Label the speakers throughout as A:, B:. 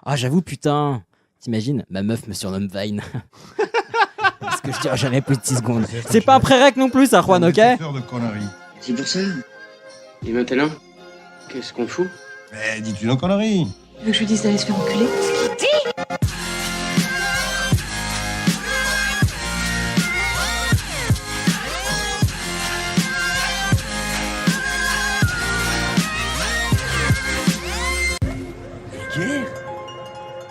A: Ah, j'avoue, putain. T'imagines, ma meuf me surnomme Vine. Parce que je dirais jamais plus de 6 secondes. C'est pas un pré-rec non plus, ça, Juan, ok?
B: C'est pour ça. Et maintenant, qu'est-ce qu'on fout?
C: Mais dis-tu nos conneries.
D: Tu veux que je lui dise d'aller se faire enculer?
C: Vulgaire?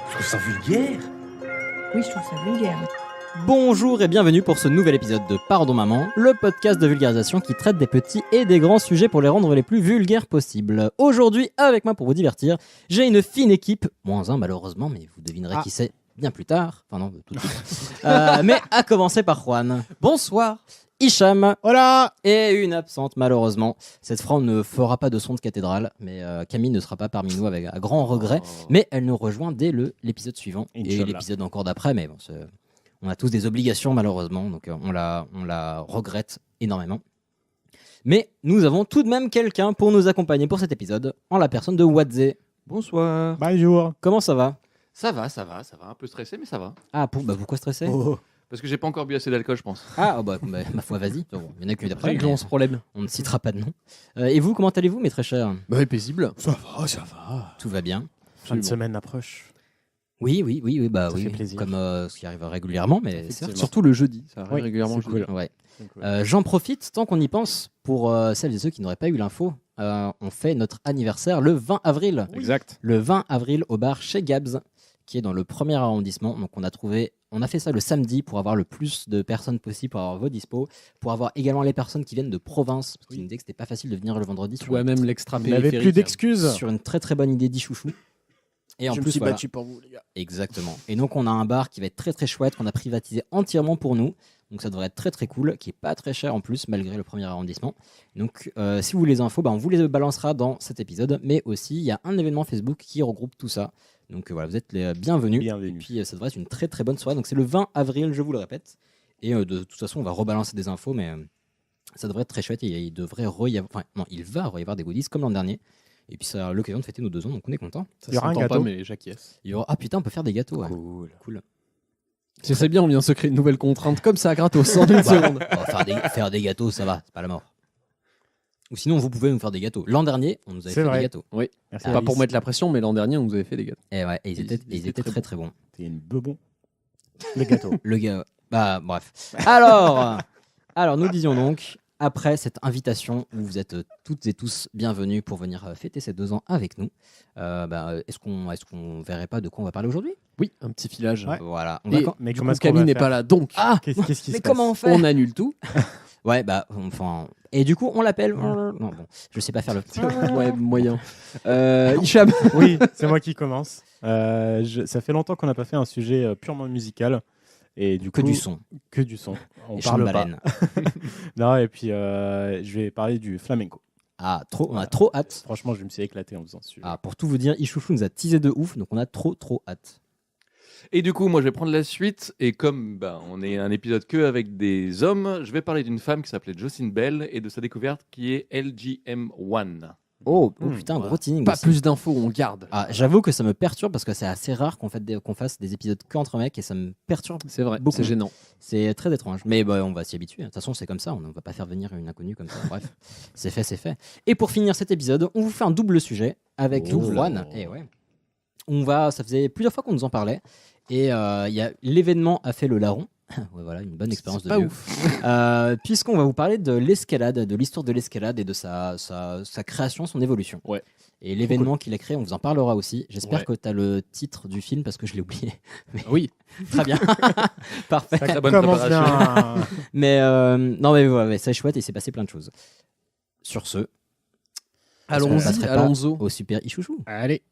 C: Je trouve ça vulgaire.
D: Oui, je trouve ça vulgaire.
A: Bonjour et bienvenue pour ce nouvel épisode de Pardon Maman, le podcast de vulgarisation qui traite des petits et des grands sujets pour les rendre les plus vulgaires possibles. Aujourd'hui, avec moi pour vous divertir, j'ai une fine équipe, moins un malheureusement, mais vous devinerez qui c'est bien plus tard. Enfin non, tout de suite. Mais à commencer par Juan. Bonsoir. Hicham.
E: Hola.
A: Et une absente malheureusement. Cette fois on ne fera pas de son de cathédrale, mais Camille ne sera pas parmi nous avec un grand regret, mais elle nous rejoint dès l'épisode suivant et l'épisode encore d'après, mais bon, on a tous des obligations malheureusement, donc on la regrette énormément. Mais nous avons tout de même quelqu'un pour nous accompagner pour cet épisode, en la personne de Wadze.
F: Bonsoir.
E: Bonjour.
A: Comment ça va ?
F: Ça va. Un peu stressé, mais ça va.
A: Ah, pourquoi stresser ?
F: Parce que j'ai pas encore bu assez d'alcool, je pense.
A: Ah, ma foi, vas-y. Bon, il y en a qu'une d'après.
F: Réglons ce problème.
A: On ne citera pas de nom. Et vous, comment allez-vous, mes très chers ?
F: Bah, paisible.
E: Ça va.
A: Tout va bien.
E: Fin de semaine approche.
A: Oui,
E: Ça fait plaisir.
A: comme ce qui arrive régulièrement, mais certes.
F: Surtout le jeudi. Ça arrive
E: Oui,
F: régulièrement.
E: c'est cool.
A: Ouais. J'en profite, tant qu'on y pense, pour celles et ceux qui n'auraient pas eu l'info. On fait notre anniversaire le 20 avril.
F: Exact.
A: Le 20 avril au bar chez Gabs, qui est dans le 1er arrondissement. Donc on a fait ça le samedi pour avoir le plus de personnes possible, pour avoir vos dispos, pour avoir également les personnes qui viennent de province, parce qu'ils nous disaient que c'était pas facile de venir le vendredi.
F: Toi-même l'extra
E: Vous n'avez plus d'excuses.
A: Sur une très très bonne idée d'Ichouchou. Et en
E: Je me
A: plus,
E: suis
A: voilà.
E: battu pour vous, les gars.
A: Exactement. Et donc on a un bar qui va être très très chouette, qu'on a privatisé entièrement pour nous. Donc ça devrait être très très cool, qui est pas très cher en plus, malgré le 1er arrondissement. Donc si vous voulez les infos, on vous les balancera dans cet épisode. Mais aussi, il y a un événement Facebook qui regroupe tout ça. Donc voilà, vous êtes les bienvenus. Et puis ça devrait être une très très bonne soirée. Donc c'est le 20 avril, je vous le répète. Et de toute façon, on va rebalancer des infos, mais ça devrait être très chouette. Et il va y avoir des goodies comme l'an dernier. Et puis ça a l'occasion de fêter nos 2 ans, donc on est content.
E: Il y aura un gâteau.
F: Pas, mais j'acquiesce.
A: Ah putain, on peut faire des gâteaux. Ouais. Cool.
F: C'est bien, on vient de se créer une nouvelle contrainte comme ça, gratos, en une seconde.
A: Faire des gâteaux, ça va, c'est pas la mort. Ou sinon, vous pouvez nous faire des gâteaux. L'an dernier, on nous avait fait des gâteaux.
F: Oui.
E: Merci.
F: Pas pour mettre la pression, mais l'an dernier, on nous avait fait des gâteaux.
A: Et ouais, et ils étaient très très bons.
E: T'es une bebon. Le gâteau.
A: Le gars. Bah, bref. Alors, nous disions donc, après cette invitation où vous êtes toutes et tous bienvenus pour venir fêter ces 2 ans avec nous, est-ce qu'on verrait pas de quoi on va parler aujourd'hui ?
F: Oui, un petit filage.
E: Ouais.
A: Voilà.
E: Mais
F: Du
E: comment
F: coup,
E: est-ce qu'on
F: Camille
E: va
F: n'est
E: faire
F: pas là, donc
E: Qu'est-ce qui se
A: Mais
E: passe
A: comment on fait ?
F: on annule tout.
A: Ouais, enfin. Et du coup, on l'appelle. Non, bon, je sais pas faire le.
F: Ouais, moyen. Hicham.
E: Oui, c'est moi qui commence. Ça fait longtemps qu'on n'a pas fait un sujet purement musical. Et du
A: Que
E: coup,
A: du son.
E: Que du son. On
A: Et chants de
E: parle pas.
A: baleine.
E: Non, et puis je vais parler du flamenco.
A: Ah, on a trop hâte.
E: Franchement, je me suis éclaté en faisant ce sujet.
A: Ah, pour tout vous dire, Ichouchou nous a teasé de ouf, donc on a trop hâte.
F: Et du coup, moi, je vais prendre la suite. Et comme on est un épisode que avec des hommes, je vais parler d'une femme qui s'appelait Jocelyn Bell et de sa découverte qui est LGM1.
A: Oh putain, gros teasing.
F: Pas
A: aussi.
F: plus d'infos, on garde.
A: Ah, j'avoue que ça me perturbe parce que c'est assez rare qu'on fasse des épisodes qu'entre mecs et ça me perturbe.
F: C'est vrai,
A: beaucoup.
F: c'est gênant.
A: C'est très étrange. Mais on va s'y habituer. De toute façon, c'est comme ça. On ne va pas faire venir une inconnue comme ça. Bref, c'est fait. Et pour finir cet épisode, on vous fait un double sujet avec Juan. Et ouais. Ça faisait plusieurs fois qu'on nous en parlait. Et l'événement a fait le larron. Ouais, voilà, une bonne expérience de vieux. Puisqu'on va vous parler de l'escalade, de l'histoire de l'escalade et de sa création, son évolution.
F: Ouais.
A: Et l'événement qu'il a créé, on vous en parlera aussi. J'espère que tu as le titre du film parce que je l'ai oublié. Mais...
F: Oui.
A: Très bien. Parfait.
E: Ça
F: bonne
E: commence
F: préparation.
E: bien.
A: Mais non, mais ouais, c'est chouette et il s'est passé plein de choses. Sur ce,
F: allons-y.
A: au super Ichouchou.
E: Allez.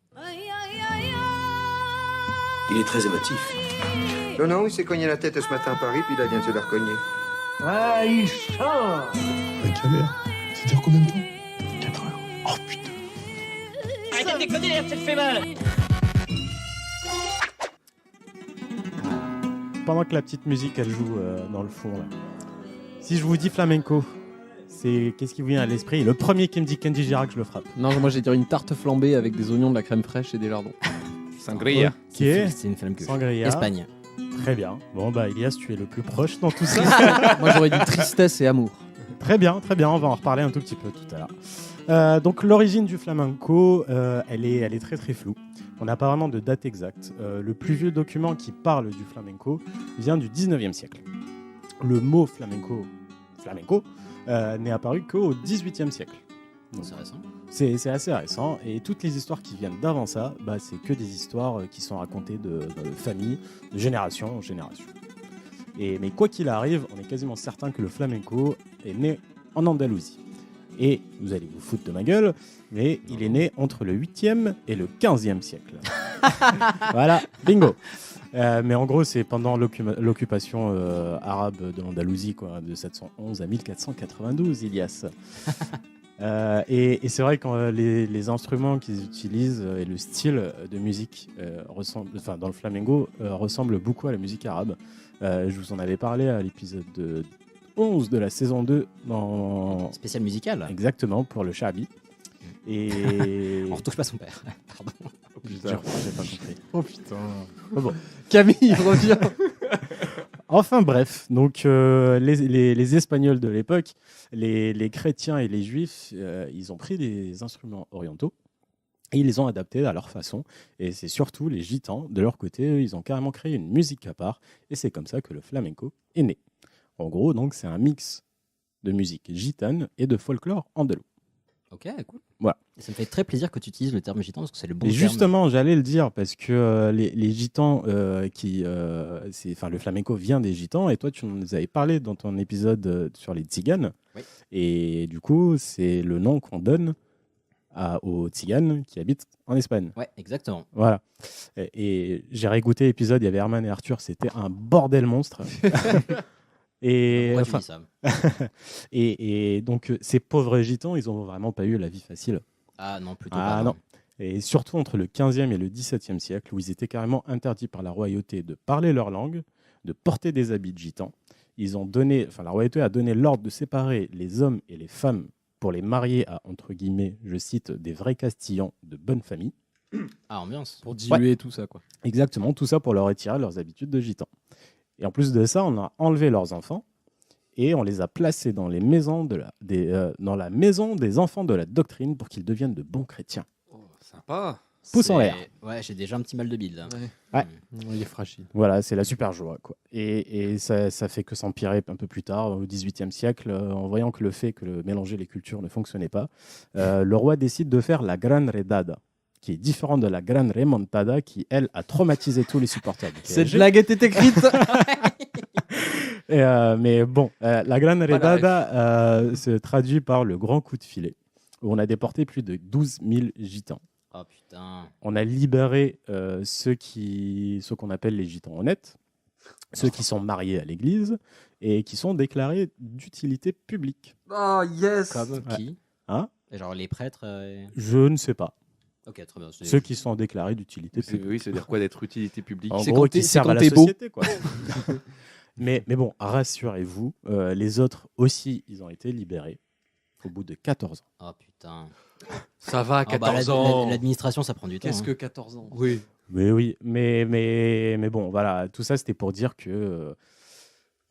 C: Il est très émotif.
G: Non, il s'est cogné la tête ce matin à Paris, puis il vient de se la recogner.
C: Ah, il sort.
H: Quelle heure? C'était combien de temps? 4 heures. Oh putain.
I: Arrêtez de déconner, ça te fait mal.
E: Pendant que la petite musique elle joue dans le fond là. Si je vous dis flamenco, qu'est-ce qui vous vient à l'esprit? Le premier qui me dit Kenji Girac, je le frappe.
F: Non, moi j'ai dire une tarte flambée avec des oignons, de la crème fraîche et des lardons. Sangria.
E: Ok,
A: C'est une flamenco.
E: Sangria.
A: Espagne.
E: Très bien. Bon, bah, Elias, tu es le plus proche dans tout ça.
J: Moi, j'aurais dit tristesse et amour.
E: Très bien, très bien. On va en reparler un tout petit peu tout à l'heure. Donc, l'origine du flamenco, elle est très très floue. On n'a pas vraiment de date exacte. Le plus vieux document qui parle du flamenco vient du 19e siècle. Le mot flamenco n'est apparu qu'au 18e siècle. Donc,
A: C'est récent.
E: c'est assez récent. Et toutes les histoires qui viennent d'avant ça, bah, c'est que des histoires qui sont racontées de famille, de génération en génération. Mais quoi qu'il arrive, on est quasiment certain que le flamenco est né en Andalousie. Et vous allez vous foutre de ma gueule, mais il est né entre le 8e et le 15e siècle. Voilà, bingo. Mais en gros, c'est pendant l'occupation arabe de l'Andalousie, quoi, de 711 à 1492, Ilias. Et c'est vrai que les instruments qu'ils utilisent et le style de musique dans le flamenco ressemble beaucoup à la musique arabe. Je vous en avais parlé à l'épisode 11 de la saison 2 dans...
A: Spécial musical.
E: Exactement, pour le Shabi. Et...
A: On retouche pas son père. Pardon.
F: Oh, putain.
E: J'ai pas compris.
J: Oh putain.
E: Bon.
J: Camille revient.
E: Enfin bref, donc les Espagnols de l'époque, les chrétiens et les juifs, ils ont pris des instruments orientaux et ils les ont adaptés à leur façon. Et c'est surtout les gitans, de leur côté, eux, ils ont carrément créé une musique à part. Et c'est comme ça que le flamenco est né. En gros, donc, c'est un mix de musique gitane et de folklore andalou.
A: Ok, cool.
E: Voilà.
A: Et ça me fait très plaisir que tu utilises le terme gitan parce que c'est le bon
E: Et
A: terme.
E: justement, j'allais le dire parce que les gitans, le flamenco vient des gitans, et toi, tu nous avais parlé dans ton épisode sur les tziganes.
A: Oui.
E: Et du coup, c'est le nom qu'on donne aux tziganes qui habitent en Espagne.
A: Ouais, exactement.
E: Voilà. Et j'ai réécouté l'épisode, il y avait Herman et Arthur, c'était un bordel monstre. Et,
A: Pourquoi tu dis ça
E: et donc, ces pauvres gitans, ils n'ont vraiment pas eu la vie facile.
A: Ah non, plutôt
E: Ah
A: pas.
E: non. Et surtout entre le 15e et le 17e siècle, où ils étaient carrément interdits par la royauté de parler leur langue, de porter des habits de gitans. La royauté a donné l'ordre de séparer les hommes et les femmes pour les marier à, entre guillemets, je cite, des vrais Castillans de bonne famille.
A: Ah, ambiance.
J: Pour diluer tout ça, quoi.
E: Exactement, tout ça pour leur retirer leurs habitudes de gitans. Et en plus de ça, on a enlevé leurs enfants et on les a placés dans les maisons dans la maison des enfants de la doctrine pour qu'ils deviennent de bons chrétiens.
F: Oh, sympa.
E: Pouce en l'air.
A: Ouais, j'ai déjà un petit mal de bide là.
E: Ouais.
J: Il est fragile.
E: Voilà, c'est la super joie, quoi. Et ça fait que s'empirer un peu plus tard, au XVIIIe siècle, en voyant que mélanger les cultures ne fonctionnait pas. Le roi décide de faire la Gran Redada, qui est différente de la Gran Remontada, qui, elle, a traumatisé tous les supporters du PSG.
J: Cette blague était écrite.
E: Mais bon, la Gran Redada se traduit par le grand coup de filet, où on a déporté plus de 12 000 gitans.
A: Oh putain.
E: On a libéré ceux qu'on appelle les gitans honnêtes, ceux qui sont mariés à l'église et qui sont déclarés d'utilité publique.
J: Oh yes.
A: Comme qui
E: Hein?
A: Et genre les prêtres.
E: Je ne sais pas.
A: Ok, très bien.
E: Ceux qui sont déclarés d'utilité publique.
F: Oui, c'est-à-dire quoi d'être utilité publique?
E: En
J: C'est
E: gros,
J: quand
E: qui
J: c'est
E: servent
J: quand
E: à la
J: t'es beau.
E: société, quoi. mais bon, rassurez-vous, les autres aussi, ils ont été libérés au bout de 14 ans.
A: Oh putain.
F: Ça va,
A: Ah,
F: 14 ans.
A: L'administration, ça prend du temps.
J: Qu'est-ce
A: hein.
J: que 14 ans?
F: Oui.
E: Mais oui, mais bon, voilà, tout ça, c'était pour dire que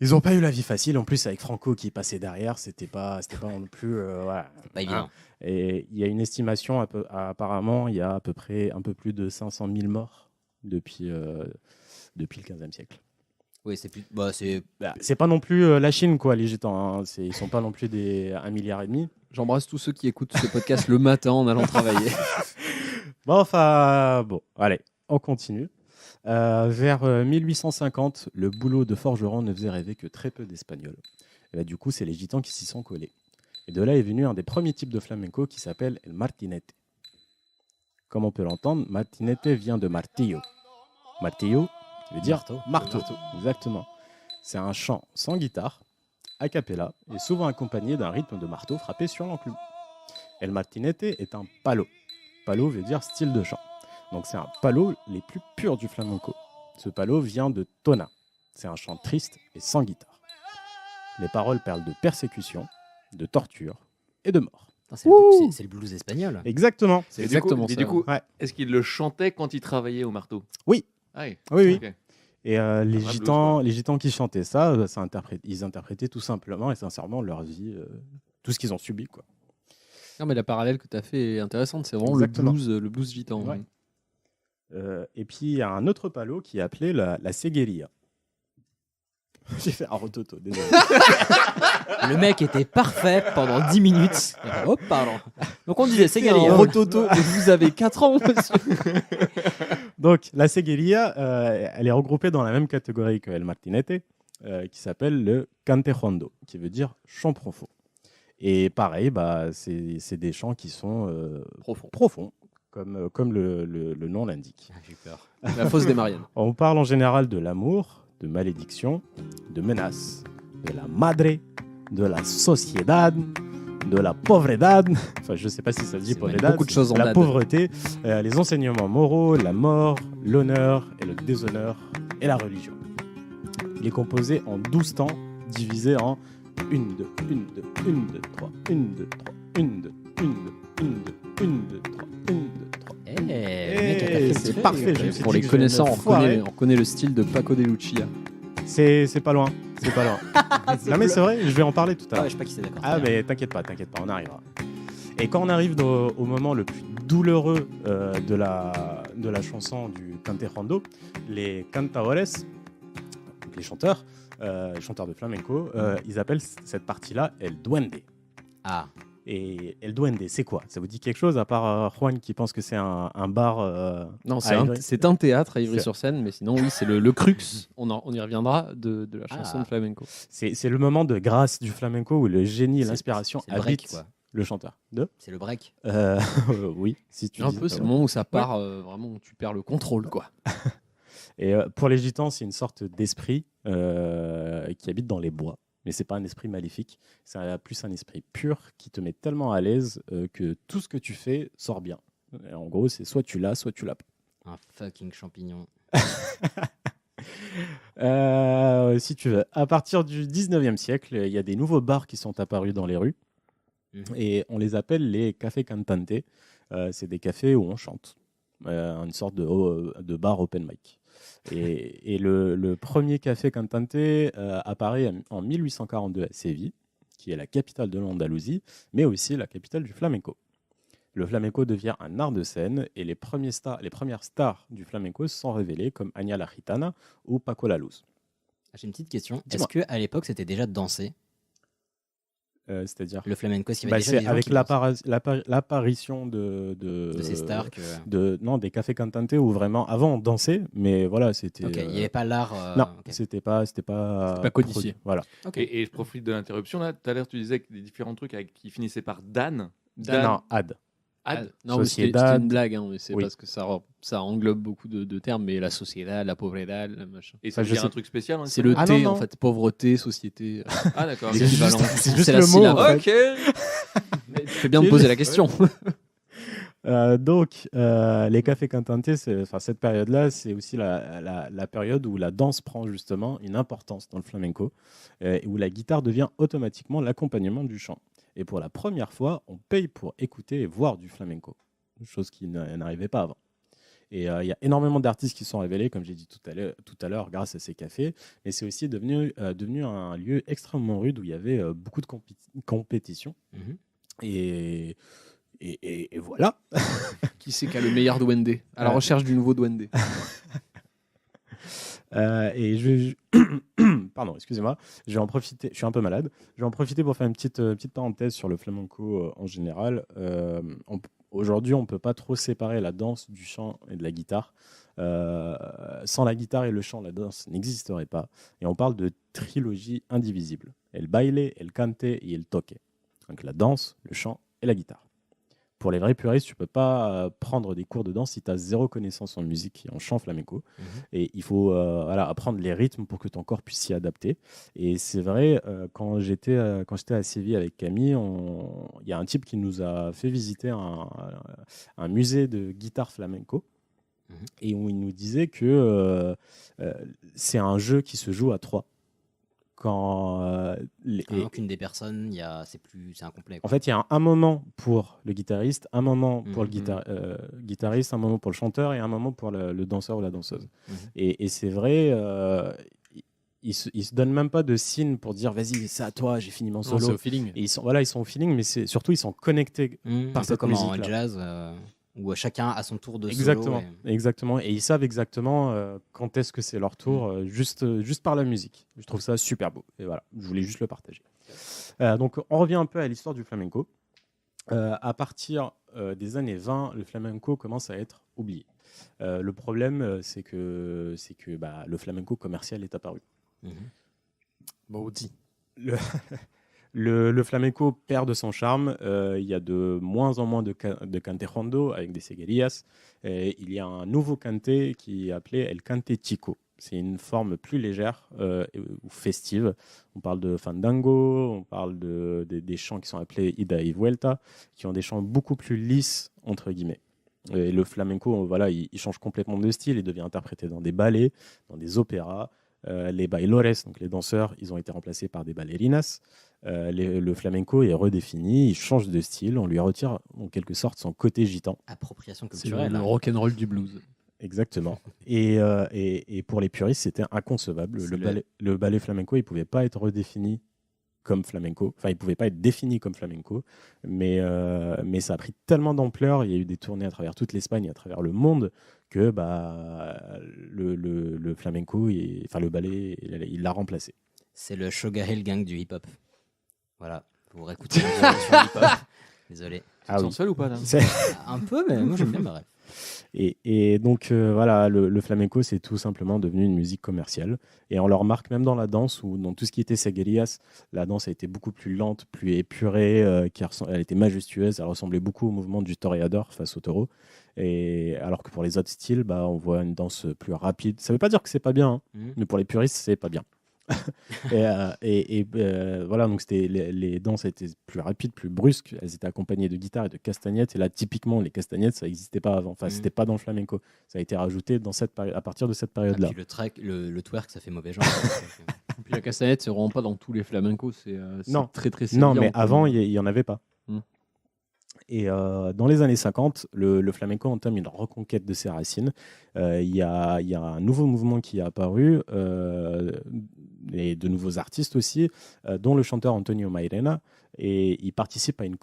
E: ils n'ont pas eu la vie facile. En plus, avec Franco qui passait derrière, c'était pas non plus... voilà.
A: Pas évident.
E: Et il y a une estimation, apparemment, il y a à peu près un peu plus de 500 000 morts depuis le 15e siècle.
A: Oui, c'est plus. Bah, c'est.
E: C'est pas non plus la Chine, quoi, les gitans. Hein. Ils sont pas non plus des 1,5 milliard.
J: J'embrasse tous ceux qui écoutent ce podcast le matin en allant travailler.
E: Bon, allez, on continue. Vers 1850, le boulot de forgeron ne faisait rêver que très peu d'Espagnols. Et là, du coup, c'est les gitans qui s'y sont collés. Et de là est venu un des premiers types de flamenco qui s'appelle el martinete. Comme on peut l'entendre, martinete vient de martillo. Martillo veut dire marteau. Exactement. C'est un chant sans guitare, a cappella, et souvent accompagné d'un rythme de marteau frappé sur l'enclume. El martinete est un palo. Palo veut dire style de chant. Donc c'est un palo les plus purs du flamenco. Ce palo vient de tona. C'est un chant triste et sans guitare. Les paroles parlent de persécution, de torture et de mort.
A: Putain, c'est le blues espagnol.
E: Exactement.
J: C'est exactement
F: Et
J: ça.
F: du coup,
E: Ouais.
F: est-ce qu'il le chantait quand il travaillait au marteau?
E: Oui.
F: Ah oui.
E: Oui.
F: Ok.
E: Et les
F: vrai
E: gitans,
F: blues,
E: les gitans qui chantaient ça, ils interprétaient tout simplement et sincèrement leur vie, tout ce qu'ils ont subi, quoi.
J: Non, mais la parallèle que tu as fait est intéressante. C'est vraiment
E: Exactement.
J: le blues gitan.
E: Ouais. Et puis il y a un autre palo qui est appelé la segueria. J'ai fait un rototo, désolé.
A: Le mec était parfait pendant 10 minutes. Oh, pardon. Donc on disait, c'est
J: Un
A: gagné.
J: rototo, et vous avez 4 ans, monsieur.
E: Donc la segueria, elle est regroupée dans la même catégorie que El Martinete, qui s'appelle le cantejondo, qui veut dire chant profond. Et pareil, c'est des chants qui sont profonds, comme le nom l'indique.
A: J'ai peur.
J: La fosse des Mariannes.
E: On parle en général de l'amour, de malédiction, de menace, de la madre, de la sociedad, de la pauvredad, enfin je ne sais pas si ça se dit
J: C'est
E: pauvredad,
J: beaucoup de choses en
E: la
J: dad.
E: pauvreté, les enseignements moraux, la mort, l'honneur et le déshonneur et la religion. Il est composé en 12 temps, divisé en 1, 2, 1, 2, 1, 2, 3, 1, 2, 3, 1, 2, 1, 2, 1, 2, 1, 2, 3, 1, 2, 3.
A: Eh, le mec a tapé le
E: C'est
A: truc.
E: parfait, je me suis
J: Pour
E: dit
J: les
E: que je
J: connaissants,
E: vais me
J: on
E: foirer.
J: connaît le style de Paco de Lucia.
E: C'est pas loin, c'est pas loin. Non mais c'est vrai, je vais en parler tout à
A: Ah
E: l'heure.
A: ouais, je sais pas qui c'est d'accord.
E: Ah mais t'inquiète pas, on arrivera. Et quand on arrive au moment le plus douloureux de la chanson du cantejondo, les cantadores, les chanteurs de flamenco, ils appellent cette partie-là El Duende.
A: Ah,
E: Et El Duende, c'est quoi? Ça vous dit quelque chose à part Juan qui pense que c'est un bar
J: Non,
E: à Ivry
J: c'est un théâtre à
E: C'est-
J: Ivry-sur-Seine, mais sinon, oui, c'est le crux. On y reviendra de la chanson de flamenco.
E: C'est le moment de grâce du flamenco où le génie et
A: C'est-
E: l'inspiration
A: c'est le break,
E: habitent
A: quoi.
E: le chanteur.
A: C'est le break.
E: Euh, oui, si tu
J: Un
E: dis
J: peu,
E: ça,
J: c'est
E: ouais.
J: le moment où ça part, vraiment, où tu perds le contrôle, quoi.
E: Et pour les gitans, c'est une sorte d'esprit qui habite dans les bois. Mais c'est pas un esprit maléfique, c'est plus un esprit pur qui te met tellement à l'aise que tout ce que tu fais sort bien. Et en gros, c'est soit tu l'as, soit tu l'as pas.
A: Un fucking champignon.
E: Si tu veux. À partir du 19e siècle, il y a des nouveaux bars qui sont apparus dans les rues et on les appelle les cafés cantantes. C'est des cafés où on chante, une sorte de bar open mic. Et le premier café cantante apparaît en 1842 à Séville, qui est la capitale de l'Andalousie, mais aussi la capitale du flamenco. Le flamenco devient un art de scène et les premières stars du flamenco se sont révélées comme Anya la Gitana ou Paco la Luz.
A: J'ai une petite question. Est-ce
E: Dis-moi.
A: qu'à l'époque, c'était déjà dansé,
E: C'est-à-dire
A: le flamenco? Est-ce qu'il y avait déjà
E: c'est
A: des gens
E: avec
A: qui dansaient
E: l'apparition de
A: ces stars que...
E: non, des cafés cantantes où vraiment avant on dansait, mais voilà, c'était
A: Ok, il n'y avait pas l'art...
E: non,
A: ok.
E: c'était pas
J: codifié.
E: produit. Voilà.
A: Ok.
F: Et je profite de l'interruption là. Tout à l'heure, tu disais que des différents trucs qui finissaient par Dan.
E: Non, ad.
F: Ad.
J: Non, mais
E: Sociedad.
J: c'était une blague, hein, mais c'est
E: Oui.
J: parce que ça englobe beaucoup de termes, mais la sociedad, la pauvredad, le machin.
F: Et ça
E: je
F: veut dire
E: sais-
F: un truc spécial. hein,
J: C'est le
E: Ah,
J: T,
E: non,
J: en
E: non.
J: fait, pauvreté, société,
F: Ah d'accord.
E: C'est
J: l'équivalent.
E: juste- c'est juste
J: la
E: le mot,
J: syllabe.
E: en
F: Ok.
J: Tu fais bien de poser la question.
E: Donc, les cafés cantantes, cette période-là, c'est aussi la période où la danse prend justement une importance dans le flamenco, et où la guitare devient automatiquement l'accompagnement du chant. Et pour la première fois, on paye pour écouter et voir du flamenco, chose qui n'arrivait pas avant. Et il y a énormément d'artistes qui sont révélés, comme j'ai dit tout à l'heure, grâce à ces cafés. Mais c'est aussi devenu un lieu extrêmement rude où il y avait beaucoup de compétition.
A: Mhm.
E: Et voilà.
J: Qui c'est qui a le meilleur duende? À la
E: Ouais.
J: recherche du nouveau duende.
E: Pardon, excusez-moi, je vais en profiter, je suis un peu malade, je vais en profiter pour faire une petite parenthèse sur le flamenco en général. Aujourd'hui, on ne peut pas trop séparer la danse du chant et de la guitare. Sans la guitare et le chant, la danse n'existerait pas. Et on parle de trilogie indivisible. El baile, el cante et el toque. Donc la danse, le chant et la guitare. Pour les vrais puristes, tu ne peux pas prendre des cours de danse si tu as zéro connaissance en musique et en chant flamenco. Et il faut apprendre les rythmes pour que ton corps puisse s'y adapter. Et c'est vrai, quand j'étais à Séville avec Camille, il y a un type qui nous a fait visiter un musée de guitare flamenco. Et où il nous disait que c'est un jeu qui se joue à 3. quand
A: qu'une des personnes, c'est incomplet.
E: En fait, il y a un moment pour le guitariste, un moment pour le guitariste, un moment pour le chanteur et un moment pour le danseur ou la danseuse. Et c'est vrai, ils se donnent même pas de signe pour dire vas-y, c'est à toi, j'ai fini mon solo.
J: Non, c'est au feeling.
E: Et ils sont au feeling, mais surtout ils sont connectés par cette
A: comme
E: musique.
A: en jazz, où chacun a son tour de
E: Exactement,
A: solo.
E: exactement. Et ils savent exactement quand est-ce que c'est leur tour, juste par la musique. Je trouve ça super beau. Et voilà, je voulais juste le partager. Donc on revient un peu à l'histoire du flamenco. À partir des années 20, le flamenco commence à être oublié. Le problème, c'est que le flamenco commercial est apparu.
J: Maudit.
E: Le flamenco perd de son charme. Il y a de moins en moins de cantejondo avec des seguerías. Il y a un nouveau cante qui est appelé el cante chico. C'est une forme plus légère ou festive. On parle de fandango, on parle des chants qui sont appelés ida y vuelta, qui ont des chants beaucoup plus lisses, entre guillemets. Et le flamenco, voilà, il change complètement de style. Il devient interprété dans des ballets, dans des opéras. Les bailores, donc les danseurs, ils ont été remplacés par des ballerinas. Le flamenco est redéfini, il change de style, on lui retire en quelque sorte son côté gitan.
A: Appropriation
J: C'est
A: culturelle.
J: le rock'n'roll du blues.
E: Exactement. Et pour les puristes, c'était inconcevable. Le ballet flamenco, il ne pouvait pas être redéfini comme flamenco. Enfin, il ne pouvait pas être défini comme flamenco. Mais ça a pris tellement d'ampleur. Il y a eu des tournées à travers toute l'Espagne, à travers le monde, que le flamenco, le ballet, il l'a remplacé.
A: C'est le Sugar Hill Gang du hip-hop. Voilà, vous réécoutez la version hip-hop. Désolé.
E: Ah oui.
F: Seul ou pas là
A: Un peu, mais moi j'aime bien ma rêve.
E: Et donc, voilà, le flamenco, c'est tout simplement devenu une musique commerciale. Et on le remarque même dans la danse, ou dans tout ce qui était seguerías, la danse a été beaucoup plus lente, plus épurée, elle était majestueuse, elle ressemblait beaucoup au mouvement du toreador face au taureau. Et alors que pour les autres styles, on voit une danse plus rapide. Ça ne veut pas dire que c'est pas bien, mais pour les puristes, c'est pas bien. Voilà, donc les danses étaient plus rapides, plus brusques. Elles étaient accompagnées de guitares et de castagnettes. Et là, typiquement, les castagnettes, ça n'existait pas avant. Enfin, c'était pas dans le flamenco. Ça a été rajouté à partir de cette période-là.
A: Puis le twerk, ça fait mauvais genre.
J: Puis la castagnette, c'est vraiment pas dans tous les flamencos. C'est très très
E: Non, mais
J: sévillant,
E: avant, il y en avait pas. Et dans les années 50, le flamenco entame une reconquête de ses racines. Il y a un nouveau mouvement qui est apparu, et de nouveaux artistes aussi, dont le chanteur Antonio Mairena. Et il participe à une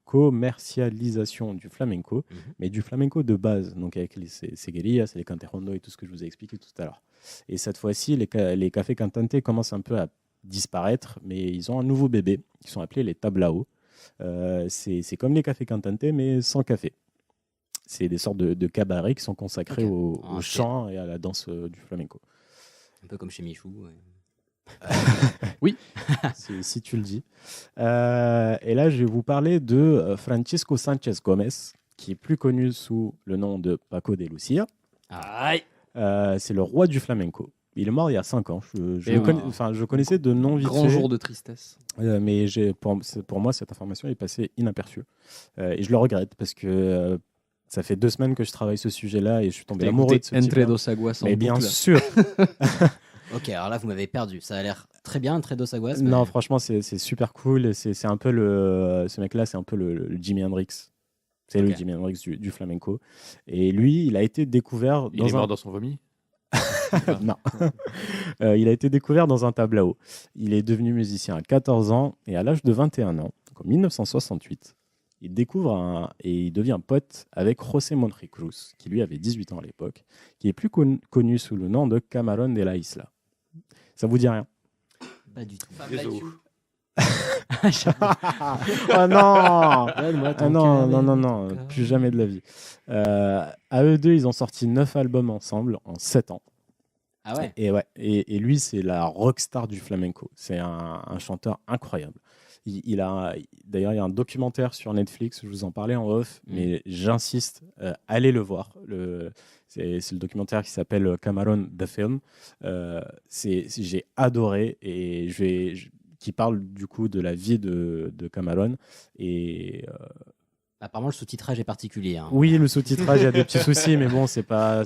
E: commercialisation du flamenco, mais du flamenco de base, donc avec les seguerías, les cantejondo et tout ce que je vous ai expliqué tout à l'heure. Et cette fois-ci, les cafés cantantes commencent un peu à disparaître, mais ils ont un nouveau bébé qui sont appelés les tablao. C'est comme les cafés cantantes, mais sans café. C'est des sortes de cabarets qui sont consacrés au chant et à la danse du flamenco.
A: Un peu comme chez Michou. Ouais.
J: Oui,
E: si tu le dis. Et là, je vais vous parler de Francisco Sánchez Gómez, qui est plus connu sous le nom de Paco de Lucia. C'est le roi du flamenco. Il est mort il y a 5 ans. Je connaissais de nom vite
J: grand
E: fait,
J: jour de tristesse.
E: mais pour moi, cette information est passée inaperçue. Et je le regrette parce que ça fait 2 semaines que je travaille ce sujet-là et je suis tombé amoureux de ce type.
J: Entre dos aguas en
E: Mais bien
J: boucle.
E: sûr.
A: Ok, alors là, vous m'avez perdu. Ça a l'air très bien, Entre dos aguas.
E: Non, franchement, c'est super cool. C'est un peu ce mec-là, c'est un peu le Jimi Hendrix. C'est le Jimi Hendrix du flamenco. Et lui, il a été découvert
F: Il est mort dans son vomi.
E: Non. Il a été découvert dans un tablao. Il est devenu musicien à 14 ans et à l'âge de 21 ans, donc en 1968, il découvre et il devient pote avec José Monjicruz, qui lui avait 18 ans à l'époque, qui est plus connu sous le nom de Camarón de la Isla. Ça vous dit rien?
A: Pas du tout.
E: Oh non! Non, plus jamais de la vie. À eux deux, ils ont sorti 9 albums ensemble en 7 ans.
A: Ah ouais?
E: Et lui, c'est la rockstar du flamenco. C'est un chanteur incroyable. D'ailleurs, il y a un documentaire sur Netflix, je vous en parlais en off, mais j'insiste, allez le voir. C'est le documentaire qui s'appelle Camarón The Film. J'ai adoré et qui parle du coup de la vie de Camarón. Et
A: Apparemment, le sous-titrage est particulier. Hein.
E: Oui, le sous-titrage, il y a des petits soucis, mais bon, c'est pas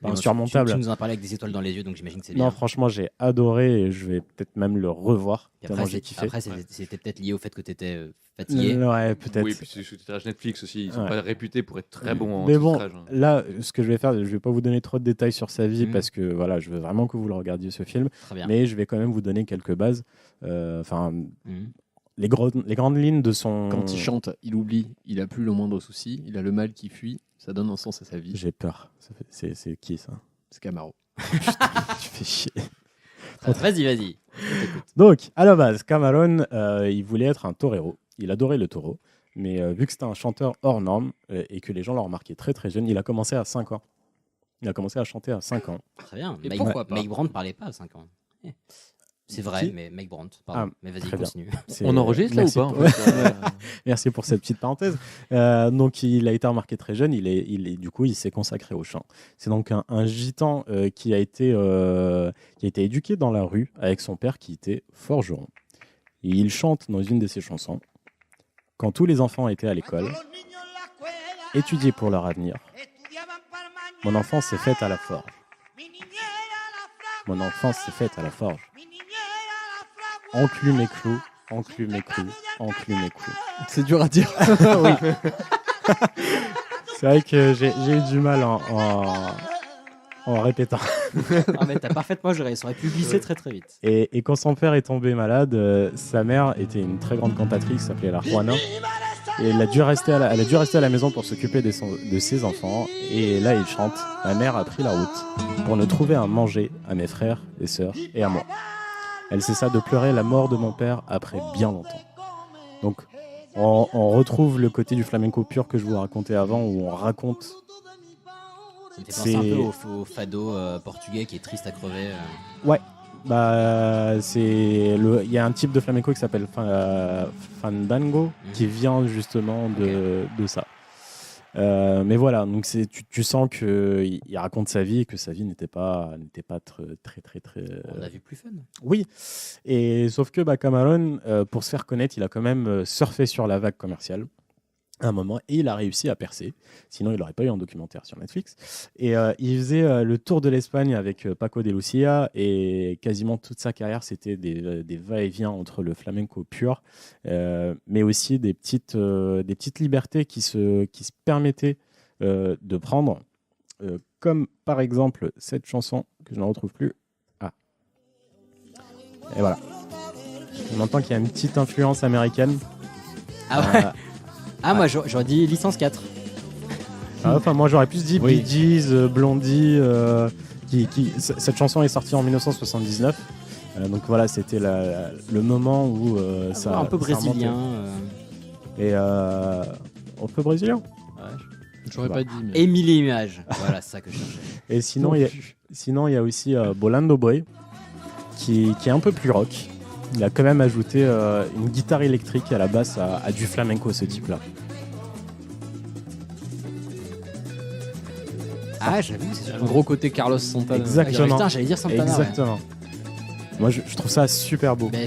E: insurmontable.
A: Tu nous en as parlé avec des étoiles dans les yeux, donc j'imagine que c'est bien.
E: Non, franchement, j'ai adoré et je vais peut-être même le revoir.
A: Après,
E: j'ai kiffé.
A: c'était peut-être lié au fait que tu étais fatigué.
E: Ouais, peut-être.
F: Oui, puis c'est le sous-titrage Netflix aussi. Ils sont pas réputés pour être très bons en
E: mais bon,
F: sous-titrage.
E: là, ce que je vais faire, je vais pas vous donner trop de détails sur sa vie parce que voilà, je veux vraiment que vous le regardiez ce film.
A: Très bien.
E: Mais je vais quand même vous donner quelques bases. Les grandes lignes de son.
J: Quand il chante, il oublie, il a plus le moindre souci, il a le mal qui fuit, ça donne un sens à sa vie.
E: J'ai peur. C'est qui ça?
J: C'est Camaro.
E: Putain, tu fais chier.
A: Vas-y.
E: Donc, à la base, Cameron, il voulait être un torero. Il adorait le taureau. Mais vu que c'était un chanteur hors norme et que les gens l'ont remarqué très très jeune, il a commencé à 5 ans. Il a commencé à chanter à 5 ans.
A: Très bien.
J: Et pourquoi pas
A: Mike Brandt ne parlait pas à 5 ans. C'est vrai, mais Mike Brandt, pardon. Mais vas-y, continue.
F: On enregistre là ou pas
E: Merci pour cette petite parenthèse. Donc, il a été remarqué très jeune. Du coup, il s'est consacré au chant. C'est donc un gitan qui a été éduqué dans la rue avec son père qui était forgeron. Et il chante dans une de ses chansons. Quand tous les enfants étaient à l'école, étudier pour leur avenir, mon enfance s'est faite à la forge. Mon enfance s'est faite à la forge. Enclume mes clous, enclume mes clous, enclume mes clous.
J: C'est dur à dire.
E: Oui. C'est vrai que j'ai eu du mal en répétant.
A: Ah mais t'as parfaitement géré, ça aurait pu glisser très très vite.
E: Et quand son père est tombé malade, sa mère était une très grande cantatrice qui s'appelait la Juana. Et elle a dû rester à la maison pour s'occuper de ses enfants. Et là, il chante. Ma mère a pris la route pour ne trouver à manger à mes frères et sœurs et à moi. Elle cessa de pleurer la mort de mon père après bien longtemps. Donc, on retrouve le côté du flamenco pur que je vous racontais avant, où on raconte.
A: Ça me fait penser un peu au fado portugais qui est triste à crever.
E: Ouais. Il y a un type de flamenco qui s'appelle fandango qui vient justement de ça. Mais voilà, donc tu sens qu'il raconte sa vie et que sa vie n'était pas très.
A: On a vu plus fun.
E: Oui, et sauf que Cameron, pour se faire connaître, il a quand même surfé sur la vague commerciale à un moment et il a réussi à percer. Sinon, il n'aurait pas eu un documentaire sur Netflix. Et il faisait le tour de l'Espagne avec Paco de Lucia et quasiment toute sa carrière, c'était des va-et-vient entre le flamenco pur, mais aussi des petites libertés qui se permettaient de prendre, comme par exemple cette chanson que je ne retrouve plus. Ah. Et voilà. On entend qu'il y a une petite influence américaine.
A: Ah ouais. Moi j'aurais dit licence 4.
E: Enfin, moi j'aurais plus dit Bee Gees, Blondie. Cette chanson est sortie en 1979. Donc voilà, c'était le moment où ça.
A: Un peu brésilien.
E: Et un peu brésilien.
J: Ouais, j'aurais pas dit. Mais...
A: Émile et Images. Voilà, c'est ça que je cherchais.
E: Et sinon, il y a aussi Bolando Boy, qui est un peu plus rock. Il a quand même ajouté une guitare électrique à la basse à du flamenco, ce type-là.
A: Ah, j'avoue, c'est
J: un gros côté Carlos Santana.
E: Exactement.
A: Putain, j'allais dire Santana.
E: Exactement. Ouais. Moi, je trouve ça super beau.
A: Mais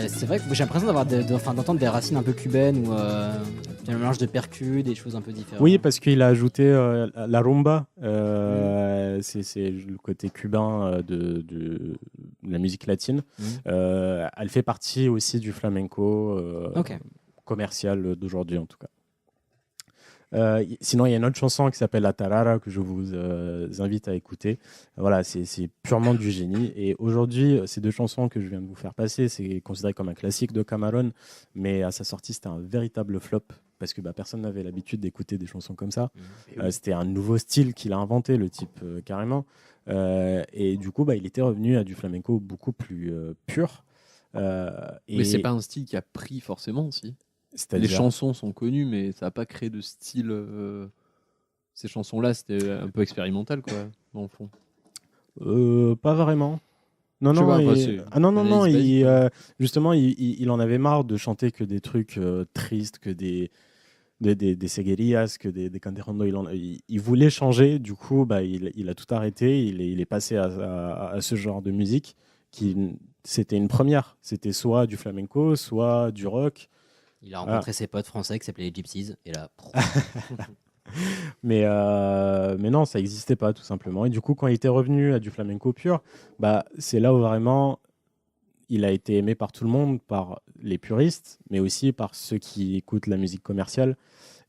A: c'est vrai que j'ai l'impression d'entendre des racines un peu cubaines ou un mélange de percus, des choses un peu différentes.
E: Oui, parce qu'il a ajouté la rumba. C'est le côté cubain de la musique latine. Elle fait partie aussi du flamenco commercial d'aujourd'hui, en tout cas. Sinon, il y a une autre chanson qui s'appelle La Tarara que je vous invite à écouter. Voilà, c'est purement du génie. Et aujourd'hui, ces deux chansons que je viens de vous faire passer, c'est considéré comme un classique de Cameron, mais à sa sortie, c'était un véritable flop parce que personne n'avait l'habitude d'écouter des chansons comme ça. C'était un nouveau style qu'il a inventé, le type carrément. Et du coup, il était revenu à du flamenco beaucoup plus pur.
J: Mais c'est pas un style qui a pris forcément, si. Les chansons sont connues, mais ça n'a pas créé de style. Ces chansons-là, c'était un peu expérimental, quoi, dans le fond.
E: Pas vraiment. Non, justement, il en avait marre de chanter que des trucs tristes, que des seguerías, que des canterondo. Il voulait changer, du coup, il a tout arrêté. Il est passé à ce genre de musique qui c'était une première. C'était soit du flamenco, soit du rock.
A: Il a rencontré ses potes français qui s'appelaient les Gypsies, et là...
E: Mais non, ça n'existait pas, tout simplement. Et du coup, quand il était revenu à du flamenco pur, c'est là où vraiment il a été aimé par tout le monde, par les puristes, mais aussi par ceux qui écoutent la musique commerciale.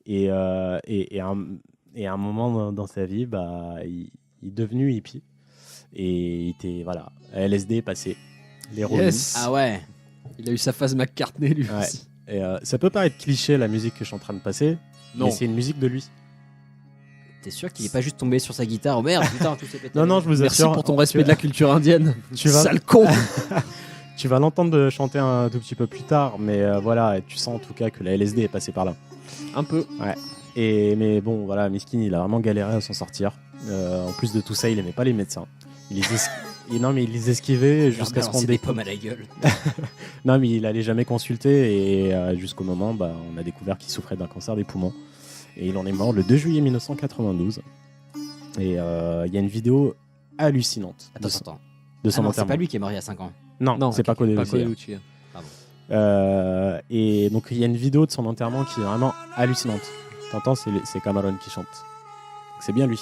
E: Et à un moment dans sa vie, il est devenu hippie. Et il était, voilà, LSD passé. L'héroïne.
J: Yes. Ah ouais. Il a eu sa phase McCartney, lui aussi.
E: Et ça peut paraître cliché, la musique que je suis en train de passer,
J: non.
E: Mais c'est une musique de lui.
A: T'es sûr qu'il est pas juste tombé sur sa guitare? Oh merde, putain, tout s'est pété.
E: Non, je vous assure.
J: Merci pour ton respect de la culture indienne. Sale con.
E: Tu vas l'entendre chanter un tout petit peu plus tard, mais voilà, tu sens en tout cas que la LSD est passée par là.
J: Un peu.
E: Ouais. Mais bon, voilà, Miskin, il a vraiment galéré à s'en sortir. En plus de tout ça, il aimait pas les médecins. Il les esquivait jusqu'à ce qu'on
A: des pommes à la gueule.
E: Non, mais il allait jamais consulter et jusqu'au moment, on a découvert qu'il souffrait d'un cancer des poumons. Et il en est mort le 2 juillet 1992. Et il y a une vidéo hallucinante.
A: Attends.
E: De son
A: non,
E: enterrement.
A: c'est pas lui qui est mort il y a 5 ans.
E: Non, c'est Paco de Lucia. Et donc il y a une vidéo de son enterrement qui est vraiment hallucinante. T'entends, c'est Cameron qui chante. Donc, c'est bien lui.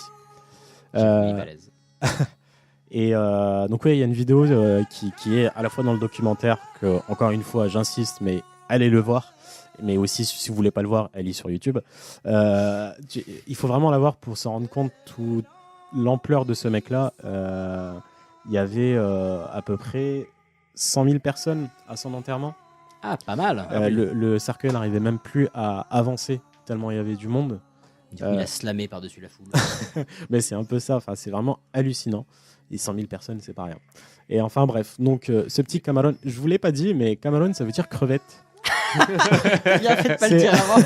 E: Et donc il y a une vidéo qui est à la fois dans le documentaire, que encore une fois j'insiste, mais allez le voir. Mais aussi, si vous voulez pas le voir, elle est sur YouTube. Il faut vraiment la voir pour se rendre compte toute l'ampleur de ce mec-là. Il y avait à peu près 100 000 personnes à son enterrement.
A: Ah, pas mal.
E: Le cercueil n'arrivait même plus à avancer tellement il y avait du monde.
A: Du coup, il a slamé par-dessus la foule.
E: Mais c'est un peu ça. Enfin, c'est vraiment hallucinant. Et 100 000 personnes, c'est pas rien. Et enfin, bref. Donc, ce petit Cameron, je vous l'ai pas dit, mais Cameron, ça veut dire crevette.
A: Bien fait de pas le dire avant.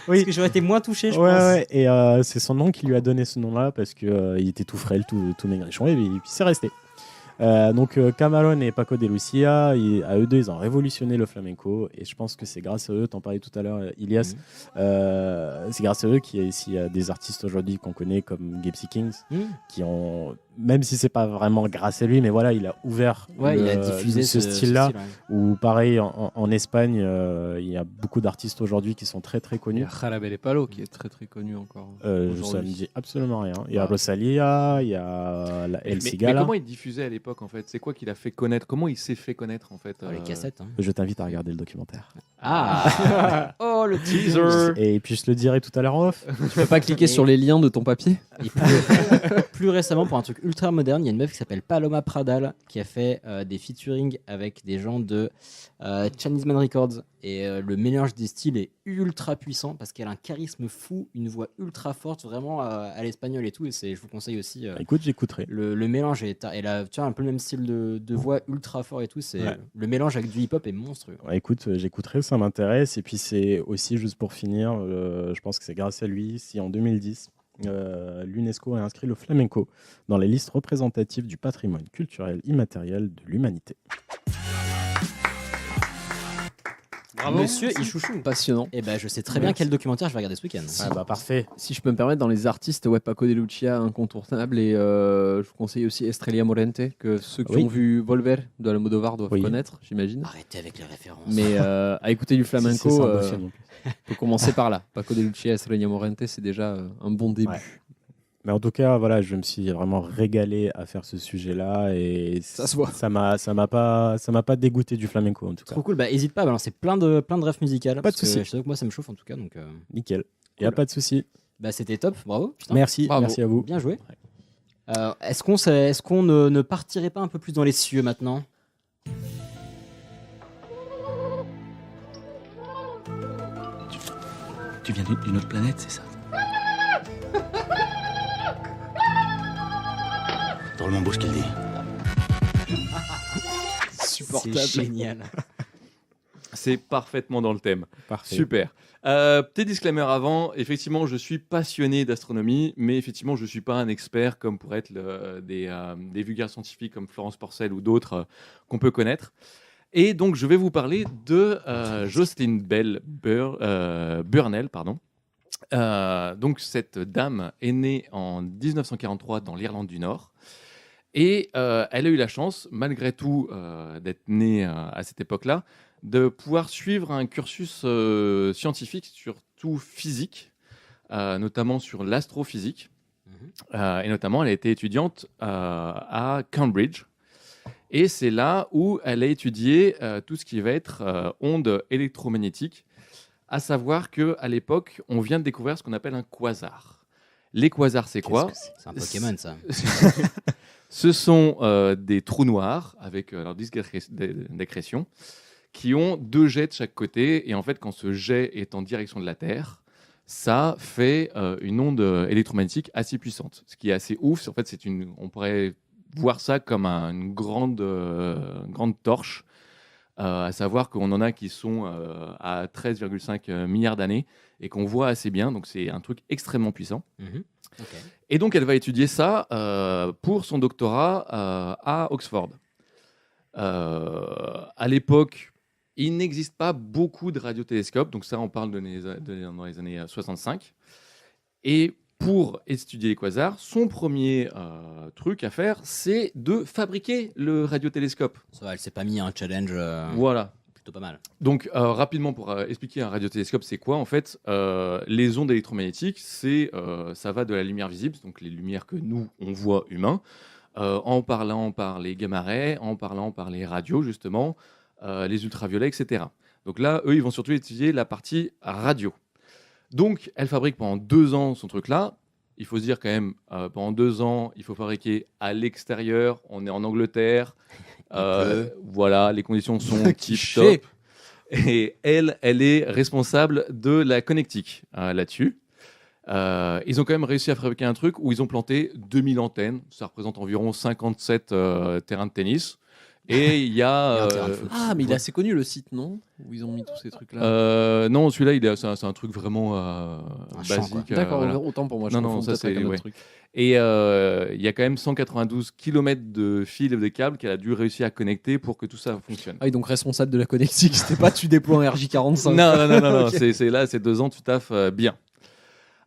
A: Parce que j'aurais été moins touché, je pense.
E: Ouais, et c'est son nom qui lui a donné ce nom-là parce qu'il était tout frêle, tout maigrichon, et puis c'est resté. Donc Cameron et Paco de Lucia, à eux deux, ils ont révolutionné le flamenco, et je pense que c'est grâce à eux, t'en parlais tout à l'heure, Ilias, c'est grâce à eux qu'il y a ici des artistes aujourd'hui qu'on connaît comme Gypsy Kings, qui ont, même si c'est pas vraiment grâce à lui, mais voilà, il a ouvert
A: il a diffusé
E: ce style-là, ou pareil en Espagne, il y a beaucoup d'artistes aujourd'hui qui sont très très connus.
J: Il y a Jarabel Palo qui est très très connu encore.
E: Ça me dit absolument rien. Il y a Rosalia, il y a El Cigala.
F: Mais comment il diffusait à l'époque en fait? C'est quoi qu'il a fait connaître? Comment il s'est fait connaître en fait?
A: Les cassettes. Hein.
E: Je t'invite à regarder le documentaire.
A: Ah oh le teaser.
E: Et puis je le dirai tout à l'heure en off.
J: Tu peux pas cliquer sur les liens de ton papier?
A: Et plus récemment, pour un truc ultra moderne, il y a une meuf qui s'appelle Paloma Pradal qui a fait des featuring avec des gens de Chinese Man Records. Et le mélange des styles est ultra puissant parce qu'elle a un charisme fou, une voix ultra forte, vraiment à l'espagnol et tout. Et je vous conseille aussi.
E: Écoute, j'écouterai.
A: Le mélange elle a un peu le même style de voix ultra fort et tout. Le mélange avec du hip-hop est monstrueux.
E: Ouais, écoute, j'écouterai, ça m'intéresse. Et puis c'est aussi, juste pour finir, je pense que c'est grâce à lui, si en 2010, l'UNESCO a inscrit le flamenco dans les listes représentatives du patrimoine culturel immatériel de l'humanité.
A: Bravo. Monsieur Ichouchou.
J: Passionnant.
A: Et je sais très bien quel documentaire je vais regarder ce week-end.
E: Parfait.
J: Si je peux me permettre, dans les artistes, Paco de Lucia, incontournable, et je vous conseille aussi Estrella Morente, que ceux qui ont vu Volver de Almodovar doivent connaître, j'imagine.
A: Arrêtez avec les références.
J: Mais à écouter du flamenco, faut commencer par là. Paco de Lucia, Estrella Morente, c'est déjà un bon début. Ouais.
E: Mais en tout cas, voilà, je me suis vraiment régalé à faire ce sujet-là, et
J: ça se voit.
E: Ça m'a pas dégoûté du flamenco en tout cas.
A: Trop cool. Hésite pas à balancer plein de refs musicales.
E: Pas de souci.
A: Je sais que moi ça me chauffe en tout cas, donc.
E: Nickel.
A: Cool.
E: Y a pas de souci.
A: C'était top. Bravo. Putain.
E: Merci.
A: Bravo.
E: Merci à vous.
A: Bien joué. Est-ce qu'on ne partirait pas un peu plus dans les cieux maintenant?
C: Tu viens d'une autre planète, c'est ça? Drôlement beau ce qu'il dit.
A: Supportable. C'est génial.
F: C'est parfaitement dans le thème.
E: Parfait.
F: Super. Petit disclaimer avant, effectivement, je suis passionné d'astronomie, mais effectivement, je ne suis pas un expert comme pourraient être des vulgaires scientifiques comme Florence Porcel ou d'autres qu'on peut connaître. Et donc, je vais vous parler de Jocelyn Bell Burnell. Donc, cette dame est née en 1943 dans l'Irlande du Nord. Et elle a eu la chance, malgré tout, d'être née à cette époque-là, de pouvoir suivre un cursus scientifique, surtout physique, notamment sur l'astrophysique. Et notamment, elle a été étudiante à Cambridge. Et c'est là où elle a étudié tout ce qui va être ondes électromagnétiques, à savoir qu'à l'époque, on vient de découvrir ce qu'on appelle un quasar. Les quasars, c'est quoi ?
A: C'est un Pokémon, ça.
F: Ce sont des trous noirs avec leur disque d'accrétion qui ont 2 jets de chaque côté. Et en fait, quand ce jet est en direction de la Terre, ça fait une onde électromagnétique assez puissante. Ce qui est assez ouf, en fait, on pourrait voir ça comme une grande torche, à savoir qu'on en a qui sont à 13,5 milliards d'années et qu'on voit assez bien. Donc, c'est un truc extrêmement puissant.
A: Okay.
F: Et donc, elle va étudier ça pour son doctorat à Oxford. À l'époque, il n'existe pas beaucoup de radiotélescopes, donc ça, on parle dans les années 65. Et pour étudier les quasars, son premier truc à faire, c'est de fabriquer le radiotélescope.
A: Ça va, elle s'est pas mis un challenge
F: Voilà.
A: Plutôt pas mal.
F: Donc, rapidement, pour expliquer un radiotélescope, c'est quoi en fait les ondes électromagnétiques, ça va de la lumière visible, donc les lumières que nous, on voit humains, en parlant par les gamma-rays, en parlant par les radios, justement, les ultraviolets, etc. Donc là, eux, ils vont surtout étudier la partie radio. Donc, elle fabrique pendant 2 ans son truc-là. Il faut se dire quand même, pendant 2 ans, il faut fabriquer à l'extérieur. On est en Angleterre. Voilà, les conditions sont tip-top. Et elle est responsable de la connectique là-dessus. Ils ont quand même réussi à fabriquer un truc où ils ont planté 2000 antennes. Ça représente environ 57 terrains de tennis. Et il y a.
J: Mais il est assez connu le site, non ? Où ils ont mis tous ces trucs-là.
F: Non, celui-là, c'est un truc vraiment basique.
J: D'accord,
F: voilà.
J: autant pour moi.
F: Non, ça c'est. Ouais. Et il y a quand même 192 km de fils et de câbles qu'elle a dû réussir à connecter pour que tout ça fonctionne.
J: Ah oui, donc responsable de la connectique, c'était pas tu déploies un RJ45.
F: Non,
J: Okay.
F: c'est là, c'est 2 ans, tu taffes bien.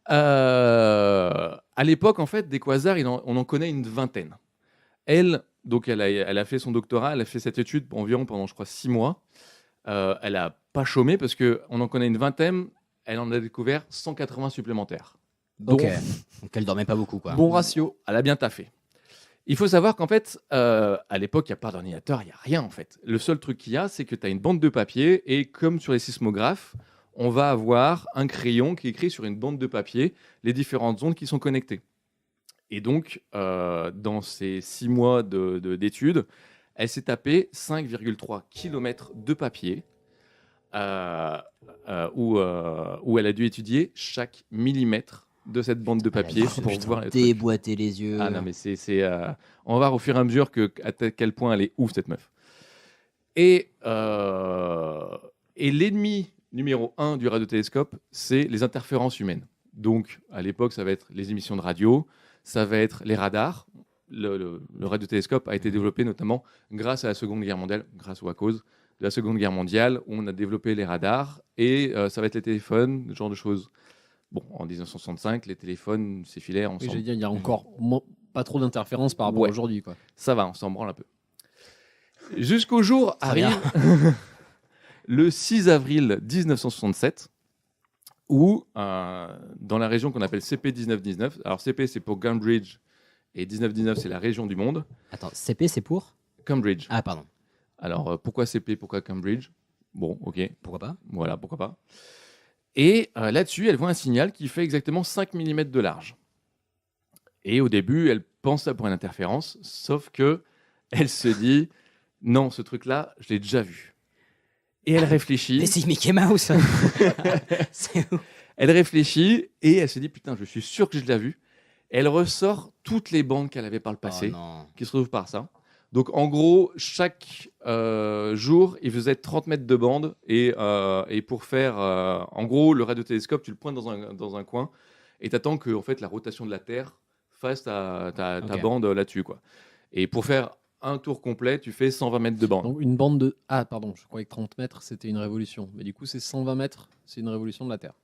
F: À l'époque, en fait, des quasars, on en connaît une vingtaine. Elle a fait son doctorat, elle a fait cette étude environ pendant, je crois, 6 mois. Elle n'a pas chômé parce qu'on en connaît une vingtaine, elle en a découvert 180 supplémentaires.
A: Donc elle dormait pas beaucoup, quoi.
J: Bon ratio.
F: Elle a bien taffé. Il faut savoir qu'en fait, à l'époque, il n'y a pas d'ordinateur, il n'y a rien en fait. Le seul truc qu'il y a, c'est que tu as une bande de papier et comme sur les sismographes, on va avoir un crayon qui écrit sur une bande de papier les différentes ondes qui sont connectées. Et donc, dans ces 6 mois d'études, elle s'est tapée 5,3 km de papier où elle a dû étudier chaque millimètre de cette bande de papier pour voir les
A: déboîter les yeux.
F: Ah non, mais on va voir au fur et à mesure à quel point elle est ouf, cette meuf. Et l'ennemi numéro 1 du radiotélescope, c'est les interférences humaines. Donc, à l'époque, ça va être les émissions de radio, ça va être les radars. Le radiotélescope a été développé notamment grâce à la Seconde Guerre mondiale, grâce ou à cause de la Seconde Guerre mondiale, où on a développé les radars, et ça va être les téléphones, ce genre de choses. Bon, en 1965, les téléphones s'effilaient ensemble.
J: Oui, j'ai dit, il y a encore pas trop d'interférences par rapport à aujourd'hui, quoi.
F: Ça va, on s'en branle un peu. Jusqu'au jour arrive le 6 avril 1967, où, dans la région qu'on appelle CP 1919, alors CP c'est pour Cambridge, et 1919 c'est la région du monde.
A: Attends, CP c'est pour
F: Cambridge.
A: Ah, pardon.
F: Alors, pourquoi CP, pourquoi Cambridge ? Bon, ok.
A: Pourquoi pas ?
F: Voilà, pourquoi pas. Et là-dessus, elle voit un signal qui fait exactement 5 mm de large. Et au début, elle pense ça pour une interférence, sauf que elle se dit « Non, ce truc-là, je l'ai déjà vu. » Et elle réfléchit.
A: Mais c'est Mickey Mouse.
F: Elle réfléchit et elle se dit « Putain, je suis sûr que je l'ai vu. » Elle ressort toutes les bandes qu'elle avait par le passé, qui se retrouvent par ça. Donc, en gros, chaque jour, il faisait 30 mètres de bande. Et pour faire... en gros, le radiotélescope, tu le pointes dans un coin et tu attends que en fait, la rotation de la Terre fasse ta bande là-dessus, quoi. Et pour faire un tour complet, tu fais 120 mètres de bande.
J: Donc, une bande de... Ah, pardon, je croyais que 30 mètres, c'était une révolution. Mais du coup, c'est 120 mètres, c'est une révolution de la Terre.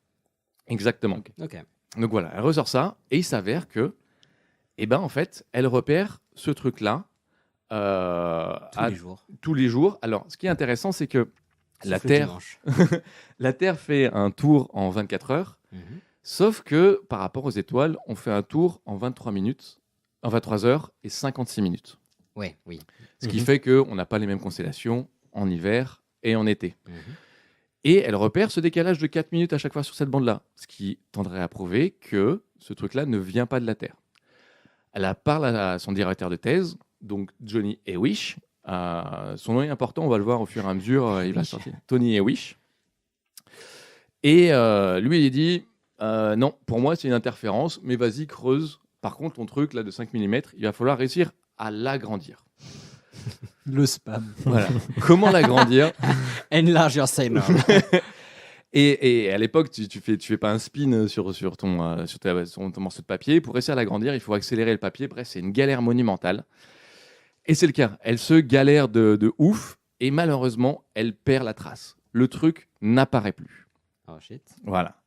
F: Exactement.
A: Ok.
F: Donc voilà, elle ressort ça. Et il s'avère que, en fait, elle repère ce truc-là
A: tous les jours.
F: Tous les jours. Alors, ce qui est intéressant, c'est que la Terre fait un tour en 24 heures, sauf que par rapport aux étoiles, on fait un tour en 23 heures et 56 minutes.
A: Ouais, oui.
F: Ce qui fait qu'on n'a pas les mêmes constellations en hiver et en été. Et elle repère ce décalage de 4 minutes à chaque fois sur cette bande-là, ce qui tendrait à prouver que ce truc-là ne vient pas de la Terre. Elle parle à son directeur de thèse, donc Johnny Hewish. Son nom est important, on va le voir au fur et à mesure, il va sortir. Tony Hewish. Et lui, il dit non, pour moi, c'est une interférence, mais vas-y, creuse. Par contre, ton truc là de 5 mm, il va falloir réussir à l'agrandir.
J: Le spam.
F: Voilà. Comment l'agrandir?
A: Enlarge your signal.
F: Et à l'époque, tu fais pas un spin sur ton morceau de papier. Pour réussir à l'agrandir, il faut accélérer le papier. Bref, c'est une galère monumentale. Et c'est le cas. Elle se galère de ouf. Et malheureusement, elle perd la trace. Le truc n'apparaît plus.
A: Oh shit.
F: Voilà.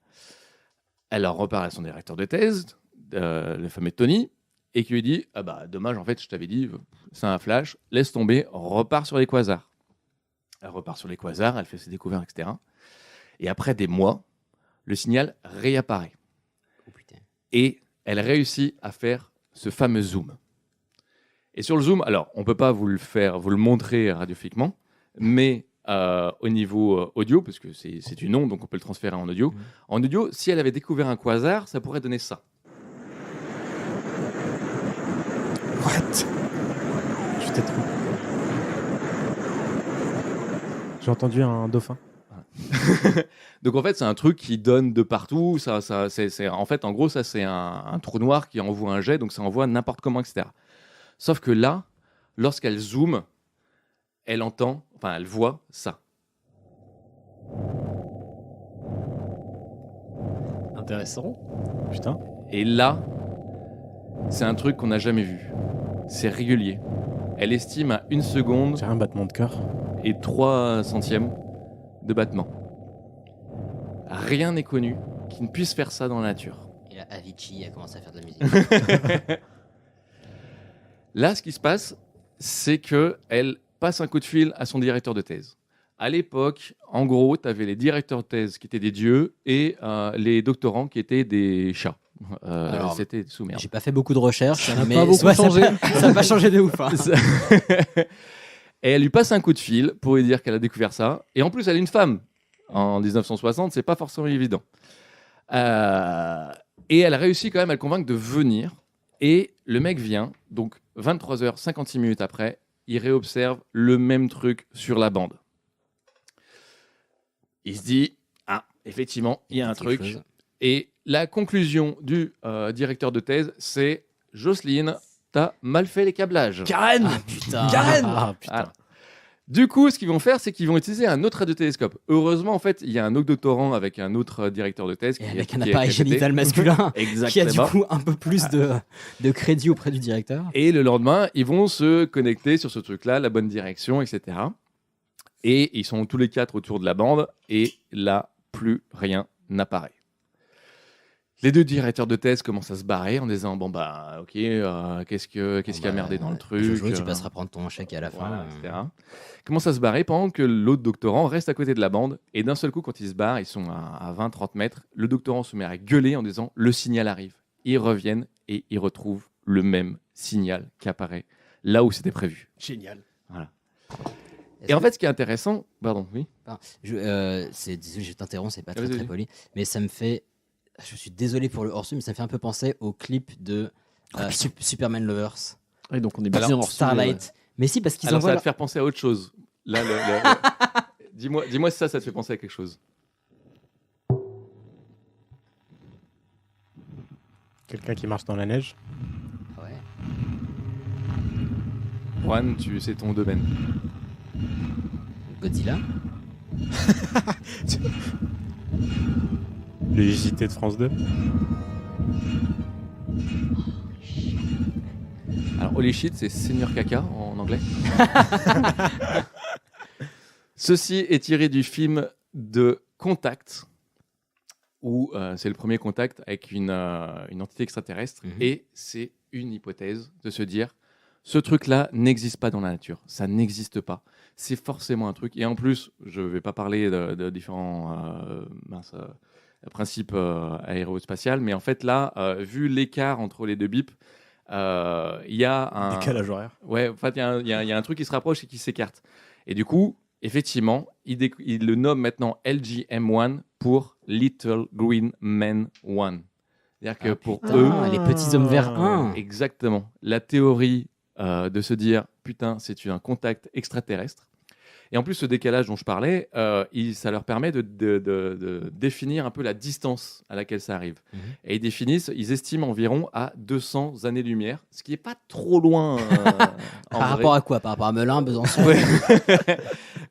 F: Elle en reparle à son directeur de thèse, le fameux Tony, et qui lui dit « Ah bah, dommage, en fait, je t'avais dit, c'est un flash, laisse tomber, repars sur les quasars. » Elle repart sur les quasars, elle fait ses découvertes, etc. Et après des mois, le signal réapparaît.
A: Oh putain.
F: Et elle réussit à faire ce fameux zoom. Et sur le zoom, alors, on ne peut pas vous le montrer radiophoniquement, mais au niveau audio, parce que c'est une onde, donc on peut le transférer en audio. En audio, si elle avait découvert un quasar, ça pourrait donner ça.
E: What? Je t'ai trouvé. J'ai entendu un dauphin.
F: Donc en fait, c'est un truc qui donne de partout. En fait, en gros, ça c'est un trou noir qui envoie un jet, donc ça envoie n'importe comment, etc. Sauf que là, lorsqu'elle zoome, elle voit ça.
J: Intéressant.
E: Putain.
F: Et là, c'est un truc qu'on n'a jamais vu. C'est régulier. Elle estime à 1 seconde.
E: J'ai un battement de cœur.
F: Et 3 centièmes de battement. Rien n'est connu qui ne puisse faire ça dans la nature.
A: Et là, Avicii a commencé à faire de la musique.
F: Là, ce qui se passe, c'est qu'elle passe un coup de fil à son directeur de thèse. À l'époque, en gros, tu avais les directeurs de thèse qui étaient des dieux et les doctorants qui étaient des chats.
A: Alors,
F: c'était sous-merde.
A: J'ai pas fait beaucoup de recherches,
J: Ça n'a
A: mais
J: pas beaucoup changé.
A: Ça n'a pas changé de ouf. Hein.
F: Et elle lui passe un coup de fil pour lui dire qu'elle a découvert ça. Et en plus, elle est une femme. En 1960, c'est pas forcément évident. Et elle réussit quand même à le convaincre de venir. Et le mec vient, donc 23h56 après, il réobserve le même truc sur la bande. Il se dit, effectivement, il y a un truc. Et la conclusion du directeur de thèse, c'est « Jocelyne, t'as mal fait les câblages. »
J: Karen.
A: Putain.
J: Karen.
E: Putain.
F: Voilà. Du coup, ce qu'ils vont faire, c'est qu'ils vont utiliser un autre radiotélescope. Heureusement, en fait, il y a un autre doctorant avec un autre directeur de thèse.
A: Avec un appareil génital masculin qui a du coup un peu plus de crédit auprès du directeur.
F: Et le lendemain, ils vont se connecter sur ce truc-là, la bonne direction, etc. Et ils sont tous les 4 autour de la bande. Et là, plus rien n'apparaît. Les 2 directeurs de thèse commencent à se barrer en disant bon bah ok, qu'est-ce qui a merdé dans le truc.
A: Jojo, tu passeras prendre ton chèque à la fin.
F: Voilà, etc. Ils commencent à se barrer pendant que l'autre doctorant reste à côté de la bande et d'un seul coup quand ils se barrent, ils sont à 20-30 mètres, le doctorant se met à gueuler en disant le signal arrive. Ils reviennent et ils retrouvent le même signal qui apparaît là où c'était prévu.
J: Génial.
F: Voilà. Et en fait, ce qui est intéressant, pardon, oui.
A: Désolé, je t'interromps, c'est pas très poli, mais ça me fait. Je suis désolé pour le hors-su, mais ça me fait un peu penser au clip de Superman Lovers.
J: Et donc on est bien hors
A: Starlight. Ouais. Mais si, parce qu'ils
F: envoient. Alors ça va te faire penser à autre chose. Là, dis-moi si ça te fait penser à quelque chose.
E: Quelqu'un qui marche dans la neige.
A: Ouais.
F: Juan, c'est ton domaine.
A: Godzilla.
E: Le JT de France 2.
F: Alors, Holy shit, c'est Seigneur Caca en anglais. Ceci est tiré du film de Contact, où c'est le premier contact avec une entité extraterrestre. Et c'est une hypothèse de se dire, Ce truc-là n'existe pas dans la nature. Ça n'existe pas. C'est forcément un truc. Et en plus, je ne vais pas parler de différents principes aérospatials, mais en fait, là, vu l'écart entre les deux bips, il y a un
E: décalage horaire.
F: Ouais, en fait, il y a un truc qui se rapproche et qui s'écarte. Et du coup, effectivement, il le nomme maintenant LGM1 pour Little Green Men 1. C'est-à-dire que pour eux,
A: les petits hommes verts 1.
F: Exactement. La théorie de se dire, putain, c'est un contact extraterrestre. Et en plus, ce décalage dont je parlais, ça leur permet de définir un peu la distance à laquelle ça arrive. Et ils estiment environ à 200 années-lumière, ce qui n'est pas trop loin.
A: Par rapport à quoi? Par rapport à Melun, Besançon?
F: Ouais.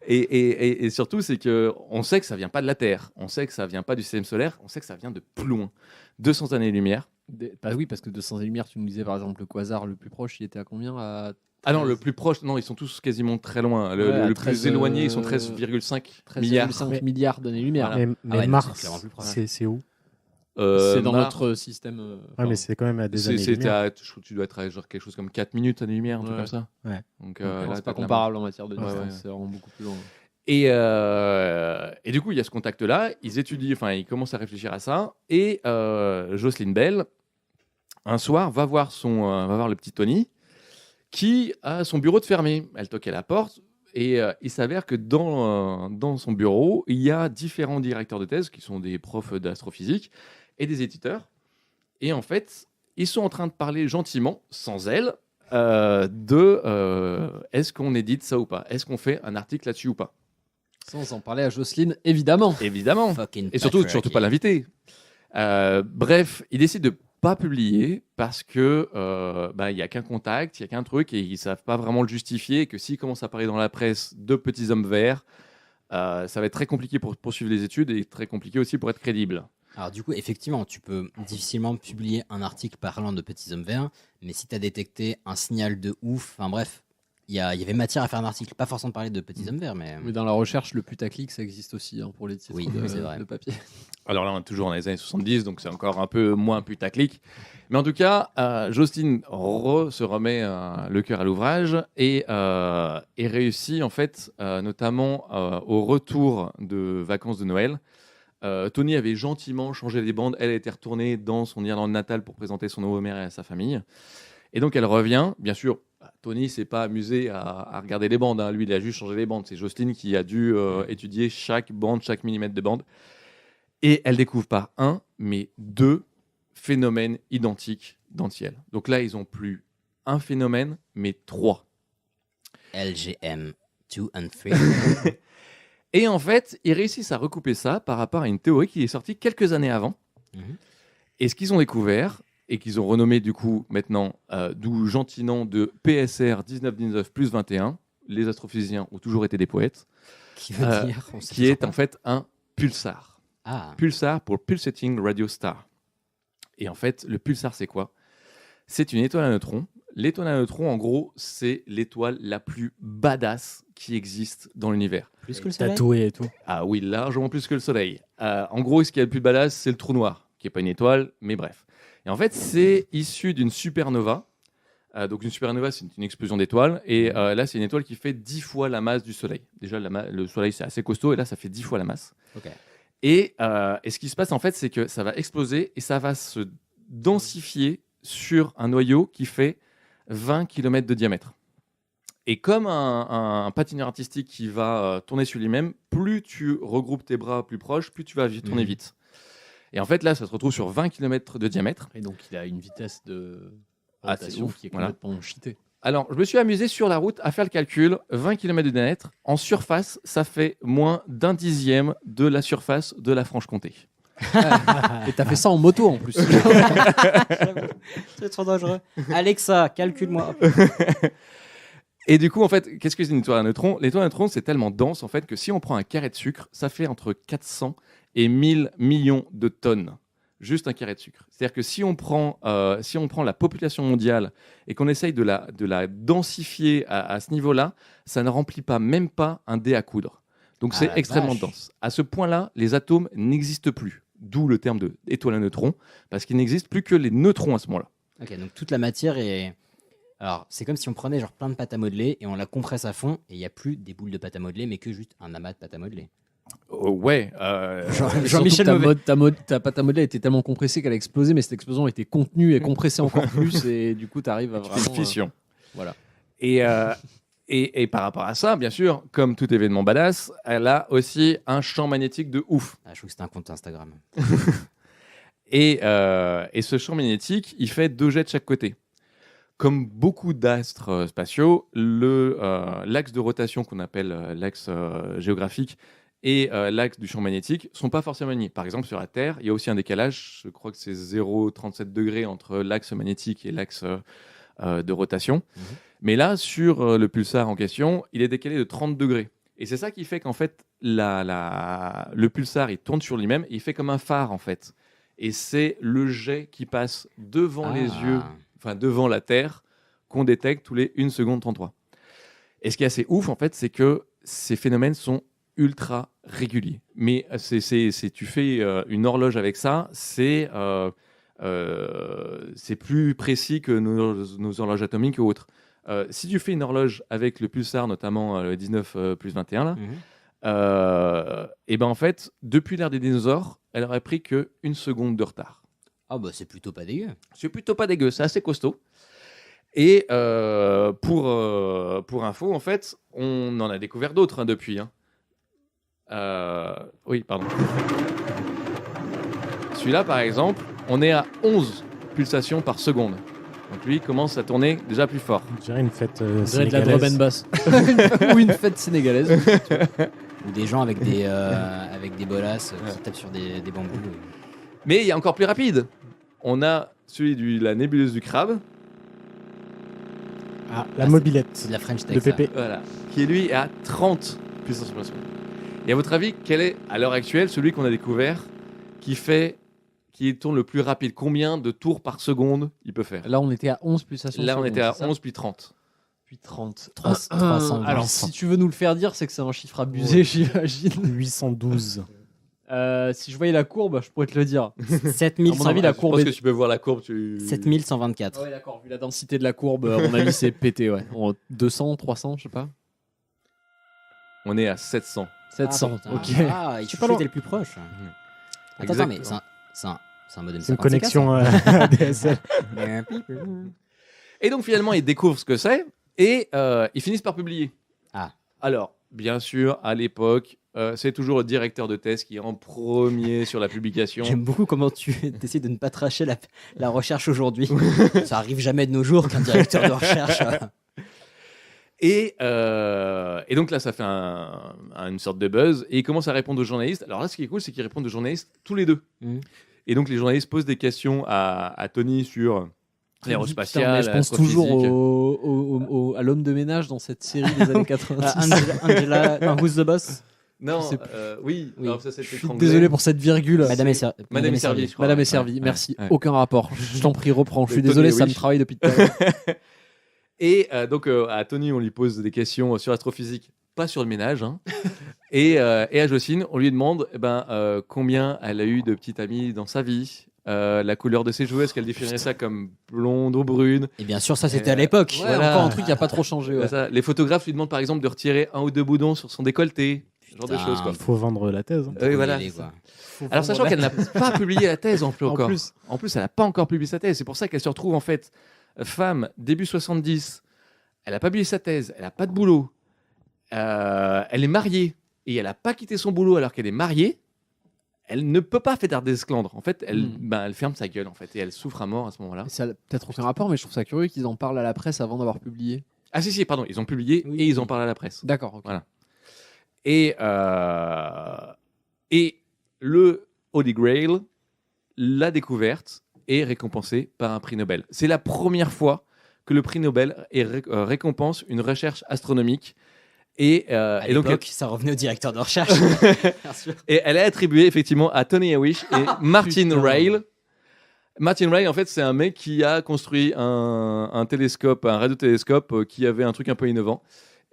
F: et surtout, c'est qu'on sait que ça ne vient pas de la Terre, on sait que ça ne vient pas du système solaire, on sait que ça vient de plus loin. 200 années-lumière.
J: Bah oui, parce que 200 années-lumière, tu nous disais par exemple le quasar le plus proche, il était à combien?
F: Ah non, le plus proche, non, ils sont tous quasiment très loin. Le 13, plus éloigné, ils sont 13,5 milliards.
J: 13,5 milliards d'années-lumière.
F: Voilà.
E: Mais Mars, c'est où?
J: C'est dans notre système.
E: Mais c'est quand même à des années-lumière.
F: Tu dois être à genre quelque chose comme 4 minutes années-lumière, un truc comme ça.
E: Ouais.
F: Donc,
J: c'est pas comparable en matière de distance, c'est vraiment beaucoup plus loin.
F: Et du coup, il y a ce contact-là. Ils commencent à réfléchir à ça. Et Jocelyn Bell, un soir, va voir le petit Tony, qui a son bureau de fermé. Elle toque à la porte et il s'avère que dans son bureau, il y a différents directeurs de thèse qui sont des profs d'astrophysique et des éditeurs. Et en fait, ils sont en train de parler gentiment, sans elle, est-ce qu'on édite ça ou pas? Est-ce qu'on fait un article là-dessus ou pas?
J: Sans en parler à Jocelyne, évidemment.
F: Évidemment. Et surtout pas l'inviter. Bref, ils décident de pas publier parce que y a qu'un contact, il y a qu'un truc et ils savent pas vraiment le justifier et que s'ils commencent à parler dans la presse de petits hommes verts, ça va être très compliqué pour poursuivre les études et très compliqué aussi pour être crédible.
A: Alors du coup, effectivement, tu peux difficilement publier un article parlant de petits hommes verts, mais si tu as détecté un signal de ouf, enfin bref, il y avait matière à faire un article, pas forcément parler de petits hommes verts, mais...
J: Mais dans la recherche, le putaclic, ça existe aussi pour les titres
A: de
J: papier.
F: Alors là, on est toujours dans les années 70, donc c'est encore un peu moins putaclic. Mais en tout cas, Jocelyne se remet le cœur à l'ouvrage et réussit, en fait, notamment au retour de vacances de Noël. Tony avait gentiment changé les bandes. Elle était retournée dans son Irlande natale pour présenter son nouveau maire à sa famille. Et donc, elle revient. Bien sûr, Tony s'est pas amusé à regarder les bandes. Hein. Lui, il a juste changé les bandes. C'est Jocelyne qui a dû étudier chaque bande, chaque millimètre de bande. Et elle découvre pas un, mais 2 phénomènes identiques dans le ciel. Donc là, ils n'ont plus un phénomène, mais 3.
A: LGM 2 and 3.
F: Et en fait, ils réussissent à recouper ça par rapport à une théorie qui est sortie quelques années avant. Et ce qu'ils ont découvert, et qu'ils ont renommé du coup maintenant, d'où gentil nom de PSR 1919 plus 21, les astrophysiciens ont toujours été des poètes,
A: qui
F: est en fait un pulsar.
A: Ah.
F: Pulsar pour Pulsating Radio Star. Et en fait, le pulsar, c'est quoi? C'est une étoile à neutrons. L'étoile à neutrons, en gros, c'est l'étoile la plus badass qui existe dans l'univers.
A: Plus que le Soleil?
E: Tatoué et tout.
F: Ah oui, largement plus que le Soleil. En gros, ce qui est le plus badass, c'est le trou noir, qui n'est pas une étoile, mais bref. Et en fait, c'est issu d'une supernova. Donc une supernova, c'est une explosion d'étoiles. Et là, c'est une étoile qui fait 10 fois la masse du Soleil. Déjà, le Soleil, c'est assez costaud. Et là, ça fait 10 fois la masse.
A: Okay.
F: Et ce qui se passe, en fait, c'est que ça va exploser et ça va se densifier sur un noyau qui fait 20 km de diamètre. Et comme un patineur artistique qui va tourner sur lui-même, plus tu regroupes tes bras plus proches, plus tu vas tourner vite. Et en fait, là, ça se retrouve sur 20 km de diamètre.
J: Et donc, il a une vitesse de rotation qui est complètement cheatée.
F: Alors, je me suis amusé sur la route à faire le calcul. 20 km de diamètre, en surface, ça fait moins d'un dixième de la surface de la Franche-Comté.
J: Et t'as fait ça en moto en plus.
A: C'est trop dangereux. Alexa, calcule-moi.
F: Et du coup, en fait, qu'est-ce que c'est une étoile à neutrons? L'étoile à neutrons, c'est tellement dense en fait que si on prend un carré de sucre, ça fait entre 400 et 1000 millions de tonnes. Juste un carré de sucre. C'est-à-dire que si on prend la population mondiale et qu'on essaye de la densifier à ce niveau-là, ça ne remplit même pas un dé à coudre. Donc c'est extrêmement dense. À ce point-là, les atomes n'existent plus. D'où le terme d'étoile à neutrons, parce qu'il n'existe plus que les neutrons à ce moment-là.
A: Ok, donc toute la matière est Alors, c'est comme si on prenait genre plein de pâte à modeler et on la compresse à fond et il n'y a plus des boules de pâte à modeler, mais que juste un amas de pâte à modeler.
F: Ouais.
A: Jean-Michel Mauvais.
J: Ta pâte à modeler était tellement compressée qu'elle a explosé, mais cette explosion était contenue et compressée encore plus, et du coup, tu arrives à vraiment.
F: Une fission.
J: Voilà.
F: Et par rapport à ça, bien sûr, comme tout événement badass, elle a aussi un champ magnétique de ouf.
A: Ah, je trouve que c'était un compte Instagram.
F: Et ce champ magnétique, il fait 2 jets de chaque côté. Comme beaucoup d'astres spatiaux, l'axe de rotation qu'on appelle l'axe géographique et l'axe du champ magnétique sont pas forcément alignés. Par exemple, sur la Terre, il y a aussi un décalage, je crois que c'est 0,37 degrés entre l'axe magnétique et l'axe de rotation. Mais là, sur le pulsar en question, il est décalé de 30 degrés. Et c'est ça qui fait qu'en fait, le pulsar, il tourne sur lui-même et il fait comme un phare, en fait. Et c'est le jet qui passe devant les yeux, enfin devant la Terre, qu'on détecte tous les 1 seconde 33. Et ce qui est assez ouf, en fait, c'est que ces phénomènes sont ultra réguliers. Mais tu fais une horloge avec ça, c'est plus précis que nos horloges atomiques ou autres. Si tu fais une horloge avec le pulsar, notamment le 19 plus 21, là, et ben en fait, depuis l'ère des dinosaures, elle aurait pris que 1 seconde de retard.
A: Ah bah c'est plutôt pas dégueu.
F: C'est plutôt pas dégueu, c'est assez costaud. Et pour info, en fait, on en a découvert d'autres depuis. Oui, pardon. Celui-là, par exemple, on est à 11 pulsations par seconde. Donc lui, il commence à tourner déjà plus fort.
E: On dirait une fête
J: de la
E: sénégalaise.
J: drum and bass. Ou une fête sénégalaise.
A: Ou des gens avec des bolasses qui tapent sur des bambous.
F: Mais il y a encore plus rapide. On a celui de la nébuleuse du crabe.
E: Ah, la mobilette.
A: C'est de la French Tech.
E: De Pépé.
F: Voilà. Qui lui est à 30 puissance par seconde. Et à votre avis, quel est à l'heure actuelle celui qu'on a découvert qui tourne le plus rapide? Combien de tours par seconde il peut faire?
J: Là, on était à 11 pulsations.
F: Là, on était à 11
J: 11
F: puis 30.
J: puis 30.
A: 300.
J: Alors, si tu veux nous le faire dire, c'est que c'est un chiffre abusé, j'imagine.
E: 812.
J: Si je voyais la courbe, je pourrais te le dire.
A: 7000.
J: À mon avis, la courbe
F: Je pense
J: est...
F: que tu peux voir la courbe.
A: 7124.
J: Ouais, d'accord. Vu la densité de la courbe, à mon avis, c'est pété. Ouais. 200, 300, je sais pas.
F: On est à 700.
J: 700,
A: putain.
J: ok.
A: Ah, il
E: pas
A: était
E: loin.
A: le plus proche. Attends,
F: Exactement.
A: mais c'est un modem.
E: C'est une
A: 56K,
E: connexion
A: ça.
E: ADSL.
F: Et donc finalement, ils découvrent ce que c'est et ils finissent par publier.
A: Ah.
F: Alors, bien sûr, à l'époque, c'est toujours le directeur de thèse qui est en premier sur la publication.
A: J'aime beaucoup comment tu essaies de ne pas tracher la recherche aujourd'hui. Ça arrive jamais de nos jours qu'un directeur de recherche.
F: Et donc là, ça fait une sorte de buzz. Et ils commencent à répondre aux journalistes. Alors là, ce qui est cool, c'est qu'ils répondent aux journalistes tous les deux. Et donc les journalistes posent des questions à Tony sur l'aérospatiale.
J: Je pense toujours à l'homme de ménage dans cette série des années 90.
A: Angela, non, Who's the Boss?
F: Non,
J: Je sais
F: oui.
A: Oui.
F: Alors ça,
J: Je suis désolé pour cette virgule.
A: Madame est servie.
F: je crois.
J: Madame est servie, merci.
F: Ouais.
J: Aucun rapport. Je t'en prie, reprends. Je suis
F: Tony
J: désolé, ça
F: Wish.
J: me travaille depuis tout à l'heure.
F: Et donc à Tony, on lui pose des questions sur l'astrophysique, pas sur le ménage. Et à Jocelyne, on lui demande combien elle a eu de petites amies dans sa vie, la couleur de ses jouets, est-ce qu'elle définirait ça comme blonde ou brune?
A: Et bien sûr, ça c'était à l'époque.
J: Ouais,
F: Voilà.
J: encore un truc qui n'a pas trop changé. Ouais.
F: Ça. Les photographes lui demandent par exemple de retirer 1 ou 2 boudons sur son décolleté, ce genre de choses. Quoi.
E: Il faut vendre la thèse.
F: Oui, voilà.
A: Quoi.
F: Alors sachant qu'elle n'a pas publié la thèse encore.
E: En plus.
F: Elle n'a pas encore publié sa thèse. C'est pour ça qu'elle se retrouve en fait femme début 70. Elle n'a pas publié sa thèse. Elle n'a pas de boulot. Elle est mariée et elle n'a pas quitté son boulot alors qu'elle est mariée. Elle ne peut pas faire d'esclandre. En fait, elle ferme sa gueule en fait et elle souffre à mort à ce moment-là.
J: Ça a peut-être aucun rapport, mais je trouve ça curieux qu'ils en parlent à la presse avant d'avoir publié.
F: Ah si, pardon, ils ont publié et ils en parlent à la presse.
J: D'accord. Ok.
F: Voilà. Et le Holy Grail, la découverte, est récompensée par un prix Nobel. C'est la première fois que le prix Nobel récompense une recherche astronomique. Et donc,
A: ça revenait au directeur de recherche. Bien sûr.
F: Et elle est attribuée effectivement à Tony Hewish et Martin Ryle. Martin Ryle, en fait, c'est un mec qui a construit un télescope, un radiotélescope qui avait un truc un peu innovant.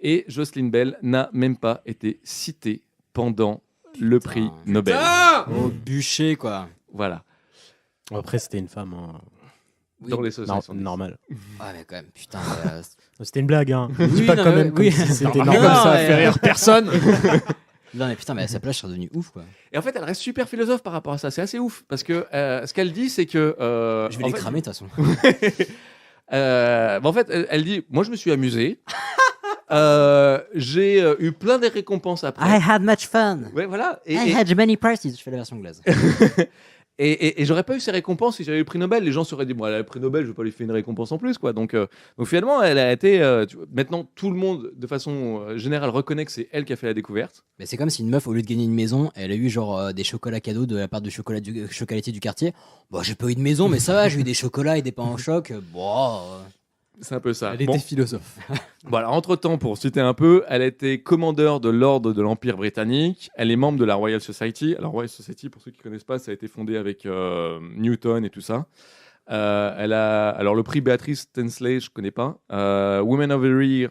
F: Et Jocelyn Bell n'a même pas été citée pendant le prix Nobel.
A: Au bûcher, quoi.
F: Voilà.
E: Après, c'était une femme.
F: dans les sauces.
E: Normal.
A: Ah, mais quand même, putain.
E: C'était une blague, hein.
A: Oui,
E: Dis pas
A: non,
E: quand
A: mais
E: même
A: oui.
E: comme si c'était
A: Non,
E: normal.
A: non,
E: Ça
A: mais-
E: fait rire personne.
A: Non, mais putain, mais à sa place, je serais devenu ouf, quoi.
F: Et en fait, elle reste super philosophe par rapport à ça. C'est assez ouf parce que ce qu'elle dit, c'est que
A: Je vais les cramer, de toute façon.
F: En fait, elle dit, moi, je me suis amusé. J'ai eu plein de récompenses après.
A: I had much fun.
F: Ouais, voilà.
A: I had many prizes. Je fais la version anglaise.
F: Et j'aurais pas eu ces récompenses si j'avais eu le prix Nobel. Les gens seraient dit, bon, elle a le prix Nobel, je vais pas lui faire une récompense en plus, quoi. Donc finalement, elle a été. Maintenant, tout le monde, de façon générale, reconnaît que c'est elle qui a fait la découverte.
A: Mais c'est comme si une meuf, au lieu de gagner une maison, elle a eu genre des chocolats cadeaux de la part du chocolatier du quartier. Bon, j'ai pas eu de maison, mais ça va, j'ai eu des chocolats et des pains en choc. Bon.
F: C'est un peu ça.
J: Elle était philosophe.
F: Voilà, entre-temps, pour citer un peu, elle était commandeur de l'ordre de l'Empire britannique. Elle est membre de la Royal Society. Alors, Royal Society, pour ceux qui ne connaissent pas, ça a été fondé avec Newton et tout ça. Elle a alors le prix Béatrice Tinsley, je ne connais pas. Women of the Year,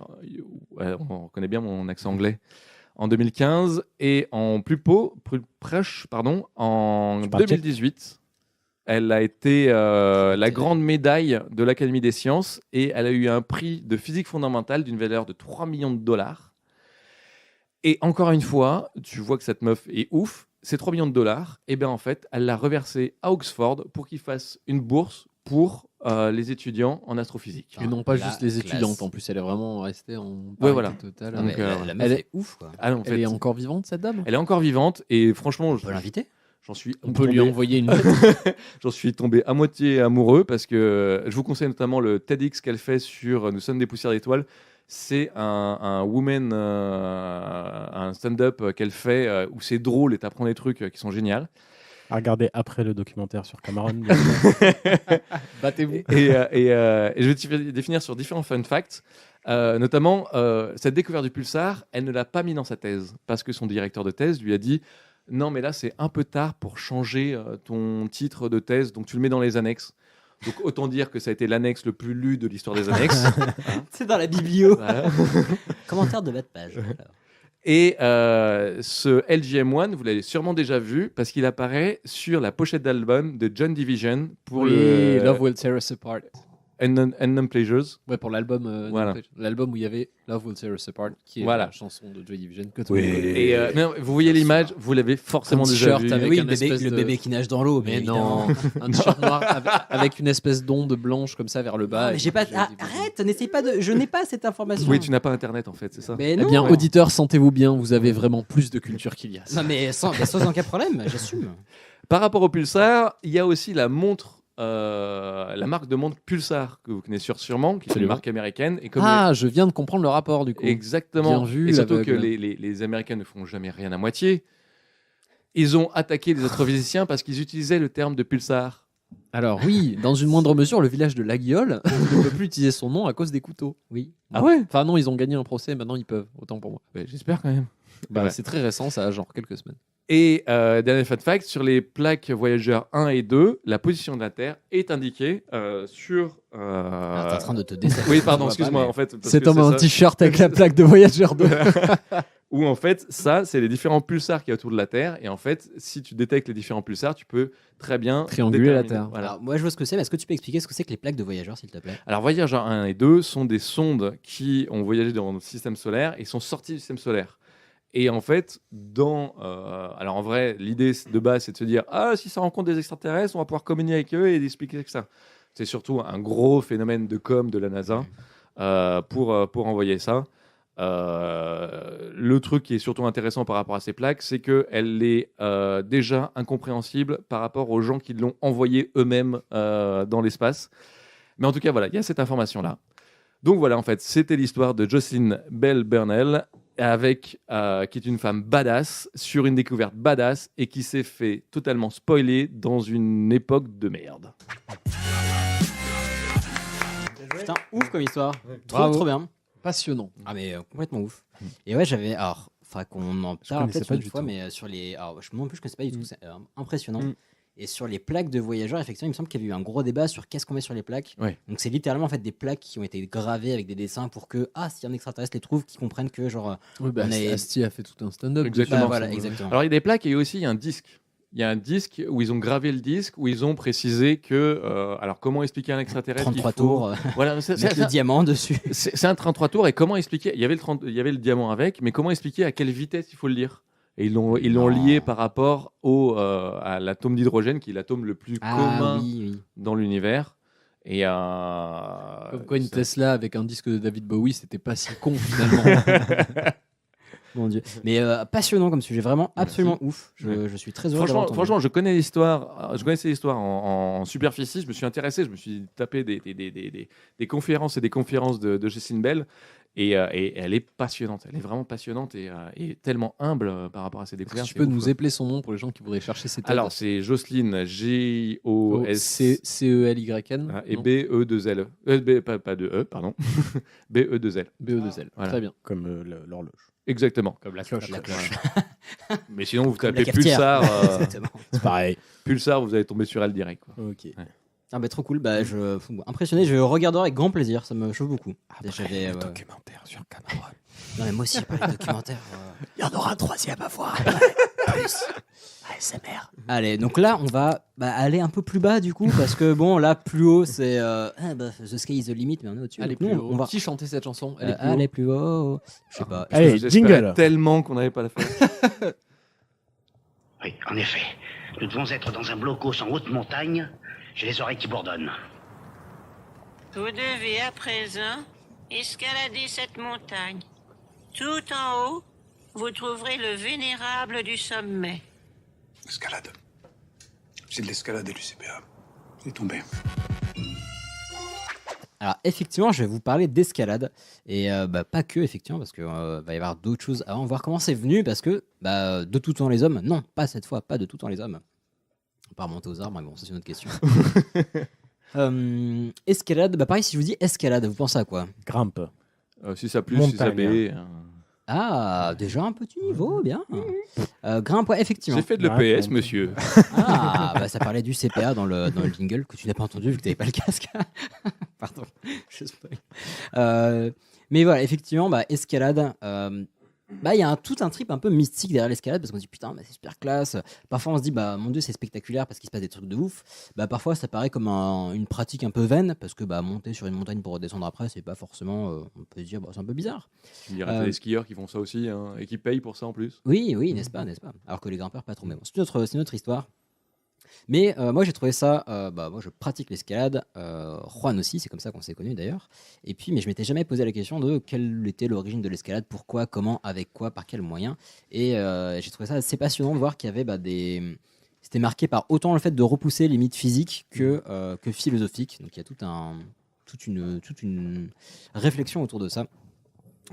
F: on connaît bien mon accent anglais, en 2015. Et en plus proche, en 2018. Elle a été la grande médaille de l'Académie des sciences et elle a eu un prix de physique fondamentale d'une valeur de 3 millions de dollars. Et encore une fois, tu vois que cette meuf est ouf. Ces 3 millions de dollars, eh bien en fait, elle l'a reversé à Oxford pour qu'ils fassent une bourse pour les étudiants en astrophysique.
J: Et non pas
A: La
J: juste les
A: classe.
J: étudiantes, en plus elle est vraiment restée en
F: voilà.
J: totale.
A: Non, mais la meuf
J: elle
A: est ouf, quoi.
F: Ah non, en
J: Elle
F: fait,
J: est encore vivante, cette dame?
F: elle est encore vivante et franchement,
A: On peut l'inviter.
F: j'en suis
J: On peut lui
F: tombé-
J: envoyer une
F: J'en suis tombé à moitié amoureux parce que je vous conseille notamment le TEDx qu'elle fait sur Nous sommes des poussières d'étoiles. C'est un woman, un stand-up qu'elle fait où c'est drôle et t'apprends des trucs qui sont géniaux.
E: À regarder après le documentaire sur Cameron.
J: Battez-vous.
F: Et je vais te définir sur différents fun facts. Notamment, cette découverte du pulsar, elle ne l'a pas mis dans sa thèse parce que son directeur de thèse lui a dit non, mais là, c'est un peu tard pour changer ton titre de thèse, donc tu le mets dans les annexes. Donc autant dire que ça a été l'annexe le plus lu de l'histoire des annexes.
A: C'est dans la biblio.
F: Voilà.
A: Commentaire de bas de page.
F: Et ce LGM1, vous l'avez sûrement déjà vu parce qu'il apparaît sur la pochette d'album de John Division pour le
J: Love Will Tear Us Apart.
F: Unknown Pleasures.
J: Ouais, pour l'album
F: Voilà.
J: l'album où il y avait Love Will Tear Us Apart, qui est
F: Voilà.
J: la chanson de Joy Division que tout le
E: Oui.
J: monde connaît.
F: Et non, vous voyez l'image, vous l'avez forcément
J: Un
F: déjà
J: t-shirt
F: vu.
J: avec
A: Oui,
J: un espèce
A: le
J: de-
A: bébé qui nage dans l'eau.
J: Mais
A: évidemment.
J: non, un t-shirt noir avec une espèce d'onde blanche comme ça vers le bas.
A: Non, mais j'ai pas. Ah, arrête, n'essaye pas de. Je n'ai pas cette information.
F: Oui, tu n'as pas internet en fait, c'est ça.
A: Mais
J: Eh
A: non.
J: bien, auditeurs, sentez-vous bien, vous avez vraiment plus de culture qu'Ilias.
A: Non, mais sans aucun problème, j'assume.
F: Par rapport au Pulsar, il y a aussi la montre, la marque de montre Pulsar que vous connaissez sûrement, qui est une
J: Absolument.
F: marque américaine. Et comme
J: Ah, je viens de comprendre le rapport du coup.
F: exactement.
J: Bien vu,
F: et surtout
J: l'aveugle.
F: que les Américains ne font jamais rien à moitié. Ils ont attaqué les astrophysiciens parce qu'ils utilisaient le terme de Pulsar.
J: Alors oui, dans une moindre mesure, le village de Laguiole ne peut plus utiliser son nom à cause des couteaux. Oui.
F: Ah ouais.
J: Enfin non, ils ont gagné un procès, maintenant ils peuvent, autant pour moi.
F: J'espère quand même.
J: Bah,
F: Ouais.
J: c'est très récent, ça a genre quelques semaines.
F: Et dernier fun fact, sur les plaques Voyageur 1 et 2, la position de la Terre est indiquée sur...
A: Ah, t'es en train de te desserrer.
F: Oui, pardon,
A: On voit pas,
F: excuse-moi.
A: mais-
F: En fait, parce
J: C'est
F: que
J: comme un
F: ça.
J: t-shirt avec la plaque de Voyageur 2.
F: Où en fait, ça, c'est les différents pulsars qu'il y a autour de la Terre. Et en fait, si tu détectes les différents pulsars, tu peux très bien
J: Trianguler la
F: déterminer-
J: Terre.
F: Voilà.
A: Alors, moi, je vois ce que c'est, mais est-ce que tu peux expliquer ce que c'est que les plaques de voyageurs, s'il te plaît?
F: Alors, Voyager 1 et 2 sont des sondes qui ont voyagé dans notre système solaire et sont sorties du système solaire. Et en fait, alors en vrai, l'idée de base, c'est de se dire ah, si ça rencontre des extraterrestres, on va pouvoir communiquer avec eux et expliquer que ça. C'est surtout un gros phénomène de com de la NASA pour envoyer ça. Le truc qui est surtout intéressant par rapport à ces plaques, c'est qu'elle est déjà incompréhensible par rapport aux gens qui l'ont envoyée eux-mêmes dans l'espace. Mais en tout cas, voilà, il y a cette information-là. Donc voilà, en fait, c'était l'histoire de Jocelyn Bell Burnell, qui est une femme badass, sur une découverte badass, et qui s'est fait totalement spoiler dans une époque de merde.
A: Putain, ouf comme histoire. Trop,
J: Bravo.
A: trop bien.
J: Passionnant.
A: Ah, mais complètement ouf. Et ouais, j'avais. Alors, faudrait qu'on en parle
E: connaissais
A: peut-être
E: pas
A: une
E: du
A: fois,
E: tout.
A: mais sur les. Alors, moi non plus, je connaissais pas du tout. C'est impressionnant.
F: Mm.
A: Et sur les plaques de voyageurs, effectivement, il me semble qu'il y avait eu un gros débat sur qu'est-ce qu'on met sur les plaques.
F: Ouais.
A: Donc, c'est littéralement en fait des plaques qui ont été gravées avec des dessins pour que, si un extraterrestre les trouve, qu'ils comprennent que, genre.
J: Oui, bah,
A: On est-
J: Asti a fait tout un stand-up.
F: Exactement.
A: Bah, voilà, exactement.
F: Alors il y a des plaques et aussi il y a un disque Il y a un disque où ils ont gravé le disque, où ils ont précisé que... alors, comment expliquer un extraterrestre
A: 33 tours,
F: voilà,
A: mettre le diamant dessus.
F: C'est un 33 tours, et comment expliquer... Il y avait le diamant avec, mais comment expliquer à quelle vitesse il faut le lire? Et ils l'ont lié par rapport à l'atome d'hydrogène, qui est l'atome le plus commun dans l'univers. Et
J: comme quoi une Tesla avec un disque de David Bowie, c'était pas si con finalement.
A: Mon Dieu. Mais passionnant comme sujet, vraiment absolument ouf. Je suis très heureux.
F: Franchement, je connais l'histoire. Je connaissais l'histoire en superficie. Je me suis intéressé. Je me suis tapé des conférences et des conférences de Jocelyn Bell. Et elle est passionnante. Elle est vraiment passionnante et tellement humble par rapport à ses découvertes.
J: Tu peux nous épeler son nom pour les gens qui voudraient chercher ses thèmes?
F: Alors, c'est Jocelyn,
J: J-O-S-C-E-L-Y-N
F: et B-E-2-L. Pas de E, pardon. B-E-2-L.
J: B-E-2-L.
F: Voilà.
J: Très bien.
E: Comme l'horloge.
F: Exactement.
J: Comme la cloche.
F: Mais sinon, vous
A: Comme
F: tapez
A: la cafetière.
F: Pulsar.
E: C'est pareil.
F: Pulsar, vous allez tomber sur elle direct. Quoi.
E: Ok.
F: Ouais.
A: Ah bah, trop cool. Bah, impressionné. Je regarderai avec grand plaisir. Ça me chauffe beaucoup.
E: J'avais un documentaire sur Cameron.
A: Non, mais moi aussi, j'ai parlé de documentaire.
E: Il y en aura un 3e à voir. Plus. ASMR.
A: Allez, donc là, on va aller un peu plus bas du coup, parce que bon, là, plus haut, c'est The Sky is the Limit, mais on est au-dessus.
J: Allez,
A: Donc,
J: plus
A: nous,
J: haut.
A: on va.
J: Qui chantait cette chanson?
A: Allez plus haut. Je sais pas.
E: Allez, jingle.
F: Tellement qu'on n'avait pas la faire.
K: Oui, en effet. Nous devons être dans un blocos en haute montagne. J'ai les oreilles qui bourdonnent.
L: Vous devez à présent escalader cette montagne. Tout en haut, vous trouverez le vénérable du sommet.
H: Escalade. C'est de l'escalade et l'UCPA. Il est tombé.
A: Alors effectivement, je vais vous parler d'escalade et pas que effectivement parce que va y avoir d'autres choses avant, voir comment c'est venu parce que de tout temps les hommes, non, pas cette fois, pas de tout temps les hommes. On part monter aux arbres, mais bon, ça c'est une autre question. Escalade, pareil, si je vous dis escalade, vous pensez à quoi?
E: Grimpe.
F: Si ça plus, si ça baie.
A: Ah, déjà un petit niveau, bien. Grimpe, ouais, effectivement.
F: J'ai fait de l'EPS, monsieur.
A: Ah, ça parlait du CPA dans le jingle que tu n'as pas entendu vu que tu n'avais pas le casque. Pardon, je spoil. Mais voilà, effectivement, escalade. Il y a tout un trip un peu mystique derrière l'escalade parce qu'on se dit putain, c'est super classe. Parfois on se dit mon dieu, c'est spectaculaire parce qu'il se passe des trucs de ouf. Parfois ça paraît comme une pratique un peu vaine parce que monter sur une montagne pour redescendre après, c'est pas forcément. On peut se dire c'est un peu bizarre.
F: Tu me dirais, t'as des skieurs qui font ça aussi et qui payent pour ça en plus.
A: Oui, n'est-ce pas. Alors que les grimpeurs pas trop. Mais bon, c'est notre histoire. Mais moi j'ai trouvé ça, moi je pratique l'escalade, Juan aussi, c'est comme ça qu'on s'est connus d'ailleurs. Et puis, mais je m'étais jamais posé la question de quelle était l'origine de l'escalade, pourquoi, comment, avec quoi, par quels moyens. Et j'ai trouvé ça assez passionnant de voir qu'il y avait c'était marqué par autant le fait de repousser les limites physiques que philosophiques. Donc il y a toute une réflexion autour de ça.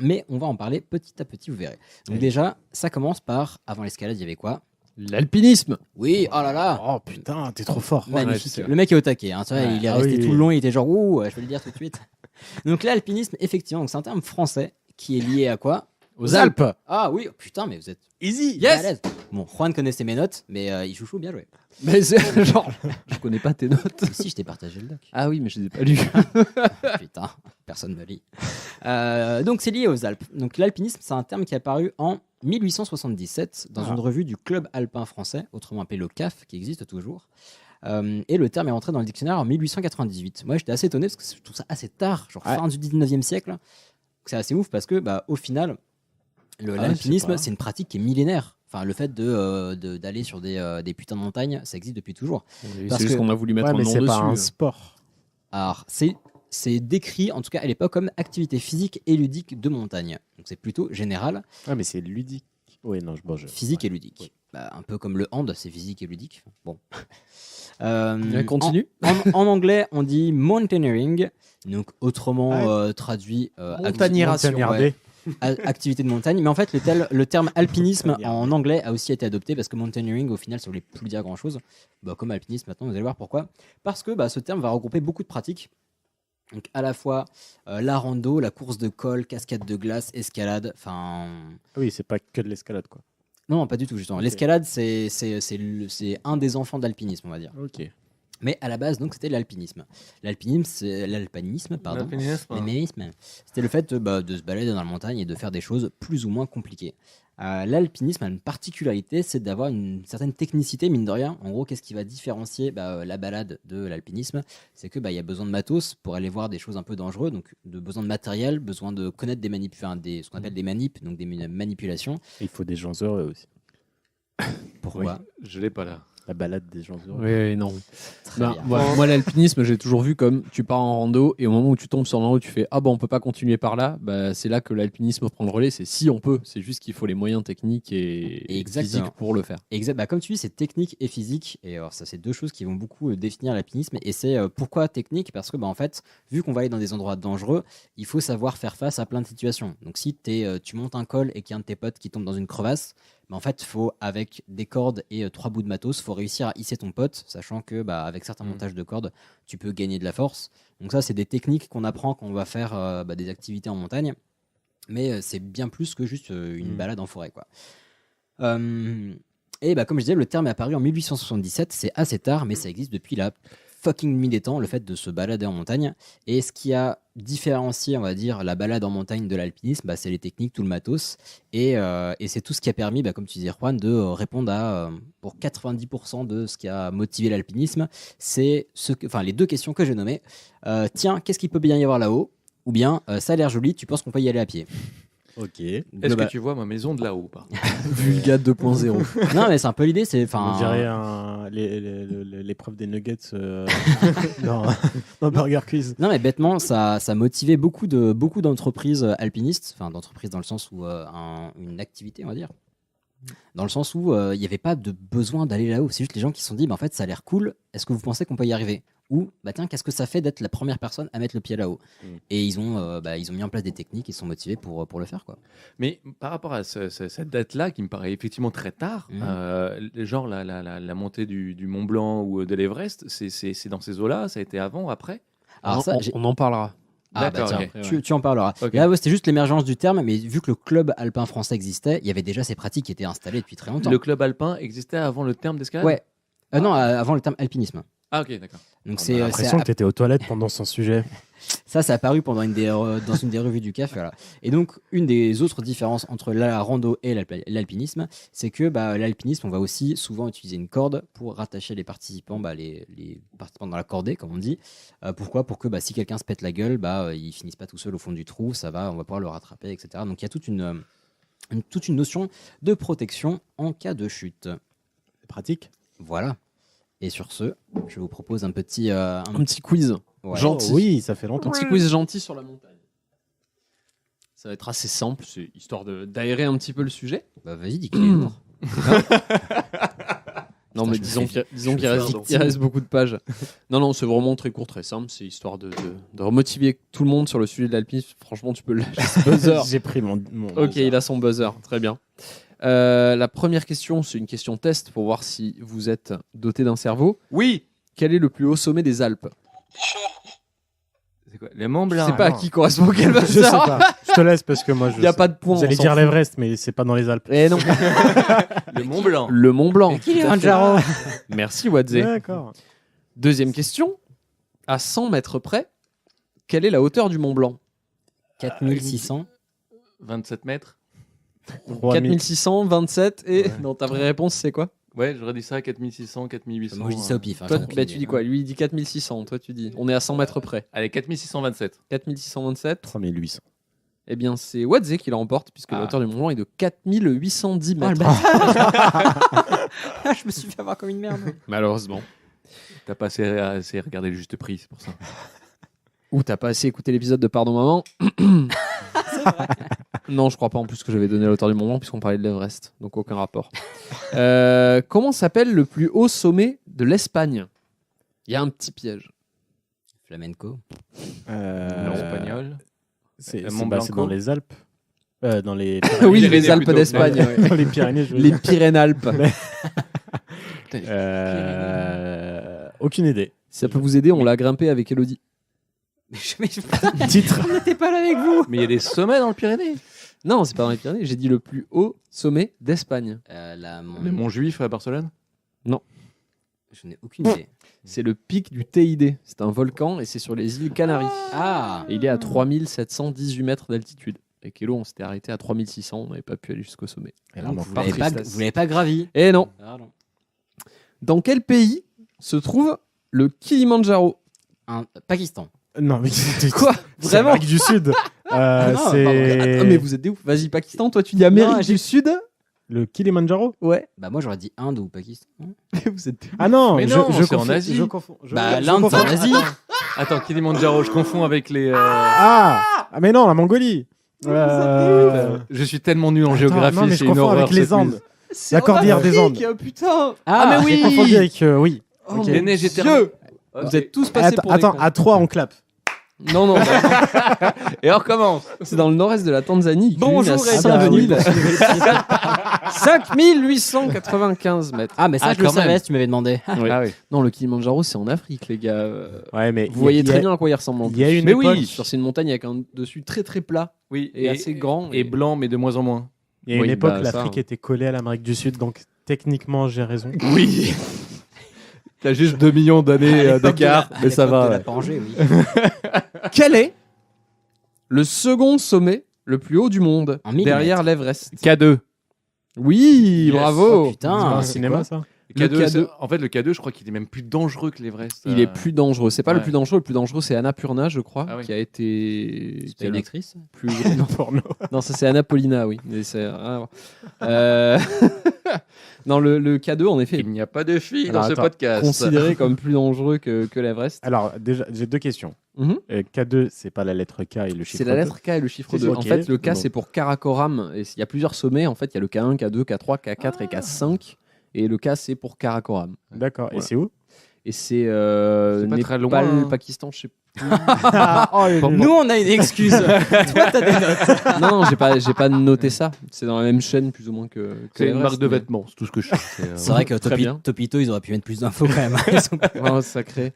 A: Mais on va en parler petit à petit, vous verrez. Donc déjà, ça commence par, avant l'escalade, il y avait quoi?
J: L'alpinisme.
A: Oui, oh là là.
E: Oh putain, t'es trop fort.
A: Magnifique. Le mec est au taquet. Hein. Il est resté tout le long, il était genre, ouh, je vais le dire tout de suite. Donc l'alpinisme, effectivement, c'est un terme français qui est lié à quoi?
E: Aux Alpes.
A: Ah oui, putain, mais vous êtes
E: easy.
A: Yes. Bon, Juan connaissait mes notes, mais il chouchou, bien joué.
J: Mais c'est genre, je connais pas tes notes.
A: Si, je t'ai partagé le doc.
J: Ah oui, mais je les ai pas lus.
A: Putain, personne ne lit. Donc c'est lié aux Alpes. Donc l'alpinisme, c'est un terme qui est apparu en 1877 dans une revue du Club alpin français, autrement appelé le CAF, qui existe toujours. Et le terme est rentré dans le dictionnaire en 1898. Moi, j'étais assez étonné parce que je trouve ça assez tard, genre fin du 19e siècle. C'est assez ouf parce que, au final, l'alpinisme, c'est une pratique qui est millénaire. Enfin, le fait d'aller sur des putains de montagnes, ça existe depuis toujours.
J: C'est juste qu'on a voulu mettre un nom dessus.
E: Mais c'est pas un sport.
A: Alors, c'est décrit, en tout cas à l'époque, comme activité physique et ludique de montagne. Donc c'est plutôt général.
E: Ah, mais c'est ludique. Oui, non,
A: physique et ludique. Oui. Un peu comme le hand, c'est physique et ludique. Bon.
J: Continue.
A: En anglais, on dit mountaineering, donc autrement traduit
J: montagnardé.
A: Activité de montagne. Mais en fait, le terme alpinisme en anglais a aussi été adopté parce que mountaineering, au final, ça voulait plus dire grand-chose. Comme alpinisme, maintenant, vous allez voir pourquoi. Parce que ce terme va regrouper beaucoup de pratiques. Donc à la fois la rando, la course de col, cascade de glace, escalade, enfin...
E: Oui, c'est pas que de l'escalade, quoi.
A: Non, pas du tout, justement. Okay. L'escalade, c'est un des enfants d'alpinisme, on va dire.
E: Ok.
A: Mais à la base, donc, c'était l'alpinisme. L'alpinisme, pardon. L'alpinisme. C'était le fait de se balader dans la montagne et de faire des choses plus ou moins compliquées. L'alpinisme a une particularité, c'est d'avoir une certaine technicité, mine de rien. En gros, qu'est-ce qui va différencier la balade de l'alpinisme? C'est que y a besoin de matos pour aller voir des choses un peu dangereuses, donc besoin de matériel, besoin de connaître des manips, ce qu'on appelle des manips, donc des manipulations.
E: Et il faut des gens heureux aussi.
A: Pourquoi?
F: Je l'ai pas là.
E: La balade des gens heureux.
J: Oui, non. Moi, l'alpinisme, j'ai toujours vu comme tu pars en rando et au moment où tu tombes sur l'en haut, tu fais on peut pas continuer par là. C'est là que l'alpinisme prend le relais. C'est si on peut. C'est juste qu'il faut les moyens techniques et physiques pour le faire.
A: Exact. Comme tu dis, c'est technique et physique. Et alors, ça, c'est deux choses qui vont beaucoup définir l'alpinisme. Et c'est pourquoi technique? Parce que, en fait, vu qu'on va aller dans des endroits dangereux, il faut savoir faire face à plein de situations. Donc, si tu montes un col et qu'il y a un de tes potes qui tombe dans une crevasse, en fait, faut avec des cordes et 3 bouts de matos, faut réussir à hisser ton pote, sachant que avec certains montages de cordes, tu peux gagner de la force. Donc ça, c'est des techniques qu'on apprend quand on va faire des activités en montagne, mais c'est bien plus que juste une balade en forêt, quoi. Et comme je disais, le terme est apparu en 1877, c'est assez tard, mais ça existe depuis la fucking nuit des temps, le fait de se balader en montagne. Et ce qui a différencié, on va dire, la balade en montagne de l'alpinisme, c'est les techniques, tout le matos. Et c'est tout ce qui a permis, comme tu disais, Juan, de répondre à, pour 90% de ce qui a motivé l'alpinisme. C'est les deux questions que j'ai nommées. Tiens, qu'est-ce qu'il peut bien y avoir là-haut? Ou bien, ça a l'air joli, tu penses qu'on peut y aller à pied?
E: Ok.
F: Est-ce que tu vois ma maison de là-haut, par contre?
J: Vulga 2.0.
A: Non, mais c'est un peu l'idée.
E: On dirait l'épreuve des nuggets dans Burger Quiz.
A: Non, mais bêtement, ça motivait beaucoup d'entreprises alpinistes, d'entreprises dans le sens où une activité, on va dire. Dans le sens où il n'y avait pas de besoin d'aller là-haut. C'est juste les gens qui se sont dit, en fait, ça a l'air cool. Est-ce que vous pensez qu'on peut y arriver? Ou, tiens, qu'est-ce que ça fait d'être la première personne à mettre le pied là-haut? Et ils ont mis en place des techniques, ils sont motivés pour le faire, quoi.
F: Mais par rapport à cette date-là, qui me paraît effectivement très tard, genre la montée du Mont Blanc ou de l'Everest, c'est dans ces eaux-là? Ça a été avant, après?
J: Alors on en parlera.
A: Tiens,
F: okay.
A: tu en parleras.
F: Okay.
A: Là, c'était juste l'émergence du terme, mais vu que le club alpin français existait, il y avait déjà ces pratiques qui étaient installées depuis très longtemps.
F: Le club alpin existait avant le terme d'escalade?
A: Ouais. Non, avant le terme alpinisme.
F: Ah, ok, d'accord.
A: Donc
E: j'ai l'impression que tu étais aux toilettes pendant son sujet.
A: Ça a apparu pendant dans une des revues du CAF. Voilà. Et donc, une des autres différences entre la rando et l'alpinisme, c'est que l'alpinisme, on va aussi souvent utiliser une corde pour rattacher les participants, les participants dans la cordée, comme on dit. Pourquoi? Pour que si quelqu'un se pète la gueule, ils finissent pas tout seuls au fond du trou, on va pouvoir le rattraper, etc. Donc, il y a toute une notion de protection en cas de chute.
E: C'est pratique.
A: Voilà. Et sur ce, je vous propose un petit
J: quiz gentil.
E: Oui, ça fait longtemps.
J: Un petit quiz gentil sur la montagne. Ça va être assez simple, c'est histoire d'aérer un petit peu le sujet.
A: Vas-y, dis qu'il est lourd.
J: Non, mais disons qu'il reste beaucoup de pages. Non, c'est vraiment très court, très simple. C'est histoire de remotiver tout le monde sur le sujet de l'alpinisme. Franchement, tu peux le lâcher ce buzzer.
E: J'ai pris mon
J: Ok, il a son buzzer. Très bien. La première question, c'est une question test pour voir si vous êtes doté d'un cerveau.
F: Oui.
J: Quel est le plus haut sommet des Alpes?
F: C'est quoi? Les Mont Blanc.
J: Je sais pas à qui correspond quel buzzer.
E: Je sais pas. Je te laisse parce que moi,
J: il n'y a pas de point.
E: J'allais dire l'Everest, mais c'est pas dans les Alpes.
J: Eh non.
F: Le Mont Blanc.
J: Le Mont Blanc.
A: Kilimanjaro.
J: Merci Wadze.
E: D'accord.
J: Deuxième question. À 100 mètres près, quelle est la hauteur du Mont Blanc?
A: 4600.
F: 27 mètres.
J: 4600, 27 et... Ouais. Non, ta vraie réponse, c'est quoi?
F: Ouais, j'aurais dit ça, 4600, 4800.
A: Moi, je dis ça au pif.
J: Toi, tu dis quoi? Lui, il dit 4600. Toi, tu dis... On est à 100 mètres près.
F: Allez, 4627.
J: 4627.
E: 3800.
J: Eh bien, c'est Wadze qui l'emporte, puisque la hauteur du Mont Blanc est de 4810 mètres.
A: Je me suis fait avoir comme une merde.
J: Malheureusement.
F: T'as pas assez regardé le juste prix, c'est pour ça.
J: Ou t'as pas assez écouté l'épisode de Pardon Maman.
A: C'est vrai.
J: Non, je crois pas en plus que j'avais donné la hauteur du Mont Blanc puisqu'on parlait de l'Everest, donc aucun rapport. Comment s'appelle le plus haut sommet de l'Espagne? Il y a un petit piège.
A: Flamenco.
F: Non, espagnol.
E: C'est dans les Alpes. Dans les Pyrénées.
J: Oui, les Alpes d'Espagne. Ouais.
E: Dans les Pyrénées, je veux
J: les
E: dire.
J: Pyrénées-Alpes.
E: Aucune idée.
J: Si ça peut vous aider, on l'a grimpé avec Elodie.
E: Titre.
A: On n'était pas là avec vous.
F: Mais il y a des sommets dans le Pyrénées.
J: Non, c'est pas dans les Pyrénées. J'ai dit le plus haut sommet d'Espagne.
F: Le Mont Juif à Barcelone.
J: Non.
A: Je n'ai aucune idée.
J: C'est le pic du Teide. C'est un volcan et c'est sur les îles Canaries.
A: Ah.
J: Et il est à 3718 mètres d'altitude. Et Kélo, on s'était arrêté à 3600, on n'avait pas pu aller jusqu'au sommet.
E: Et là,
A: Donc,
E: on
A: vous
E: part
A: l'avez pas gravi.
J: Et non.
A: Ah, non.
J: Dans quel pays se trouve le Kilimandjaro?
A: Pakistan.
E: Non, mais
J: Quoi?
E: C'est
J: Vraiment?
E: l'Amérique du Sud.
J: Non,
E: C'est.
J: attends, mais vous êtes des ouf. Vas-y, Pakistan, toi tu dis Amérique du Sud?
E: Le Kilimandjaro?
J: Ouais.
A: Bah moi j'aurais dit Inde ou Pakistan.
J: Vous êtes des ouf.
E: Ah non,
F: Mais
E: je
F: non, c'est
E: confonds,
F: en Asie.
E: je confonds.
A: Bah
E: je
A: l'Inde c'est
E: confonds.
A: en Asie.
F: Attends, Kilimandjaro, je confonds avec les.
E: Ah, mais non, la Mongolie.
F: Je suis tellement nul en géographie,
E: non, mais je
F: c'est une
E: confonds
F: horreur.
E: avec les
F: ce
E: Andes.
F: quiz.
J: C'est
E: La cordillère
J: en
E: des
J: Afrique,
E: Andes.
J: putain.
A: Ah,
J: mais oui.
E: J'ai confondu avec oui.
J: Oh,
E: Ok.
F: Les neiges éternelles.
J: Dieu. Vous êtes tous passés pour des
E: Attends,
J: cons.
E: à 3 on clappe.
J: Non, non.
F: Et on recommence.
J: C'est dans le nord-est de la Tanzanie.
A: Bonjour,
J: à
A: Ed.
J: 5895 mètres.
A: Ah mais ça
F: Ah,
A: je le
F: quand même.
A: savais si tu m'avais demandé.
J: Oui.
F: Ah oui.
J: Non, le Kilimandjaro, c'est en Afrique, les gars.
E: Ouais, mais
J: Vous voyez très bien à quoi il ressemble. En
E: il y a
J: plus.
E: une
J: Mais
E: époque-
J: oui, c'est une montagne avec un dessus très très plat
F: Oui,
J: et assez grand.
F: Et blanc, mais de moins en moins.
E: Il y a une
J: Oui,
E: époque,
J: bah,
E: l'Afrique
J: ça,
E: était collée à l'Amérique du Sud, donc techniquement j'ai raison.
F: Oui. T'as juste 2 millions d'années d'écart, mais ça va.
A: De la
F: ouais.
A: Pangée, oui.
J: Quel est le second sommet le plus haut du monde
A: En millimètres.
J: derrière l'Everest?
F: K2.
J: Oui,
F: Yes.
J: bravo.
A: Oh,
E: C'est
A: putain.
E: un
A: c'est
E: cinéma
A: quoi
E: ça?
J: Le
F: K2,
J: K2.
F: en fait, le K2, je crois qu'il est même plus dangereux que l'Everest.
J: Il est plus dangereux. C'est pas le
F: Ouais.
J: plus dangereux. Le plus dangereux, c'est Annapurna, je crois,
F: Ah oui.
J: qui a été.
A: C'est pas une actrice.
J: Plus... non,
E: Porno.
J: non, ça c'est Anna Paulina, oui. Mais c'est... non, le K2, en effet,
F: Il n'y a pas de filles
E: Alors,
F: dans ce
E: attends.
F: podcast.
J: considéré comme plus dangereux que l'Everest.
E: Alors déjà, j'ai deux questions.
J: Mhm.
E: K2, c'est pas la lettre K et le chiffre
J: C'est la
E: 2.
J: lettre K et le chiffre
E: C'est
J: 2.
E: ok.
J: En fait, le K,
E: Bon.
J: c'est pour Karakoram. Et il y a plusieurs sommets. En fait, il y a le K1, K2, K3, K4 et K5. Et le K, c'est pour Karakoram.
E: D'accord. Et
J: Voilà.
E: c'est où?
J: Et c'est
F: pas
J: Népal,
F: très loin, hein.
J: Pakistan, je sais
E: Oh, il est nul.
A: Nous on a une excuse. Toi t'as des notes.
J: pas. Non, j'ai pas noté ça. C'est dans la même chaîne, plus ou moins que
F: C'est une
J: l'Everest,
F: marque de
J: mais-
F: vêtements, c'est tout ce que je sais.
A: C'est vrai que
J: Très bien.
A: Topito ils auraient pu mettre plus d'infos quand même. Ils sont pas-
J: Oh, sacré.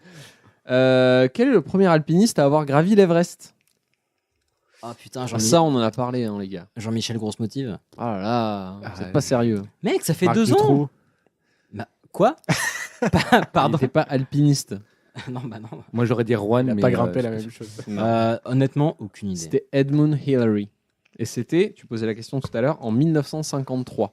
J: Quel est le premier alpiniste à avoir gravi l'Everest?
A: Ah putain
J: Ça, on en a parlé, hein, les gars.
A: Jean-Michel Grosse Motive.
J: Oh là là, vous
F: ouais.
J: êtes pas sérieux.
A: Mec ça fait
E: Marc
A: 2 ans.
E: Dutroux.
A: Bah, quoi? Pardon.
J: Il était pas alpiniste.
A: Non bah non.
F: Moi, j'aurais dit
E: Il
F: Juan,
E: a
F: mais
E: pas grimpé la même chose.
A: Honnêtement aucune idée.
J: C'était Edmund Hillary. Et c'était, tu posais la question tout à l'heure, en 1953.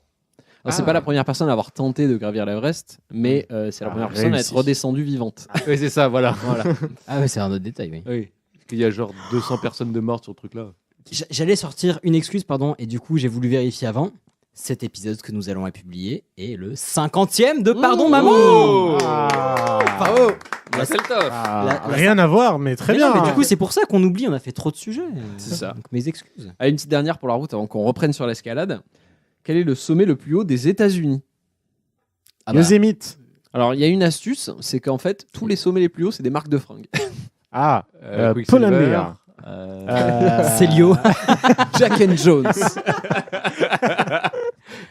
J: Alors, c'est
F: Ah.
J: pas la première personne à avoir tenté de gravir l'Everest, mais c'est la première personne à être
E: réussi.
J: redescendue vivante.
F: Oui, c'est ça, voilà.
J: Voilà.
A: Ah ouais c'est un autre détail oui.
F: Oui. Parce qu'il y a genre 200 personnes de mortes sur le truc là.
A: J'allais sortir une excuse, pardon, et du coup, j'ai voulu vérifier avant. Cet épisode que nous allons publier est le 50e de Pardon Maman.
E: Bravo.
F: C'est le top.
E: Rien à voir, mais très
A: Mais
E: bien.
A: non, mais du coup, c'est pour ça qu'on oublie, on a fait trop de sujets.
J: C'est ça.
A: Donc, mes excuses.
J: Allez, une petite dernière pour la route avant qu'on reprenne sur l'escalade. Quel est le sommet le plus haut des États-Unis?
A: Ah bah,
E: Yosemite.
J: Alors, il y a une astuce, c'est qu'en fait, tous les sommets les plus hauts, c'est des marques de fringues.
E: Ah,
F: Quicksilver.
E: Pull&Bear.
A: Célio.
J: Jack and Jones.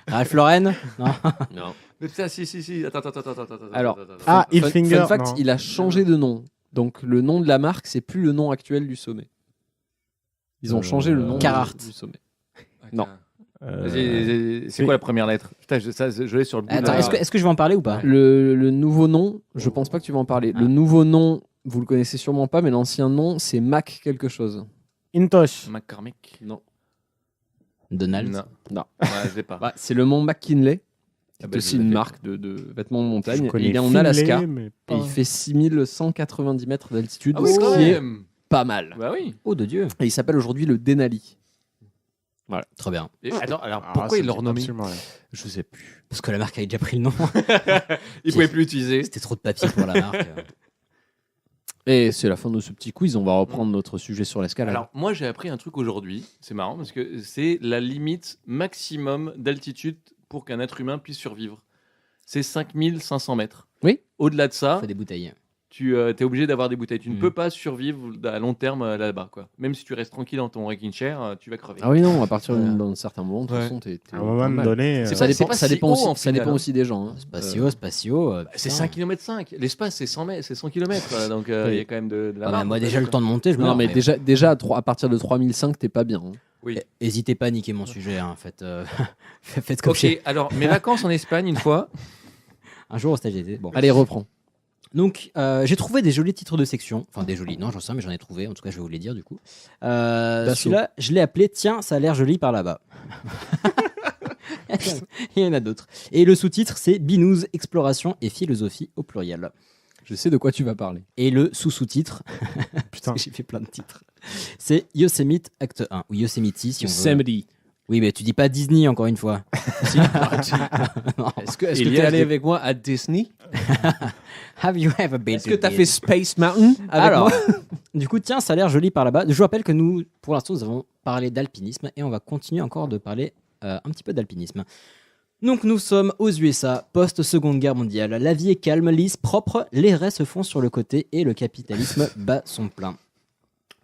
A: Ralph Lauren. Non.
J: Non.
F: Mais putain, si. Attends.
J: Alors,
E: Ah,
J: fun
E: Hilfiger.
J: fact,
E: non.
J: il a changé de nom. Donc, le nom de la marque, c'est plus le nom actuel du sommet. Ils ont changé le nom
A: Carhartt.
J: du sommet. Non.
F: C'est quoi la première lettre? Putain, je l'ai sur le bout.
A: Attends,
F: là.
A: est-ce que je vais en parler ou pas?
J: Le nouveau nom, je pense pas que tu vas en parler. Le nouveau nom, vous le connaissez sûrement pas, mais l'ancien nom, c'est Mac quelque chose.
E: Intosh.
F: McCormick.
J: Non.
A: Donald.
J: Non.
F: Ouais, je l'ai pas.
J: Bah, c'est le mont McKinley. C'est
F: bah,
J: aussi
F: je l'ai
J: une
F: fait.
J: marque de vêtements de
E: Je
J: montagne.
E: connais
J: Il est en
E: Finlay,
J: Alaska.
E: mais
J: Et
E: pas-
J: il fait 6190 mètres d'altitude,
F: Ah oui,
J: ce
F: quand
J: qui est
F: même.
J: pas mal.
F: Bah oui.
A: Oh de Dieu.
J: Et il s'appelle aujourd'hui le Denali.
A: Très bien.
F: Et alors,
E: Ah,
F: pourquoi
E: ça
F: ils l'ont
E: me dit
F: renommé?
E: absolument rien.
J: Je sais plus.
A: Parce que la marque avait déjà pris le nom.
F: Ils pouvaient plus l'utiliser.
A: C'était trop de papier pour la marque.
J: Et c'est la fin de ce petit quiz. On va reprendre notre sujet sur l'escalade.
F: Alors, moi, j'ai appris un truc aujourd'hui. C'est marrant parce que c'est la limite maximum d'altitude pour qu'un être humain puisse survivre. C'est 5500 mètres.
J: Oui.
F: Au-delà de ça,
A: Faut des bouteilles.
F: tu es obligé d'avoir des bouteilles. Tu ne
A: Mm.
F: peux pas survivre à long terme là-bas, quoi. Même si tu restes tranquille dans ton rocking chair, tu vas crever.
J: Ah oui, non, à partir d'un certain moment, de toute
F: Ouais.
J: façon, t'es
E: À un moment
J: pas mal.
E: donné.
F: C'est
J: Ça
F: pas-
J: dépend, ça
F: si
J: dépend
F: haut,
J: aussi,
F: en
J: ça
F: final,
J: dépend
F: hein.
J: aussi des gens. hein.
A: Spatio.
F: C'est
A: putain.
F: 5 km 5. L'espace, c'est 100 mètres, c'est 100 km. Donc, il
J: Oui.
F: y a quand même de la
A: Ah bah,
F: marge.
A: moi déjà le temps de monter, je me
J: Non, mais
A: mais
J: déjà à partir de 3005, t'es pas bien. hein.
F: Oui.
A: Hésitez pas à niquer mon sujet. Hein. Faites comme
F: Ok,
A: chez.
F: alors mes vacances en Espagne, une fois,
A: Un jour au stage d'été. Bon.
J: Allez, reprends.
A: Donc, j'ai trouvé des jolis titres de section. Enfin, des jolis, non, j'en sais rien, mais j'en ai trouvé. En tout cas, je vais vous les dire du coup. Celui-là, je l'ai appelé Tiens, ça a l'air joli par là-bas. Il y en a d'autres. Et le sous-titre, c'est Binous, exploration et philosophie au pluriel.
J: Je sais de quoi tu vas parler.
A: Et le sous-sous-titre, putain, j'ai fait plein de titres, c'est Yosemite Acte 1, ou Yosemite si on veut.
J: Yosemite.
A: Oui, mais tu dis pas Disney encore une fois.
J: Est-ce que tu es allé avec moi à Disney?
A: Have you ever been
J: Est-ce que tu as fait Space Mountain avec moi?
A: Du coup, tiens, ça a l'air joli par là-bas. Je vous rappelle que nous, pour l'instant, nous avons parlé d'alpinisme et on va continuer encore de parler un petit peu d'alpinisme. Donc nous sommes aux USA, post-seconde guerre mondiale. La vie est calme, lisse, propre, les raies se font sur le côté et le capitalisme bat son plein.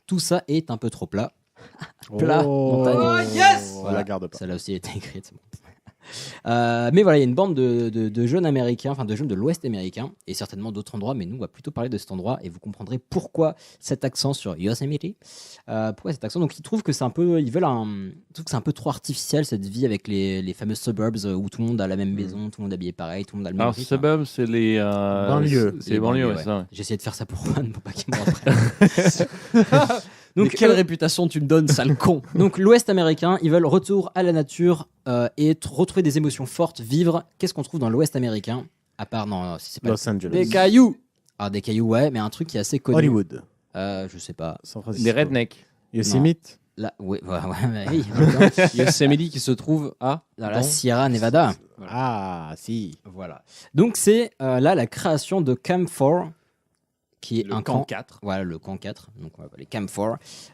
A: Tout ça est un peu trop plat. Plat, montagne.
E: Oh yes,
A: voilà,
E: la garde pas.
A: Celle-là aussi a été écrite. Mais voilà, il y a une bande de jeunes américains, enfin de jeunes de l'Ouest américain, et certainement d'autres endroits, mais nous on va plutôt parler de cet endroit, et vous comprendrez pourquoi cet accent sur Yosemite. Pourquoi cet accent? Donc ils trouvent que c'est un peu, ils trouvent que c'est un peu trop artificiel cette vie avec les fameux suburbs où tout le monde a la même maison, tout le monde est habillé pareil, tout le monde a le même.
F: Alors suburbs, c'est les
E: banlieues.
F: C'est les banlieues, ouais, ça. Ouais.
A: J'ai essayé de faire ça pour Juan, pour pas qu'il me reprenne.
J: Donc, quelle réputation tu me donnes, sale con?
A: Donc, l'Ouest américain, ils veulent retour à la nature et retrouver des émotions fortes, vivre. Qu'est-ce qu'on trouve dans l'Ouest américain? À part, non, si c'est pas.
E: Los Angeles.
J: Des cailloux.
A: Ah, des cailloux, ouais, mais un truc qui est assez connu.
E: Hollywood.
A: Je sais pas.
E: San Francisco.
F: Des rednecks.
E: Yosemite.
A: Là, ouais, oui.
J: Yosemite qui se trouve
A: dans la Sierra Nevada.
E: Voilà. Ah, si.
A: Voilà. Donc, c'est là la création de Camp 4. Qui est
J: le
A: un
J: camp 4.
A: Voilà, le camp 4, donc on va appeler Camp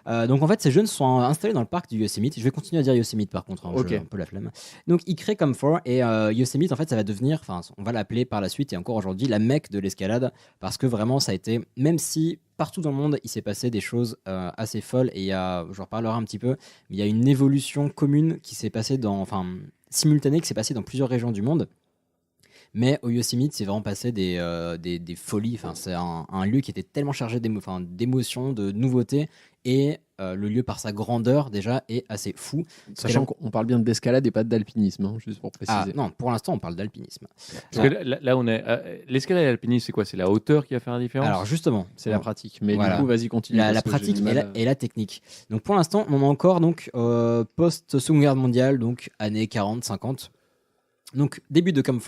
A: 4. Donc en fait, ces jeunes sont installés dans le parc du Yosemite. Je vais continuer à dire Yosemite par contre, hein, j'ai un peu la flemme. Donc ils créent Camp 4 et Yosemite, en fait, ça va devenir, enfin, on va l'appeler par la suite et encore aujourd'hui, la Mecque de l'escalade, parce que vraiment, ça a été, même si partout dans le monde, il s'est passé des choses assez folles et il y a, je reparlerai un petit peu, mais il y a une évolution commune qui s'est passée simultanée, qui s'est passée dans plusieurs régions du monde. Mais au Yosemite, c'est vraiment passé des folies. Enfin, c'est un lieu qui était tellement chargé d'émotions, de nouveautés. Et le lieu, par sa grandeur, déjà, est assez fou.
J: Sachant qu'on parle bien d'escalade et pas d'alpinisme, hein, juste pour préciser.
A: Ah non, pour l'instant, on parle d'alpinisme.
F: Parce que là, on est. L'escalade et l'alpinisme, c'est quoi? C'est la hauteur qui va faire la différence?
A: Alors, justement.
J: C'est la pratique. Mais du coup, vas-y, continue.
A: La pratique et la technique. Donc, pour l'instant, on est encore post-Seconde Guerre mondiale, donc années 40-50. Donc, début de Camp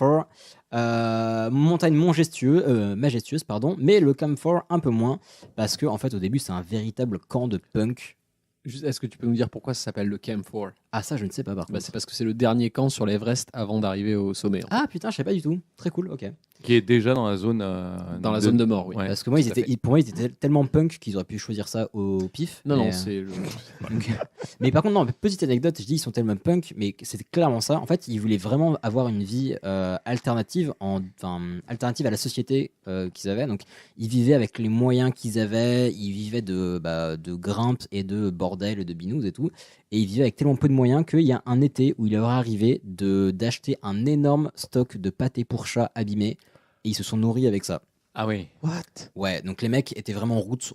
A: 4, montagne majestueuse, mais le Camp 4 un peu moins, parce que en fait, au début, c'est un véritable camp de punk.
J: Est-ce que tu peux nous dire pourquoi ça s'appelle le Camp 4?
A: Ah, ça, je ne sais pas par contre.
J: C'est parce que c'est le dernier camp sur l'Everest avant d'arriver au sommet.
A: Ah putain, je sais pas du tout. Très cool, ok.
F: Qui est déjà dans la zone
J: zone de mort, oui.
A: Ouais. Parce que moi, pour moi, ils étaient tellement punk qu'ils auraient pu choisir ça au pif.
J: Non, c'est.
A: Mais par contre, non, petite anecdote, je dis ils sont tellement punk, mais c'était clairement ça. En fait, ils voulaient vraiment avoir une vie alternative à la société qu'ils avaient. Donc, ils vivaient avec les moyens qu'ils avaient. Ils vivaient de grimpe et de bordel et de binous et tout. Et ils vivaient avec tellement peu de moyens qu'il y a un été où il leur est arrivé d'acheter un énorme stock de pâté pour chat abîmé. Et ils se sont nourris avec ça.
F: Ah oui.
E: What?
A: Ouais, donc les mecs étaient vraiment roots.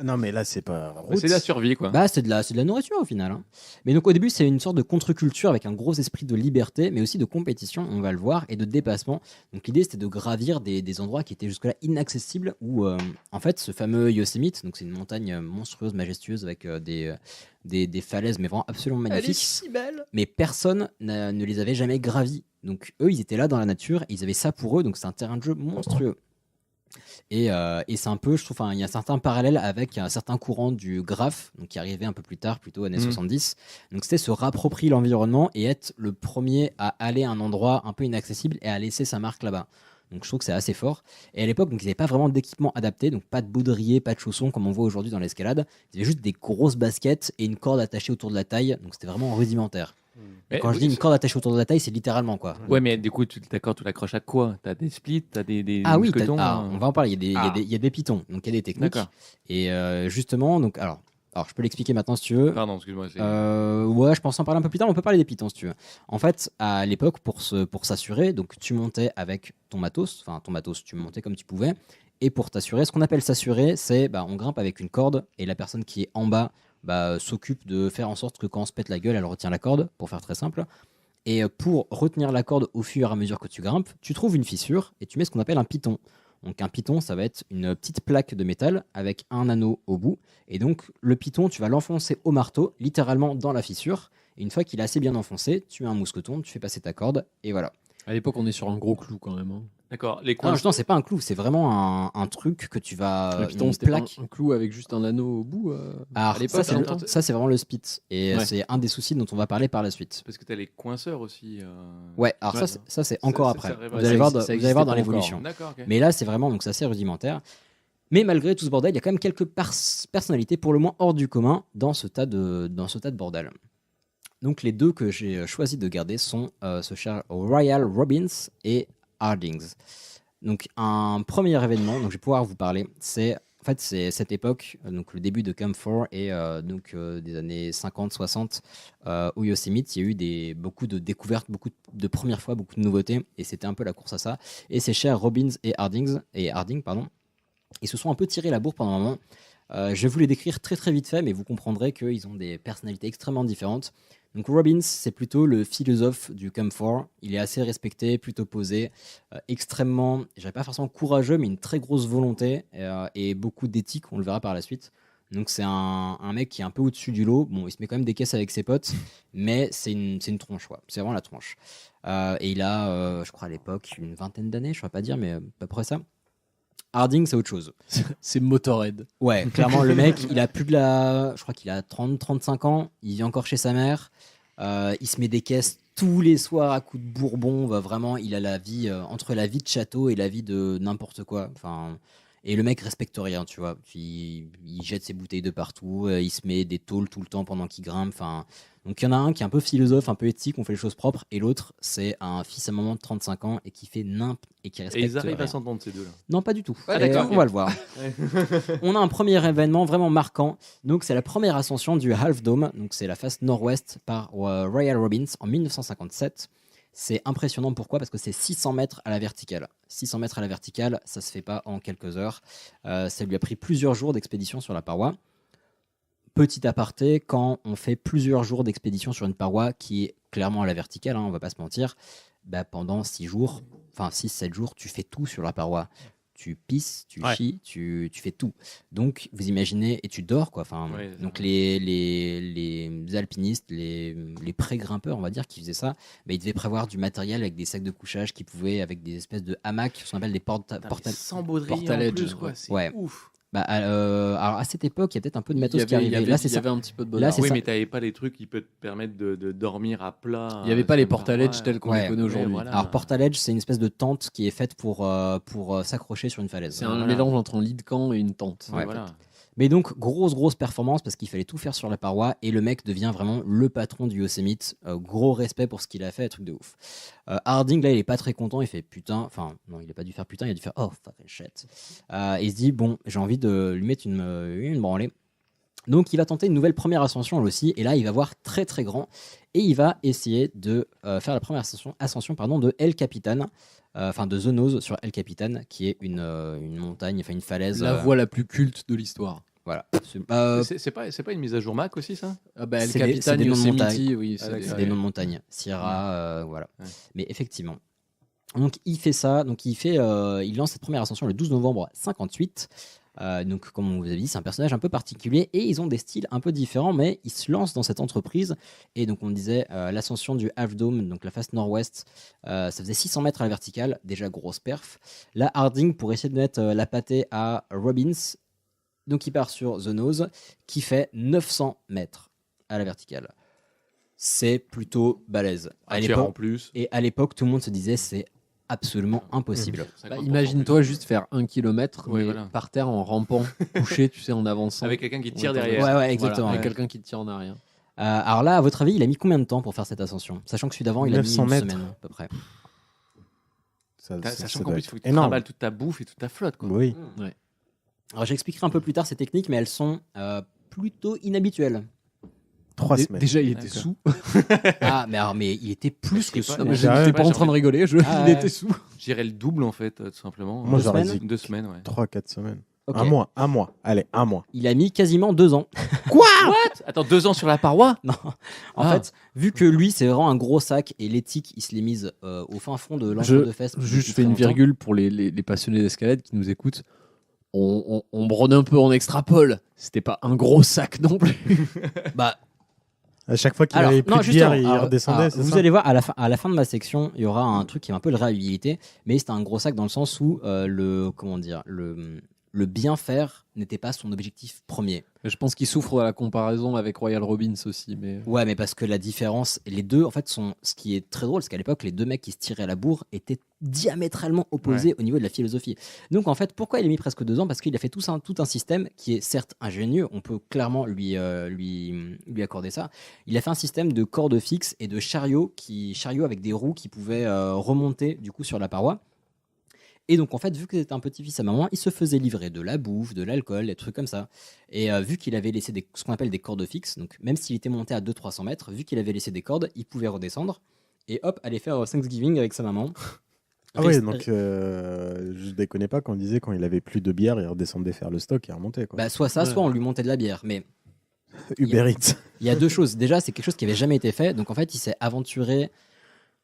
E: Non, mais là, c'est pas roots.
F: C'est de la survie, quoi.
A: Bah, c'est de la nourriture au final. Hein. Mais donc au début, c'est une sorte de contre-culture avec un gros esprit de liberté, mais aussi de compétition, on va le voir, et de dépassement. Donc l'idée, c'était de gravir des endroits qui étaient jusque-là inaccessibles, où en fait, ce fameux Yosemite, donc c'est une montagne monstrueuse, majestueuse, avec des falaises, mais vraiment absolument magnifiques.
J: Elle est si belle.
A: Mais personne ne les avait jamais gravis. Donc eux, ils étaient là dans la nature, et ils avaient ça pour eux, donc c'est un terrain de jeu monstrueux. Et c'est un peu, je trouve, il y a un certain parallèle avec un certain courant du graphe, donc qui arrivait un peu plus tard, plutôt années 70. Donc c'était se rapproprier l'environnement et être le premier à aller à un endroit un peu inaccessible et à laisser sa marque là-bas. Donc je trouve que c'est assez fort. Et à l'époque, donc ils n'avaient pas vraiment d'équipement adapté, donc pas de baudrier, pas de chaussons comme on voit aujourd'hui dans l'escalade. Ils avaient juste des grosses baskets et une corde attachée autour de la taille, donc c'était vraiment rudimentaire. Quand je dis une corde attachée autour de la taille, c'est littéralement quoi.
F: Ouais, mais du coup, tu l'accroches à quoi? T'as des splits, t'as des
A: ah oui,
F: mousquetons,
A: on va en parler. Il y a des pitons, donc il y a des techniques.
F: D'accord.
A: Et justement, donc alors je peux l'expliquer maintenant si tu veux.
F: Pardon, excuse-moi.
A: Ouais, je pense en parler un peu plus tard. On peut parler des pitons si tu veux. En fait, à l'époque, pour s'assurer, donc tu montais avec ton matos, tu montais comme tu pouvais. Et pour t'assurer, ce qu'on appelle s'assurer, c'est on grimpe avec une corde et la personne qui est en bas s'occupe de faire en sorte que quand on se pète la gueule, elle retient la corde, pour faire très simple. Et pour retenir la corde au fur et à mesure que tu grimpes, tu trouves une fissure et tu mets ce qu'on appelle un piton. Donc un piton, ça va être une petite plaque de métal avec un anneau au bout. Et donc le piton, tu vas l'enfoncer au marteau, littéralement dans la fissure. Et une fois qu'il est assez bien enfoncé, tu mets un mousqueton, tu fais passer ta corde et voilà.
J: À l'époque, on est sur un gros clou quand même. Hein.
F: D'accord. Les
A: Non, c'est pas un clou, c'est vraiment un truc que tu vas.
J: Le piton,
A: une
J: c'était
A: plaque.
J: un clou avec juste un anneau au bout.
A: Alors,
J: à l'époque,
A: ça, c'est vraiment le spit. Et c'est un des soucis dont on va parler par la suite.
F: Parce que tu as les coinceurs aussi.
A: Ouais, alors ça, c'est encore après. Vous allez voir dans l'évolution.
F: D'accord, ok.
A: Mais là, c'est vraiment, donc c'est assez rudimentaire. Mais malgré tout ce bordel, il y a quand même quelques personnalités pour le moins hors du commun dans ce tas de bordel. Donc les deux que j'ai choisi de garder sont ce cher Royal Robbins et Hardings. Donc un premier événement dont je vais pouvoir vous parler, c'est cette époque, donc le début de Camp 4 et des années 50-60 au Yosemite. Il y a eu beaucoup de découvertes, beaucoup de premières fois, beaucoup de nouveautés, et c'était un peu la course à ça. Et ces chers Robbins et Harding, ils se sont un peu tirés la bourre pendant un moment. Je vais vous les décrire très très vite fait, mais vous comprendrez qu'ils ont des personnalités extrêmement différentes. Donc Robbins, c'est plutôt le philosophe du Camp 4. Il est assez respecté, plutôt posé, extrêmement, je dirais pas forcément courageux, mais une très grosse volonté et beaucoup d'éthique, on le verra par la suite. Donc c'est un mec qui est un peu au-dessus du lot. Bon, il se met quand même des caisses avec ses potes, mais c'est une tronche, quoi. C'est vraiment la tronche. Et il a, je crois à l'époque, une vingtaine d'années, je ne saurais pas dire, mais à peu près ça. Harding, c'est autre chose.
J: C'est Motorhead.
A: Ouais, clairement, le mec, il a plus de je crois qu'il a 30-35 ans, il vit encore chez sa mère, il se met des caisses tous les soirs à coups de bourbon, vraiment, il a la vie, entre la vie de château et la vie de n'importe quoi. Enfin, et le mec respecte rien, tu vois. Il jette ses bouteilles de partout, il se met des tôles tout le temps pendant qu'il grimpe. Enfin, donc il y en a un qui est un peu philosophe, un peu éthique, on fait les choses propres, et l'autre, c'est un fils à maman de 35 ans et qui fait et qui respecte
F: Et ils arrivent
A: rien.
F: à s'entendre ces deux-là?
A: Non, pas du tout.
F: Ah, d'accord,
A: on va le voir. On a un premier événement vraiment marquant. Donc c'est la première ascension du Half Dome, donc c'est la face nord-ouest par Royal Robbins en 1957. C'est impressionnant, pourquoi ? Parce que c'est 600 mètres à la verticale. 600 mètres à la verticale, ça se fait pas en quelques heures. Ça lui a pris plusieurs jours d'expédition sur la paroi. Petit aparté, quand on fait plusieurs jours d'expédition sur une paroi qui est clairement à la verticale, on va pas se mentir, pendant 6 jours, enfin 6-7 jours, tu fais tout sur la paroi. Tu pisses, tu chies, tu fais tout. Donc, vous imaginez, et tu dors, quoi. Enfin, donc, les alpinistes, les pré-grimpeurs, on va dire, qui faisaient ça, ils devaient prévoir du matériel avec des sacs de couchage qui pouvaient, avec des espèces de hamacs, ce qu'on appelle des
F: sans baudrier en plus, quoi. C'est ouf.
A: Alors à cette époque, il y a peut-être un peu de matos qui arrivait.
J: Il y avait un petit peu de bonheur.
F: Oui, mais tu n'avais pas les trucs qui peuvent te permettre de dormir à plat.
J: Il n'y avait pas les portaledge tels qu'on les connaît aujourd'hui.
F: Voilà.
A: Alors portaledge, c'est une espèce de tente qui est faite pour s'accrocher sur une falaise.
J: C'est un mélange entre un lit de camp et une tente.
A: Ouais, voilà. Mais donc, grosse performance parce qu'il fallait tout faire sur la paroi et le mec devient vraiment le patron du Yosemite. Gros respect pour ce qu'il a fait, truc de ouf. Harding, là, il est pas très content, il fait putain. Enfin, non, il a pas dû faire putain, il a dû faire oh, fucking shit. Il se dit, bon, j'ai envie de lui mettre une branlée. Donc, il va tenter une nouvelle première ascension aussi, et là, il va voir très très grand et il va essayer de faire la première ascension de El Capitan. De The Nose sur El Capitan, qui est une montagne, enfin une falaise.
J: La voie la plus culte de l'histoire.
A: Voilà.
F: C'est pas une mise à jour Mac aussi, ça?
J: El Capitan,
A: des noms de montagne.
J: Oui,
A: c'est des noms de montagne. Sierra, voilà. Ouais. Mais effectivement. Donc il fait ça. Donc il lance cette première ascension le 12 novembre 58. Donc, comme on vous a dit, c'est un personnage un peu particulier et ils ont des styles un peu différents, mais ils se lancent dans cette entreprise. Et donc, on disait l'ascension du Half Dome, donc la face nord-ouest, ça faisait 600 mètres à la verticale, déjà grosse perf. Là, Harding, pour essayer de mettre la pâtée à Robbins, donc il part sur The Nose, qui fait 900 mètres à la verticale. C'est plutôt balèze.
F: En plus.
A: Et à l'époque, tout le monde se disait c'est absolument impossible.
J: Imagine-toi juste faire 1 kilomètre par terre en rampant, couché, tu sais, en avançant.
F: Avec quelqu'un qui te tire derrière.
A: Ouais, exactement.
J: Avec quelqu'un qui te tire en arrière.
A: Alors là, à votre avis, il a mis combien de temps pour faire cette ascension? Sachant que celui d'avant, il a mis une semaine à peu près.
F: Sachant qu'en plus, il faut que tu trimbales toute ta bouffe et toute ta flotte. Quoi.
E: Oui.
A: Ouais. Alors j'expliquerai un peu plus tard ces techniques, mais elles sont plutôt inhabituelles.
E: 3 semaines.
J: Déjà, il était sous.
A: mais il était plus que sous.
J: Je n'étais pas en train de rigoler, il était sous.
F: J'irais le double, en fait, tout simplement.
E: Moi, j'aurais dit
F: 2 semaines, ouais.
E: 3-4 semaines.
A: Ok.
E: Un mois. Allez, un mois.
A: Il a mis quasiment 2 ans.
E: Quoi?
F: Attends, 2 ans sur la paroi?
A: Non. En fait, vu que lui, c'est vraiment un gros sac et l'éthique, il se l'est mise au fin fond de l'ensemble de fesses.
J: Je fais une virgule pour les passionnés d'escalade qui nous écoutent. On brode un peu, on extrapole. C'était pas un gros sac non plus.
A: Bah.
E: À chaque fois qu'il avait plus de bière, il redescendait.
A: Vous allez voir, à la fin de ma section, il y aura un truc qui est un peu de réhabilité, mais c'était un gros sac dans le sens où le bien faire n'était pas son objectif premier.
J: Je pense qu'il souffre de la comparaison avec Royal Robbins aussi. Mais...
A: Ouais, mais parce que la différence, les deux, en fait, ce qui est très drôle, c'est qu'à l'époque, les deux mecs qui se tiraient à la bourre étaient diamétralement opposés au niveau de la philosophie. Donc, en fait, pourquoi il a mis presque 2 ans? Parce qu'il a fait tout un système qui est certes ingénieux, on peut clairement lui accorder ça. Il a fait un système de cordes fixes et de chariots avec des roues qui pouvaient remonter du coup sur la paroi. Et donc, en fait, vu que c'était un petit-fils à maman, il se faisait livrer de la bouffe, de l'alcool, des trucs comme ça. Et vu qu'il avait laissé ce qu'on appelle des cordes fixes, donc même s'il était monté à 200-300 mètres, vu qu'il avait laissé des cordes, il pouvait redescendre et hop, aller faire Thanksgiving avec sa maman.
E: Ah ouais, donc je déconnais pas quand on disait quand il avait plus de bière, il redescendait faire le stock et remontait. Quoi.
A: Bah, soit ça, soit on lui montait de la bière. Mais
E: Uber Eats.
A: Il y a 2 choses. Déjà, c'est quelque chose qui avait jamais été fait. Donc en fait, il s'est aventuré.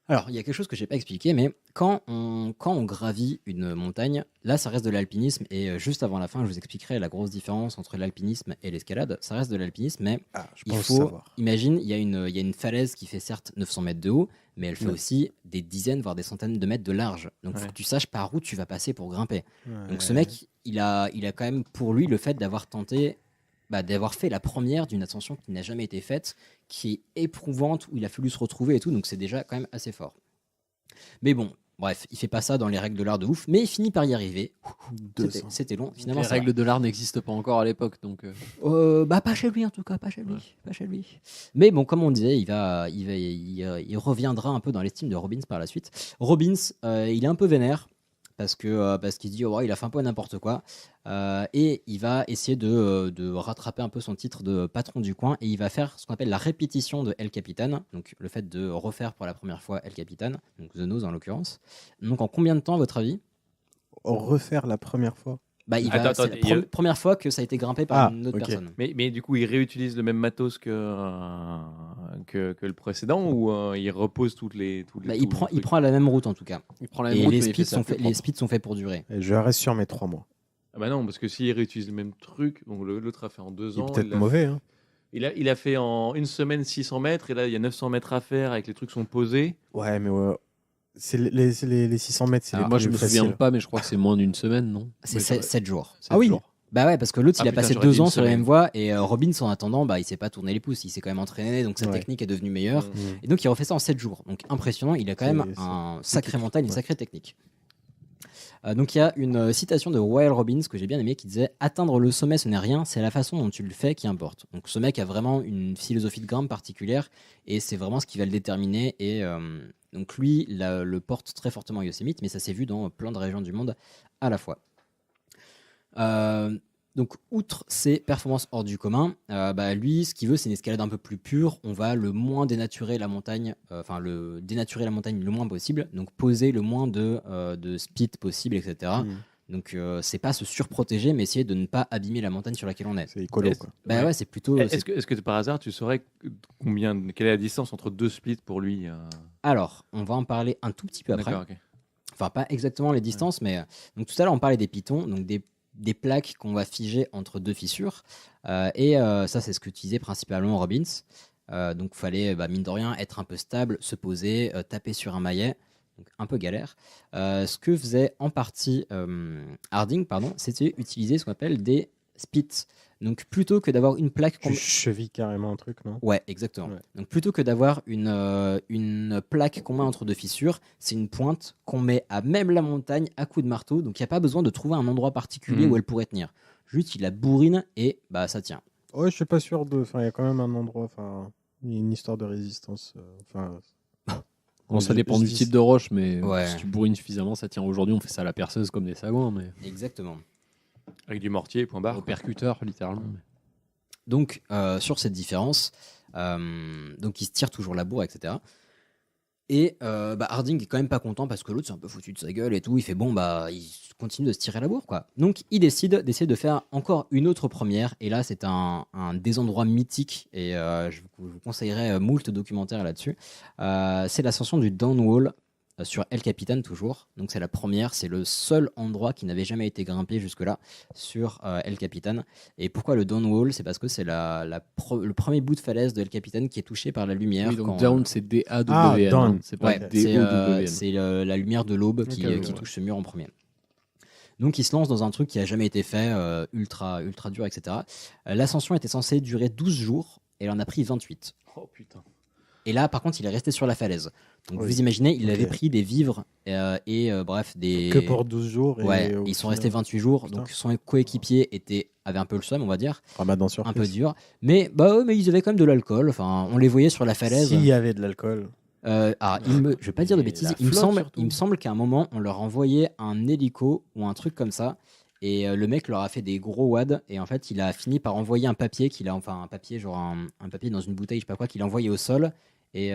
A: Alors, il y a quelque chose que j'ai pas expliqué, mais quand on gravit une montagne, là, ça reste de l'alpinisme. Et juste avant la fin, je vous expliquerai la grosse différence entre l'alpinisme et l'escalade. Ça reste de l'alpinisme, mais il faut. Imagine, il y a une falaise qui fait certes 900 mètres de haut, mais elle fait aussi des dizaines, voire des centaines de mètres de large. Donc, il faut que tu saches par où tu vas passer pour grimper. Donc, ce mec, il a quand même pour lui le fait d'avoir tenté. D'avoir fait la première d'une ascension qui n'a jamais été faite, qui est éprouvante, où il a fallu se retrouver et tout, donc c'est déjà quand même assez fort. Mais bon, bref, il fait pas ça dans les règles de l'art de ouf, mais il finit par y arriver. C'était long, finalement.
J: Les règles de l'art n'existent pas encore à l'époque, donc.
A: Pas chez lui en tout cas, pas chez lui. Mais bon, comme on disait, il reviendra un peu dans l'estime de Robbins par la suite. Robbins, il est un peu vénère. Parce qu'il dit il a fait un peu n'importe quoi et il va essayer de rattraper un peu son titre de patron du coin et il va faire ce qu'on appelle la répétition de El Capitan, donc le fait de refaire pour la première fois El Capitan, donc The Nose en l'occurrence. Donc en combien de temps à votre avis?
E: Refaire la première fois?
A: C'est la première fois que ça a été grimpé par une autre personne.
F: Mais du coup, il réutilise le même matos que le précédent ou il repose toutes les
A: il prend la même route en tout cas.
J: Il prend la même route,
A: les speeds sont faits pour durer.
E: Et je reste sur mes 3 mois.
F: Ah bah non, parce que s'il réutilise le même truc, donc l'autre a fait en 2 ans.
E: Il est peut-être mauvais. Hein.
F: Il a fait en 1 semaine 600 mètres et là il y a 900 mètres à faire avec les trucs sont posés.
E: Ouais, mais c'est les 600 mètres.
J: Moi, je me souviens pas, mais je crois que c'est moins d'une semaine, non?
A: C'est 7 jours.
E: Ah oui.
A: Bah ouais, parce que l'autre, il a passé 2 ans sur la même voie et Robbins, en attendant, il s'est pas tourné les pouces, il s'est quand même entraîné, donc sa technique est devenue meilleure. Et donc, il refait ça en 7 jours. Donc, impressionnant, il a quand même un sacré mental, une sacrée technique. Donc, il y a une citation de Royal Robbins que j'ai bien aimée qui disait « Atteindre le sommet, ce n'est rien, c'est la façon dont tu le fais qui importe. » Donc, ce mec a vraiment une philosophie de grimpe particulière et c'est vraiment ce qui va le déterminer. Et donc, lui, le porte très fortement Yosemite, mais ça s'est vu dans plein de régions du monde à la fois. Donc, outre ses performances hors du commun, lui, ce qu'il veut, c'est une escalade un peu plus pure. On va le moins dénaturer la montagne, dénaturer la montagne le moins possible, donc poser le moins de speed possible, etc. Donc, c'est pas se surprotéger, mais essayer de ne pas abîmer la montagne sur laquelle on est.
E: C'est écolo, quoi.
A: Ouais, c'est plutôt.
F: Est-ce que par hasard, tu saurais quelle est la distance entre 2 splits pour lui
A: Alors, on va en parler un tout petit peu après.
F: Okay.
A: Enfin, pas exactement les distances, mais donc tout à l'heure, on parlait des pitons, donc des plaques qu'on va figer entre 2 fissures. Ça, c'est ce qu'utilisait principalement Robbins. Donc, il fallait, mine de rien, être un peu stable, se poser, taper sur un maillet. Donc, un peu galère. Ce que faisait en partie Harding, c'était utiliser ce qu'on appelle des spits. Donc, plutôt que d'avoir une plaque...
E: Tu chevilles carrément un truc, non?
A: Ouais, exactement. Ouais. Donc, plutôt que d'avoir une plaque qu'on met entre 2 fissures, c'est une pointe qu'on met à même la montagne à coups de marteau. Donc, il n'y a pas besoin de trouver un endroit particulier où elle pourrait tenir. Juste, il la bourrine et ça tient.
E: Ouais, je suis pas sûr de... Enfin, il y a quand même un endroit... Enfin, il y a une histoire de résistance.
J: Ça dépend du type de roche, mais si tu bourrines suffisamment, ça tient. Aujourd'hui, on fait ça à la perceuse comme des sagouins. Mais...
A: Exactement.
F: Avec du mortier, point barre.
J: Au percuteur, littéralement.
A: Donc, sur cette différence, donc il se tire toujours la bourre, etc. Et Harding est quand même pas content parce que l'autre s'est un peu foutu de sa gueule et tout. Il fait bon, il continue de se tirer la bourre, quoi. Donc il décide d'essayer de faire encore une autre première. Et là, c'est un des endroits mythiques. Et je vous conseillerais moult documentaires là-dessus. C'est l'ascension du Downwall sur El Capitan, toujours. Donc c'est la première. C'est le seul endroit qui n'avait jamais été grimpé jusque-là sur El Capitan. Et pourquoi le Downwall? C'est parce que c'est le premier bout de falaise de El Capitan qui est touché par la lumière.
J: Oui, donc Down, c'est D-A-W-N.
E: Down.
J: C'est pas D-O-W-N.
A: C'est la lumière de l'aube qui touche ce mur en premier. Donc il se lance dans un truc qui n'a jamais été fait, ultra dur, etc. L'ascension était censée durer 12 jours et elle en a pris 28.
E: Oh putain.
A: Et là, par contre, il est resté sur la falaise. Donc vous imaginez, il avait pris des vivres bref, des...
E: Que pour 12 jours.
A: Ils sont restés 28 jours. Putain. Donc son coéquipier avait un peu le seum, on va dire.
E: Ramadan sur
A: un peu dur. Mais ils avaient quand même de l'alcool. Enfin, on les voyait sur la falaise.
E: S'il y avait de l'alcool.
A: Je vais pas dire de bêtises. Il me semble qu'à un moment, on leur envoyait un hélico ou un truc comme ça. Et le mec leur a fait des gros wads. Et en fait, il a fini par envoyer un papier un papier dans une bouteille, je sais pas quoi, qu'il a envoyé au sol. Et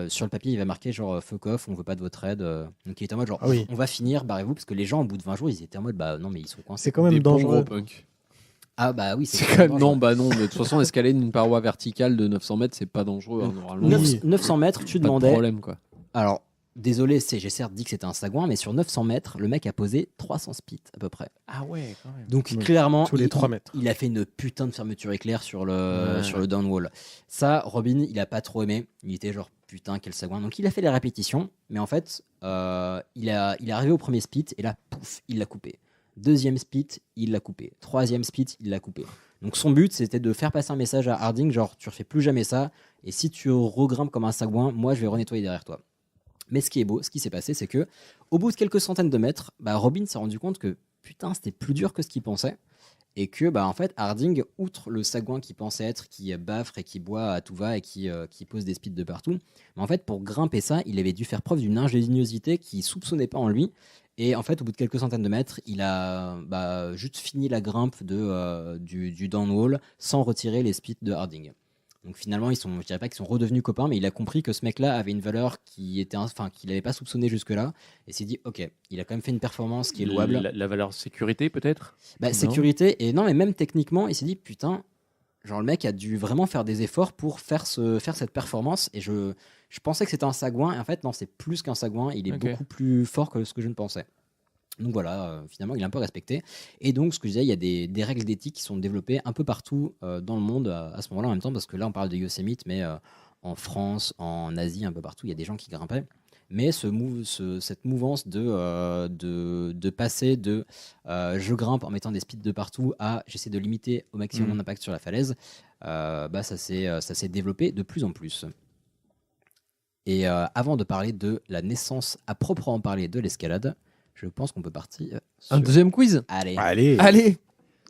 A: sur le papier, il va marquer genre fuck off, on veut pas de votre aide. Donc il était en mode genre on va finir, barrez-vous, parce que les gens au bout de 20 jours, ils étaient en mode non, mais ils sont coincés.
E: C'est quand même dangereux.
J: Punk.
A: Ah bah oui,
J: c'est quand même non, mais de toute façon, escalader une paroi verticale de 900 mètres, c'est pas dangereux. Hein, normalement.
A: 900 mètres, tu demandais.
J: Pas de problème, quoi.
A: Alors, désolé, j'ai certes dit que c'était un sagouin, mais sur 900 mètres, le mec a posé 300 spits à peu près.
E: Ah ouais, quand même.
A: Donc clairement,
E: tous les 3 mètres.
A: Il a fait une putain de fermeture éclair sur le downwall. Ça, Robin, il a pas trop aimé. Il était genre putain, quel sagouin. Donc il a fait les répétitions, mais en fait, il est arrivé au premier spit et là, pouf, il l'a coupé. Deuxième spit, il l'a coupé. Troisième spit, il l'a coupé. Donc son but, c'était de faire passer un message à Harding, genre tu refais plus jamais ça, et si tu regrimpes comme un sagouin, moi je vais renettoyer derrière toi. Mais ce qui est beau, ce qui s'est passé, c'est que au bout de quelques centaines de mètres, Robin s'est rendu compte que putain, c'était plus dur que ce qu'il pensait. Et que en fait, Harding, outre le sagouin qu'il pensait être, qui baffre et qui boit à tout va et qui pose des speeds de partout, mais en fait, pour grimper ça, il avait dû faire preuve d'une ingéniosité qu'il soupçonnait pas en lui. Et en fait, au bout de quelques centaines de mètres, il a juste fini la grimpe du downwall sans retirer les speeds de Harding. Donc finalement, je dirais pas qu'ils sont redevenus copains, mais il a compris que ce mec-là avait une valeur qu'il n'avait pas soupçonné jusque-là, et s'est dit, ok, il a quand même fait une performance qui est louable.
F: La valeur sécurité, peut-être
A: sécurité, et non, mais même techniquement, il s'est dit, putain, genre le mec a dû vraiment faire des efforts pour faire cette performance, et je pensais que c'était un sagouin, et en fait, non, c'est plus qu'un sagouin, il est beaucoup plus fort que ce que je ne pensais. Donc voilà, finalement, il est un peu respecté. Et donc, ce que je disais, il y a des règles d'éthique qui sont développées un peu partout dans le monde à ce moment-là en même temps, parce que là, on parle de Yosemite, mais en France, en Asie, un peu partout, il y a des gens qui grimpaient. Mais cette mouvance de passer de je grimpe en mettant des speeds de partout à j'essaie de limiter au maximum mon impact sur la falaise, ça s'est développé de plus en plus. Et avant de parler de la naissance à proprement parler de l'escalade, je pense qu'on peut partir sur...
J: Un deuxième quiz.
A: Allez.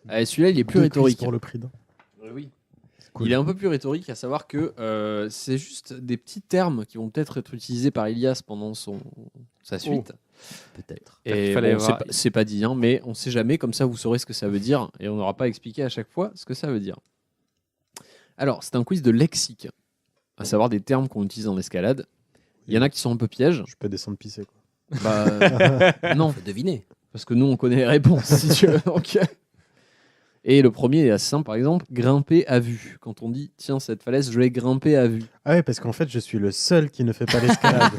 J: Celui-là, il est plus rhétorique.
E: Pour le prix d'un.
J: Oui. Cool. Il est un peu plus rhétorique, à savoir que c'est juste des petits termes qui vont peut-être être utilisés par Ilias pendant sa suite.
A: Peut-être.
J: Et c'est pas dit, hein, mais on sait jamais. Comme ça, vous saurez ce que ça veut dire et on n'aura pas expliqué à chaque fois ce que ça veut dire. Alors, c'est un quiz de lexique, à savoir des termes qu'on utilise en escalade. Il y en a qui sont un peu pièges.
E: Je peux descendre pisser, quoi.
J: Non,
A: faut deviner.
J: Parce que nous, on connaît les réponses, si tu veux. Donc... Et le premier est assez simple, par exemple, grimper à vue. Quand on dit, tiens, cette falaise, je vais grimper à vue.
E: Ah ouais, parce qu'en fait, je suis le seul qui ne fait pas l'escalade.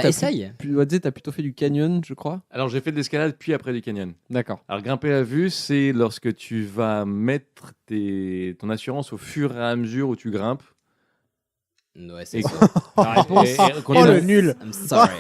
A: Essaye.
J: Wadze, t'as plutôt fait du canyon, je crois.
F: Alors, j'ai fait de l'escalade, puis après du canyon.
J: D'accord.
F: Alors, grimper à vue, c'est lorsque tu vas mettre ton assurance au fur et à mesure où tu grimpes.
A: Ouais, c'est
F: ça.
J: La réponse...
E: le nul.
A: I'm sorry.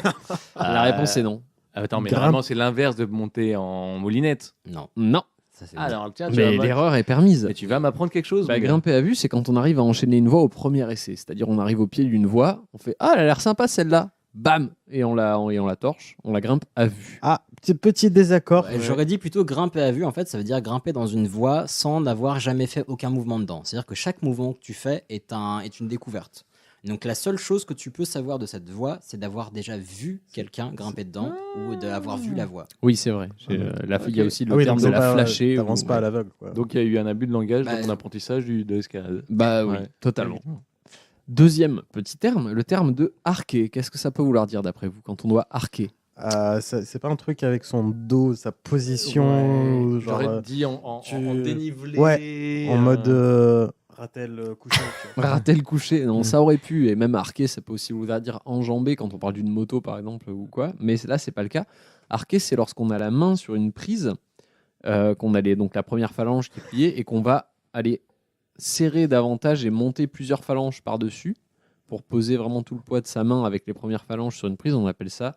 J: La réponse est non.
F: Attends, mais normalement, c'est l'inverse de monter en moulinette.
J: Non.
A: Ça,
F: alors, tiens,
J: mais l'erreur est permise.
F: Mais tu vas m'apprendre quelque chose.
J: Grimper à vue, c'est quand on arrive à enchaîner une voie au premier essai. C'est-à-dire, on arrive au pied d'une voie, on fait elle a l'air sympa celle-là. Bam, et on la torche, on la grimpe à vue.
E: Ah, petit désaccord.
A: J'aurais dit plutôt grimper à vue. En fait, ça veut dire grimper dans une voie sans n'avoir jamais fait aucun mouvement dedans. C'est-à-dire que chaque mouvement que tu fais est une découverte. Donc la seule chose que tu peux savoir de cette voie, c'est d'avoir déjà vu quelqu'un grimper dedans ou d'avoir vu la voie.
J: Oui, c'est vrai. Il y a aussi le terme de la flasher.
E: T'avances pas à l'aveugle.
F: Donc il y a eu un abus de langage dans mon apprentissage de l'escalade.
J: Oui, totalement. Deuxième petit terme, le terme de arquer. Qu'est-ce que ça peut vouloir dire d'après vous quand on doit arquer?
E: C'est pas un truc avec son dos, sa position, genre
F: J'aurais dit en dénivelé.
E: Ouais, en mode ratel couché.
J: Ratel couché, non, ça aurait pu. Et même arquer, ça peut aussi vouloir dire enjamber quand on parle d'une moto par exemple ou quoi. Mais là, c'est pas le cas. Arquer, c'est lorsqu'on a la main sur une prise, qu'on a donc la première phalange qui est pliée et qu'on va aller serrer davantage et monter plusieurs phalanges par-dessus pour poser vraiment tout le poids de sa main avec les premières phalanges sur une prise. On appelle ça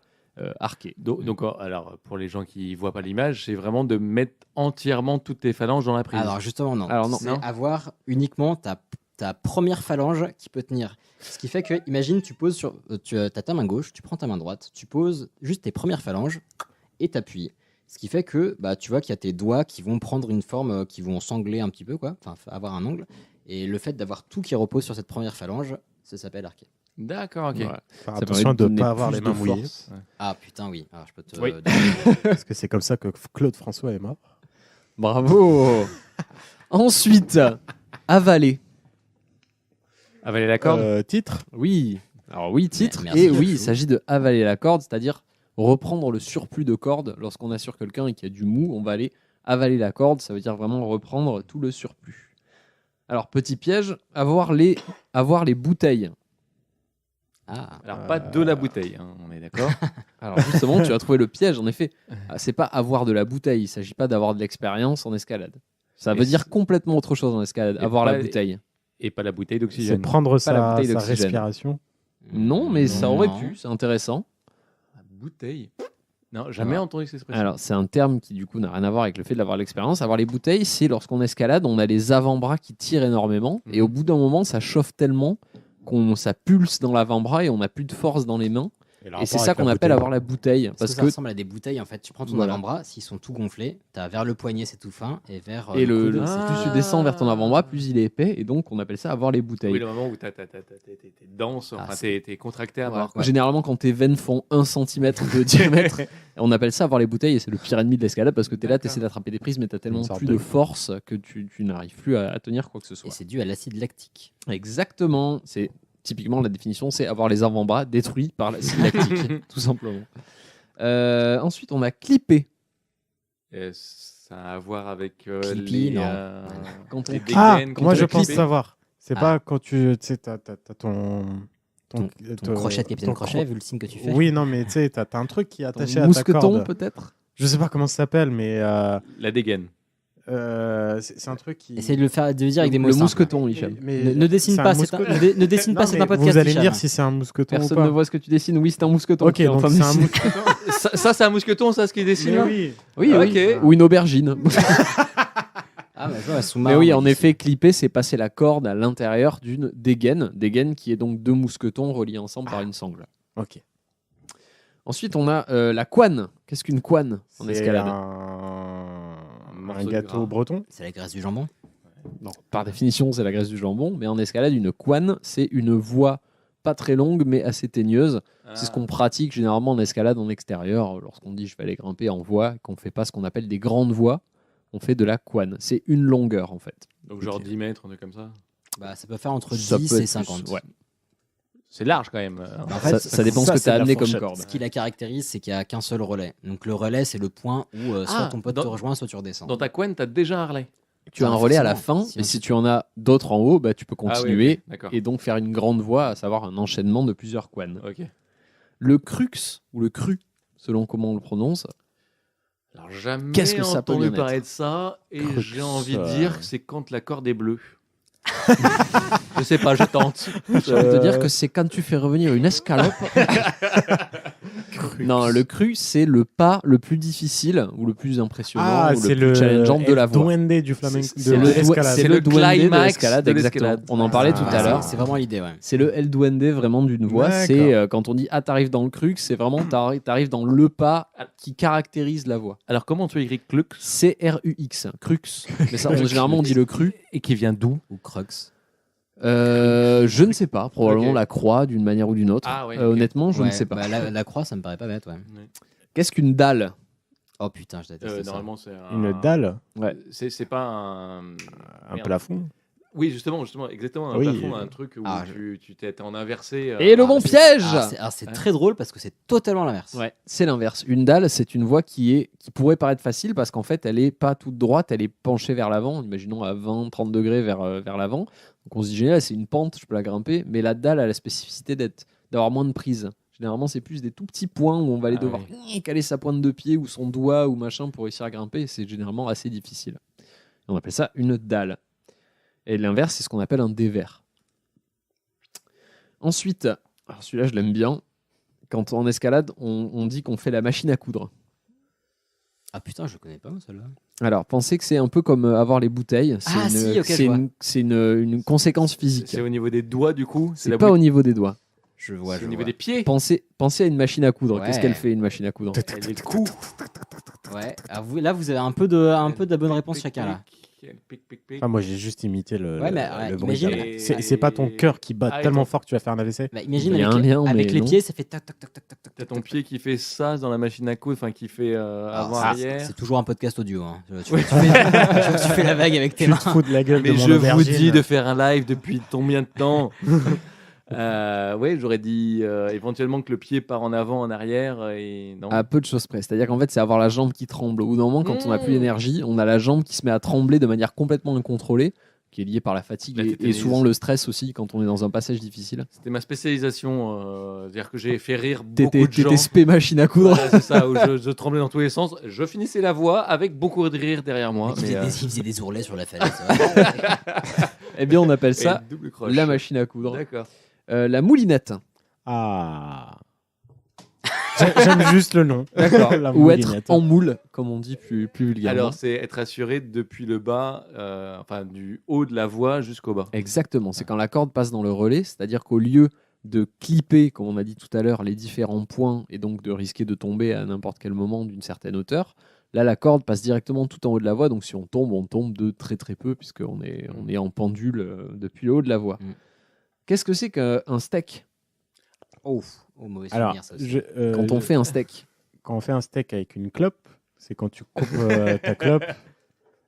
J: arquer.
F: Donc, alors, pour les gens qui voient pas l'image, c'est vraiment de mettre entièrement toutes tes phalanges dans la prise.
A: Alors justement, non.
J: Alors, non.
A: C'est avoir uniquement ta première phalange qui peut tenir. Ce qui fait que, imagine, tu poses sur, tu as ta main gauche, tu prends ta main droite, tu poses juste tes premières phalanges et t'appuies. Ce qui fait que tu vois qu'il y a tes doigts qui vont prendre une forme, qui vont s'angler un petit peu, quoi, enfin avoir un angle. Et le fait d'avoir tout qui repose sur cette première phalange, ça s'appelle arquer.
F: D'accord, ok.
J: Ouais.
E: Faire attention de ne pas avoir les mains mouillées.
F: Ouais.
A: Ah putain, oui. Alors, je peux te
F: Oui.
E: Parce que c'est comme ça que Claude François est mort.
J: Bravo. Ensuite, avaler.
F: Avaler la corde.
E: Titre.
J: Oui. Alors oui, titre.
A: Merci,
J: Et oui,
A: Fou.
J: il s'agit de avaler la corde, c'est-à-dire reprendre le surplus de corde. Lorsqu'on assure quelqu'un et qu'il y a du mou, on va aller avaler la corde. Ça veut dire vraiment reprendre tout le surplus. Alors, petit piège, avoir les bouteilles.
F: Alors, pas de la bouteille, hein, on est d'accord.
J: Alors justement, tu as trouvé le piège. En effet, c'est pas avoir de la bouteille. Il s'agit pas d'avoir de l'expérience en escalade. Ça veut dire complètement autre chose en escalade. Avoir la bouteille.
F: Et pas la bouteille
E: C'est
F: d'oxygène.
E: prendre
J: la
E: sa
J: bouteille d'oxygène.
E: respiration.
J: Non, mais ça aurait
A: Non.
J: pu. C'est intéressant.
F: La bouteille. Non, jamais entendu cette expression.
J: Alors, c'est un terme qui, du coup, n'a rien à voir avec le fait d'avoir l'expérience. Avoir les bouteilles, c'est lorsqu'on escalade, on a les avant-bras qui tirent énormément. Et au bout d'un moment, ça chauffe tellement ça pulse dans l'avant-bras et on n'a plus de force dans les mains. Et c'est ça qu'on appelle avoir la bouteille.
A: Parce que ça ressemble à des bouteilles, en fait. Tu prends ton avant-bras, s'ils sont tout gonflés, t'as vers le poignet, c'est tout fin, et vers
J: et
A: le coude,
J: plus tu descends vers ton avant-bras, plus il est épais. Et donc, on appelle ça avoir les bouteilles.
F: Oui, le moment où t'es dense, enfin, t'es contracté à mort.
J: Généralement, quand tes veines font 1 cm de diamètre, on appelle ça avoir les bouteilles. Et c'est le pire ennemi de l'escalade parce que t'es là, t'essaies d'attraper des prises, mais t'as tellement plus de force que tu n'arrives plus à tenir quoi que ce soit.
A: Et c'est dû à l'acide lactique.
J: Exactement. C'est typiquement la définition, c'est avoir les avant-bras détruits par l'acide lactique, tout simplement. Ensuite, on a clippé.
F: Ça a à voir avec
A: Clippy, non.
J: Quand on
F: les
E: Ah,
F: dégaines,
E: moi je pense
F: clipper.
E: savoir. C'est pas quand tu sais, t'as ton
A: crochet de capitaine crochet, vu le signe que tu fais.
E: Oui, non, mais tu sais, t'as un truc qui est attaché à ta
J: mousqueton,
E: corde.
J: peut-être.
E: Je sais pas comment ça s'appelle, mais
F: la dégaine.
E: c'est un truc qui.
A: Essaye de le dire avec des mots
J: Le
A: simples.
J: mousqueton, Hicham.
A: Ne dessine
E: c'est
A: pas,
E: un
A: c'est un,
E: mousqueton.
A: ne dessine pas,
E: Non,
A: c'est
E: mais
A: un podcast.
E: Vous allez me
A: Hicham.
E: dire si c'est un mousqueton
J: Personne
E: ou pas.
J: ne voit ce que tu dessines. Oui, c'est un mousqueton.
E: Ok,
J: qui est en
E: donc
J: train de
E: c'est un
J: dessiner.
E: mousqueton.
F: Ça, c'est un mousqueton, ça, ce qui dessine là
E: Oui.
J: Oui,
F: Ok.
J: oui. Ou une aubergine.
A: Ah, bah, je vois,
J: Mais oui, en effet, clipper, c'est passer la corde à l'intérieur d'une dégaine. Dégaine qui est donc 2 mousquetons reliés ensemble par une sangle.
E: Ok.
J: Ensuite, on a la couane. Qu'est-ce qu'une couane en escalade
E: Un gâteau breton.
A: C'est la graisse du jambon.
J: Non, par définition, c'est la graisse du jambon. Mais en escalade, une couane, c'est une voie pas très longue, mais assez teigneuse. C'est ce qu'on pratique généralement en escalade en extérieur. Lorsqu'on dit je vais aller grimper en voie, qu'on ne fait pas ce qu'on appelle des grandes voies, on fait de la couane. C'est une longueur, en fait.
F: Donc, genre 10 mètres, un truc comme ça.
A: Bah, ça peut faire entre
J: Ça
A: 10
J: peut
A: et
J: être
A: 50.
J: plus, ouais.
F: C'est large quand même.
A: En fait,
J: ça dépend ce que tu as amené comme corde.
A: Ce qui la caractérise, c'est qu'il n'y a qu'un seul relais. Donc le relais, c'est le point où soit ton pote te rejoint, soit tu redescends.
F: Dans ta couenne, tu as déjà un relais.
J: Tu as un relais à la fin, mais si tu en as d'autres en haut, bah, tu peux continuer
F: oui, okay, d'accord.
J: et donc faire une grande voie, à savoir un enchaînement de plusieurs couanes.
F: Ok.
J: Le crux, ou le cru, selon comment on le prononce.
F: Alors jamais
J: Qu'est-ce que ça peut
F: entendu
J: bien
F: parler
J: être
F: de ça, et
E: Crux,
F: j'ai envie de dire que c'est quand la corde est bleue. Je sais pas, je tente.
J: J'ai envie de te dire que c'est quand tu fais revenir une escalope. Non, le cru, c'est le pas le plus difficile ou le plus impressionnant ou le plus challengeant de la voie.
E: Duende du flamenco.
J: C'est le duende de l'escalade, exactement. On en parlait tout à l'heure.
A: C'est vraiment l'idée, ouais.
J: C'est le El Duende vraiment d'une voie. C'est quand on dit t'arrives dans le crux, c'est vraiment t'arrives dans le pas qui caractérise la voie.
F: Alors comment tu écris crux?
J: C-R-U-X, crux. Mais ça, généralement on dit le cru.
F: Et qui vient d'où?
A: Ou crux.
J: Je ne sais pas, probablement la croix d'une manière ou d'une autre.
F: Ah ouais,
J: honnêtement, je
A: Ouais,
J: ne sais pas.
A: bah, la croix, ça me paraît pas bête, ouais.
J: Qu'est-ce qu'une dalle?
A: Oh putain, je déteste ça.
F: Normalement, c'est
E: Une dalle.
J: Ouais.
F: C'est pas un
E: plafond.
F: Oui, justement, exactement. Un
E: Oui.
F: plafond, un truc où tu t'es en inversé.
J: Et le bon piège.
A: C'est très drôle parce que c'est totalement l'inverse.
J: Ouais, c'est l'inverse. Une dalle, c'est une voie qui pourrait paraître facile parce qu'en fait, elle est pas toute droite, elle est penchée vers l'avant, imaginons à 20-30 degrés vers l'avant. Donc on se dit génial, c'est une pente, je peux la grimper, mais la dalle a la spécificité d'avoir moins de prise. Généralement, c'est plus des tout petits points où on va aller devoir caler sa pointe de pied ou son doigt ou machin pour réussir à grimper. C'est généralement assez difficile. On appelle ça une dalle. Et l'inverse, c'est ce qu'on appelle un dévers. Ensuite, alors celui-là, je l'aime bien. Quand en escalade, on dit qu'on fait la machine à coudre.
A: Ah putain, je connais pas celle-là.
J: Alors, pensez que c'est un peu comme avoir les bouteilles. C'est une conséquence physique.
F: C'est au niveau des doigts, du coup.
J: C'est pas au niveau des doigts.
A: Je vois.
F: C'est au niveau des pieds.
J: Pensez à une machine à coudre.
A: Ouais.
J: Qu'est-ce qu'elle fait, une machine à coudre?
F: Les coups.
A: Ouais. Ah, là, vous avez un peu de la bonne réponse chacun là.
E: Ah, moi, j'ai juste imité le bruit.
A: imagine.
E: C'est pas ton cœur qui bat tellement fort que tu vas faire un AVC.
A: Bah, imagine
J: Il y a un lien,
A: avec
J: mais
A: les
J: non.
A: pieds, ça fait tac tac tac tac tac.
F: T'as ton pied qui fait ça dans la machine à coudre, enfin qui fait avant-arrière.
A: C'est toujours un podcast audio. Hein. Tu fais la vague avec tes mains.
E: Tu te fous de la gueule
F: Mais
E: de mon
F: je
E: aubergine.
F: vous dis de faire un live depuis combien de temps? Oui, j'aurais dit éventuellement que le pied part en avant, en arrière. Et non.
J: À peu de choses près. C'est-à-dire qu'en fait, c'est avoir la jambe qui tremble. Au bout d'un moment, quand on n'a plus d'énergie, on a la jambe qui se met à trembler de manière complètement incontrôlée, qui est liée par la fatigue et souvent le stress aussi quand on est dans un passage difficile.
F: C'était ma spécialisation. C'est-à-dire que j'ai fait rire beaucoup de gens.
J: T'étais spé machine à coudre.
F: Voilà, c'est ça, où je tremblais dans tous les sens. Je finissais la voix avec beaucoup de rire derrière moi.
A: Il faisait des ourlets sur la falaise.
J: Eh bien, on appelle ça
F: double croche.
J: la machine à coudre.
F: D'accord.
J: La moulinette.
E: Ah. J'aime juste le nom.
J: D'accord.
E: La
J: Ou être
E: moulinette.
J: en moule, comme on dit plus vulgairement.
F: Alors, c'est être assuré depuis le bas, enfin du haut de la voie jusqu'au bas.
J: Exactement. C'est quand la corde passe dans le relais, c'est-à-dire qu'au lieu de clipper, comme on a dit tout à l'heure, les différents points et donc de risquer de tomber à n'importe quel moment d'une certaine hauteur, là, la corde passe directement tout en haut de la voie. Donc, si on tombe de très très peu, puisqu'on est en pendule depuis le haut de la voie. Qu'est-ce que c'est qu'un steak?
A: Mauvais souvenir,
E: Alors,
A: ça aussi.
J: Quand on fait un steak.
E: Quand on fait un steak avec une clope, c'est quand tu coupes ta clope.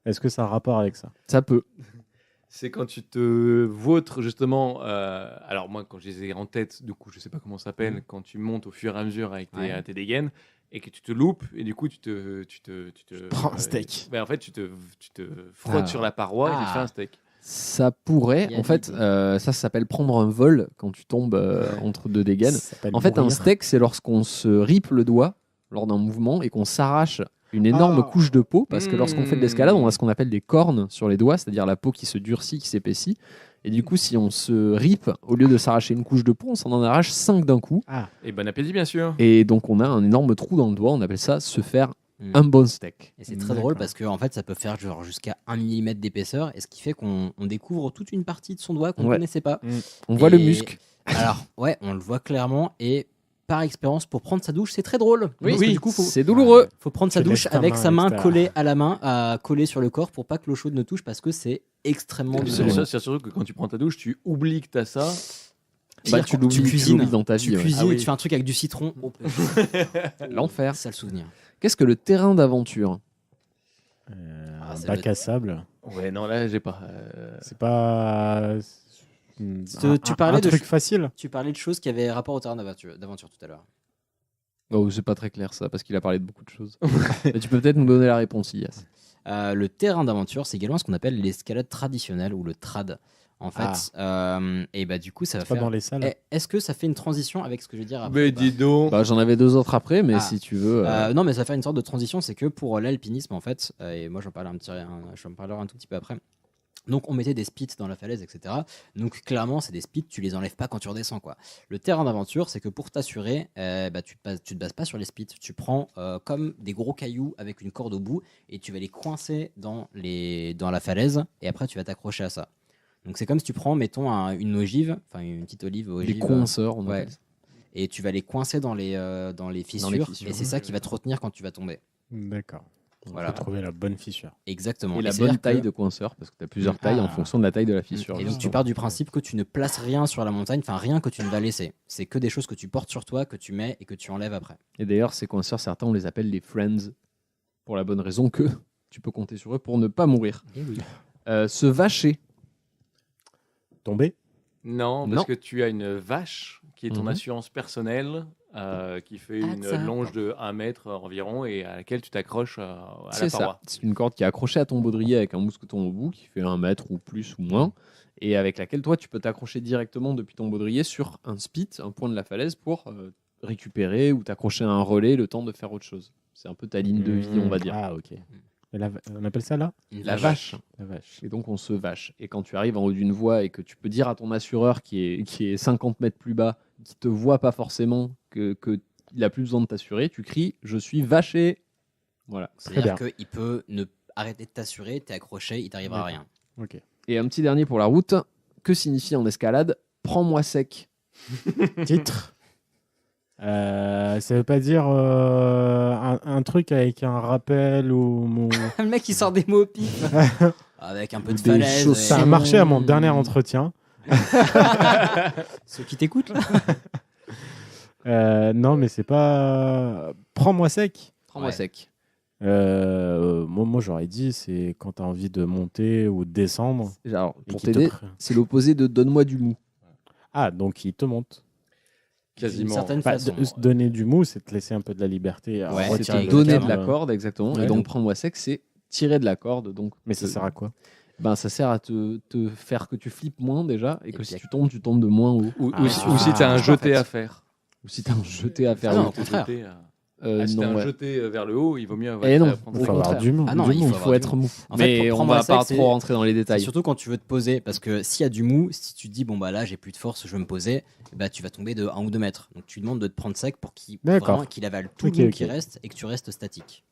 E: Est-ce que ça a un rapport avec ça?
J: Ça peut.
F: C'est quand tu te vautres justement. Alors moi, quand je les ai en tête, du coup, je sais pas comment ça s'appelle. Quand tu montes au fur et à mesure avec tes dégaines et que tu te loupes et du coup tu te
E: prends un steak.
F: En fait, tu te frottes sur la paroi et tu te fais un steak.
J: Ça pourrait. En fait, ça s'appelle prendre un vol quand tu tombes entre deux dégaines. En fait, un steak, c'est lorsqu'on se ripe le doigt lors d'un mouvement et qu'on s'arrache une énorme couche de peau, parce que lorsqu'on fait de l'escalade, on a ce qu'on appelle des cornes sur les doigts, c'est-à-dire la peau qui se durcit, qui s'épaissit. Et du coup, si on se ripe, au lieu de s'arracher une couche de peau, on s'en arrache 5 d'un coup.
F: Et bon appétit, bien sûr.
J: Et donc, on a un énorme trou dans le doigt, on appelle ça se faire un bon steak.
A: Et c'est très drôle parce que en fait, ça peut faire genre jusqu'à 1 mm d'épaisseur, et ce qui fait qu'on découvre toute une partie de son doigt qu'on ne connaissait pas.
J: On voit le muscle.
A: Alors, ouais, on le voit clairement, et par expérience, pour prendre sa douche, c'est très drôle.
J: Oui,
A: Parce que du coup,
J: c'est douloureux.
A: Faut prendre sa douche avec sa main collée à la main, collée sur le corps pour pas que l'eau chaude ne touche, parce que c'est extrêmement douloureux.
F: C'est surtout que quand tu prends ta douche, tu oublies que tu as ça.
J: Tu cuisines
A: dans ta vie. Tu cuisines, tu fais un truc avec du citron.
J: L'enfer.
A: Sale souvenir.
J: Qu'est-ce que le terrain d'aventure?
E: Un bac à sable.
F: Ouais, non, là, j'ai pas.
E: C'est pas.
A: Tu parlais de
E: truc facile.
A: Tu parlais de choses qui avaient rapport au terrain d'aventure tout à l'heure.
J: Oh, c'est pas très clair ça, parce qu'il a parlé de beaucoup de choses. Mais tu peux peut-être nous donner la réponse, Ilias.
A: Le terrain d'aventure, c'est également ce qu'on appelle l'escalade traditionnelle ou le trad. En fait, et bah du coup, ça va faire.
E: Pas dans les salles.
A: Est-ce que ça fait une transition avec ce que je vais dire après?
F: Mais dis donc.
J: J'en avais 2 autres après, mais si tu veux.
A: Non, mais ça fait une sorte de transition, c'est que pour l'alpinisme en fait, et moi j'en parlerai un tout petit peu après. Donc on mettait des spits dans la falaise, etc. Donc clairement, c'est des spits, tu les enlèves pas quand tu redescends, quoi. Le terrain d'aventure, c'est que pour t'assurer, tu te bases pas sur les spits. Tu prends comme des gros cailloux avec une corde au bout et tu vas les coincer dans la falaise, et après tu vas t'accrocher à ça. Donc c'est comme si tu prends, mettons, une ogive, enfin une petite olive ogive.
J: Des coinceurs, on
A: appelle ça. Et tu vas les coincer dans les fissures, et c'est ça qui va te retenir quand tu vas tomber.
E: D'accord.
A: Voilà.
E: Il faut trouver la bonne fissure.
A: Exactement.
J: Et la bonne taille de coinceur, parce que tu as plusieurs tailles en fonction de la taille de la fissure.
A: Et donc tu pars du principe que tu ne places rien sur la montagne, enfin rien que tu ne vas laisser. C'est que des choses que tu portes sur toi, que tu mets et que tu enlèves après.
J: Et d'ailleurs, ces coinceurs, certains, on les appelle les friends, pour la bonne raison que tu peux compter sur eux pour ne pas mourir.
A: Et oui.
J: Se vacher.
E: Tomber?
F: Non, parce
J: Non.
F: que tu as une vache qui est ton
J: Mhm.
F: assurance personnelle, qui fait une longe de 1 mètre environ et à laquelle tu t'accroches à
J: C'est
F: la
J: ça.
F: paroi.
J: C'est une corde qui est accrochée à ton baudrier avec un mousqueton au bout qui fait 1 mètre ou plus ou moins et avec laquelle toi tu peux t'accrocher directement depuis ton baudrier sur un spit, un point de la falaise pour récupérer ou t'accrocher à un relais le temps de faire autre chose. C'est un peu ta ligne de vie, on va dire.
E: Ah, ok. Et on appelle ça là?
J: La vache.
E: La vache.
J: Et donc on se vache. Et quand tu arrives en haut d'une voie et que tu peux dire à ton assureur qui est 50 mètres plus bas, qui te voit pas forcément, qu'il a plus besoin de t'assurer, tu cries « Je suis vaché ». Voilà.
A: C'est-à-dire qu'il peut ne arrêter de t'assurer, t'es accroché, il t'arrivera rien.
E: Ok.
J: Et un petit dernier pour la route. Que signifie en escalade « Prends-moi sec ».
E: Titre. Ça veut pas dire un truc avec un rappel ou...
A: Le mec, il sort des mots au pif. Avec un peu de
E: Des
A: falaise.
E: choses- Ça a marché à mon dernier entretien.
A: Ceux qui t'écoutent, là.
E: Non, mais c'est pas... Prends-moi sec.
J: Prends-moi sec.
E: Moi, j'aurais dit, c'est quand tu as envie de monter ou de descendre.
J: Alors,
E: et
J: pour
E: qu'il te
J: t'aider,
E: pr-
J: c'est l'opposé de « Donne-moi du mou
E: Ah, donc il te monte.
F: Quasiment.
A: D'une certaine
E: Bah,
A: façon.
E: se donner du mou, c'est te laisser un peu de la liberté. à
A: Ouais,
E: retirer
J: C'est
E: le
J: donner
E: câble.
J: de la corde, exactement.
E: Ouais.
J: Et donc, prends-moi sec, c'est tirer de la corde. Donc,
E: Mais ça sert à quoi?
J: Ben, ça sert à te faire que tu flippes moins déjà et que
A: puis,
J: si tu tombes de moins haut.
F: Ou
E: Ah.
F: si tu as un jeté à faire.
J: Ou si tu as un jeté à faire.
A: Ah non,
J: oui.
A: au contraire.
F: Jeté si
J: non,
F: t'as un
J: ouais.
F: jeté vers le haut, il vaut mieux avoir
J: Eh non,
F: apprendre
E: Il
F: à
E: faut
J: au
E: avoir
J: contraire.
E: du mou.
A: Ah non,
E: du
A: il
E: mou.
J: Il
A: avoir
J: faut
A: du
J: être
A: mou.
J: mou.
A: En fait,
J: Mais
A: pour
J: on
A: prendre
J: va
A: un sec,
J: pas
A: c'est-
J: trop rentrer dans les
A: C'est
J: détails.
A: surtout quand tu veux te poser, parce que s'il y a du mou, si tu te dis bon bah là j'ai plus de force, je veux me poser, bah tu vas tomber de 1 ou 2 mètres. Donc tu demandes de te prendre sec pour
E: D'accord.
A: vraiment qu'il avale tout
E: Ok,
A: le mou
E: ok.
A: qui reste et que tu restes statique.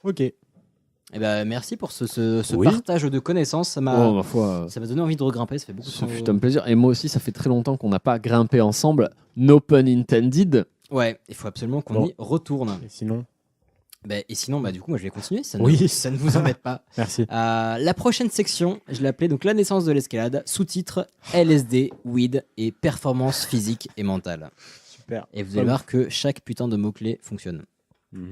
E: Ok.
A: Et ben merci pour ce
E: Oui.
A: partage de connaissances, ça m'a
J: Oh, ma foi,
A: ça m'a donné envie de regrimper, ça fait beaucoup
J: ce
A: de
J: fut un plaisir. Et moi aussi, ça fait très longtemps qu'on n'a pas grimpé ensemble. No pun intended.
A: Ouais, il faut absolument qu'on
E: Bon.
A: y retourne.
E: Et sinon?
A: Et sinon, du coup, moi je vais continuer, ça,
E: Oui.
A: ça ne vous embête pas.
E: Merci.
A: La prochaine section, je l'ai appelée donc la naissance de l'escalade, sous-titre LSD, weed et performance physique et mentale.
E: Super.
A: Et vous allez voir que chaque putain de mot-clé fonctionne.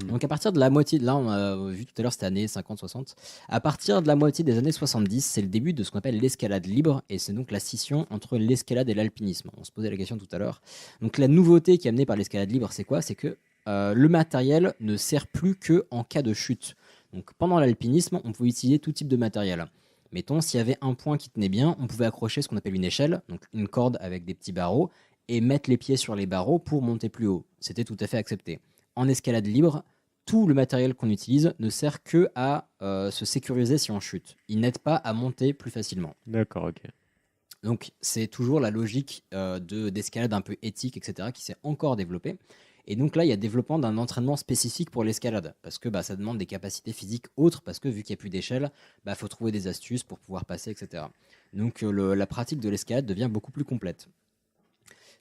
A: Donc à partir de la moitié, là on a vu tout à l'heure c'était années 50-60, à partir de la moitié des années 70, c'est le début de ce qu'on appelle l'escalade libre, et c'est donc la scission entre l'escalade et l'alpinisme. On se posait la question tout à l'heure. Donc la nouveauté qui est amenée par l'escalade libre, c'est quoi? C'est que le matériel ne sert plus que en cas de chute. Donc pendant l'alpinisme, on pouvait utiliser tout type de matériel. Mettons, s'il y avait un point qui tenait bien, on pouvait accrocher ce qu'on appelle une échelle, donc une corde avec des petits barreaux, et mettre les pieds sur les barreaux pour monter plus haut. C'était tout à fait accepté. En escalade libre, tout le matériel qu'on utilise ne sert que à se sécuriser si on chute. Il n'aide pas à monter plus facilement.
E: D'accord, ok.
A: Donc c'est toujours la logique d'escalade un peu éthique, etc., qui s'est encore développée. Et donc là, il y a développement d'un entraînement spécifique pour l'escalade, parce que ça demande des capacités physiques autres, parce que vu qu'il n'y a plus d'échelle, faut trouver des astuces pour pouvoir passer, etc. Donc la pratique de l'escalade devient beaucoup plus complète.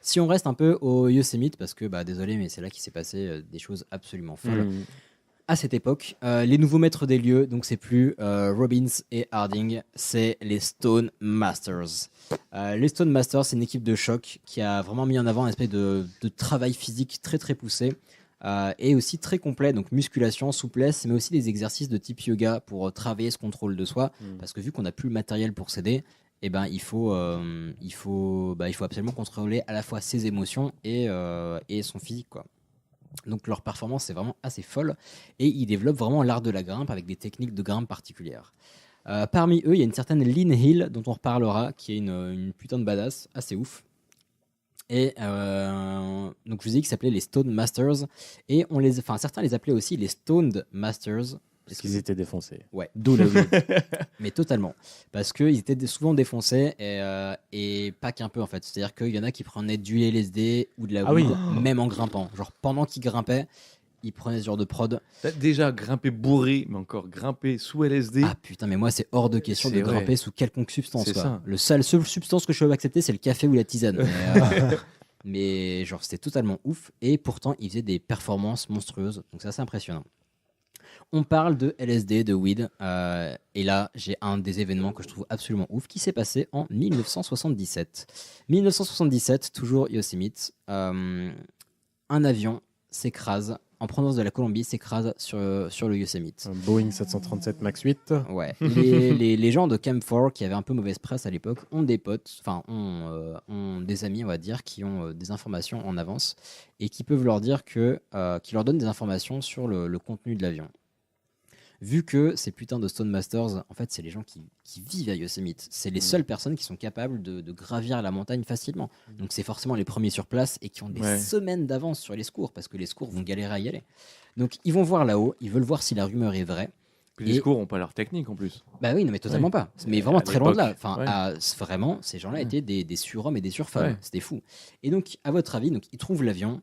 A: Si on reste un peu au Yosemite, parce que désolé, mais c'est là qu'il s'est passé des choses absolument folles. À cette époque, les nouveaux maîtres des lieux, donc c'est plus Robbins et Harding, c'est les Stone Masters. Les Stone Masters, c'est une équipe de choc qui a vraiment mis en avant un espèce de travail physique très très poussé et aussi très complet, donc musculation, souplesse, mais aussi des exercices de type yoga pour travailler ce contrôle de soi, parce que vu qu'on n'a plus le matériel pour s'aider, il faut absolument contrôler à la fois ses émotions et son physique, quoi. Donc leur performance est vraiment assez folle et ils développent vraiment l'art de la grimpe avec des techniques de grimpe particulières. Parmi eux, il y a une certaine Lynn Hill dont on reparlera, qui est une putain de badass, assez ouf. Et donc je vous ai dit qu'ils s'appelaient les Stone Masters et certains les appelaient aussi les Stoned Masters.
E: Parce qu'ils étaient défoncés.
A: Ouais.
E: D'où la vie.
A: Mais totalement. Parce qu'ils étaient souvent défoncés et pas qu'un peu en fait. C'est-à-dire qu'il y en a qui prenaient du LSD ou de la weed, même en grimpant. Genre pendant qu'ils grimpaient, ils prenaient ce genre de prod.
F: T'as déjà grimpé bourré, mais encore grimpé sous LSD.
A: Ah putain, mais moi c'est hors de question de grimper sous quelconque substance.
F: C'est ça.
A: La seule substance que je peux accepter, c'est le café ou la tisane. Mais genre c'était totalement ouf. Et pourtant, ils faisaient des performances monstrueuses. Donc c'est assez impressionnant. On parle de LSD, de weed, et là j'ai un des événements que je trouve absolument ouf qui s'est passé en 1977. 1977, toujours Yosemite, un avion s'écrase en provenance de la Colombie, s'écrase sur le Yosemite.
E: Un Boeing 737 MAX 8.
A: Ouais. les gens de Camp 4 qui avaient un peu mauvaise presse à l'époque ont des potes, enfin ont des amis, on va dire, qui ont des informations en avance et qui peuvent leur dire qui leur donnent des informations sur le contenu de l'avion. Vu que ces putains de Stone Masters, en fait, c'est les gens qui vivent à Yosemite. C'est les seules personnes qui sont capables de gravir la montagne facilement. Donc, c'est forcément les premiers sur place et qui ont des semaines d'avance sur les secours parce que les secours vont galérer à y aller. Donc, ils vont voir là-haut, ils veulent voir si la rumeur est vraie.
F: Puis les secours n'ont pas leur technique en plus.
A: Bah oui, non, mais totalement pas. Mais vraiment très loin de là. Enfin, vraiment, ces gens-là étaient des surhommes et des surfemmes. C'était fou. Et donc, à votre avis, ils trouvent l'avion.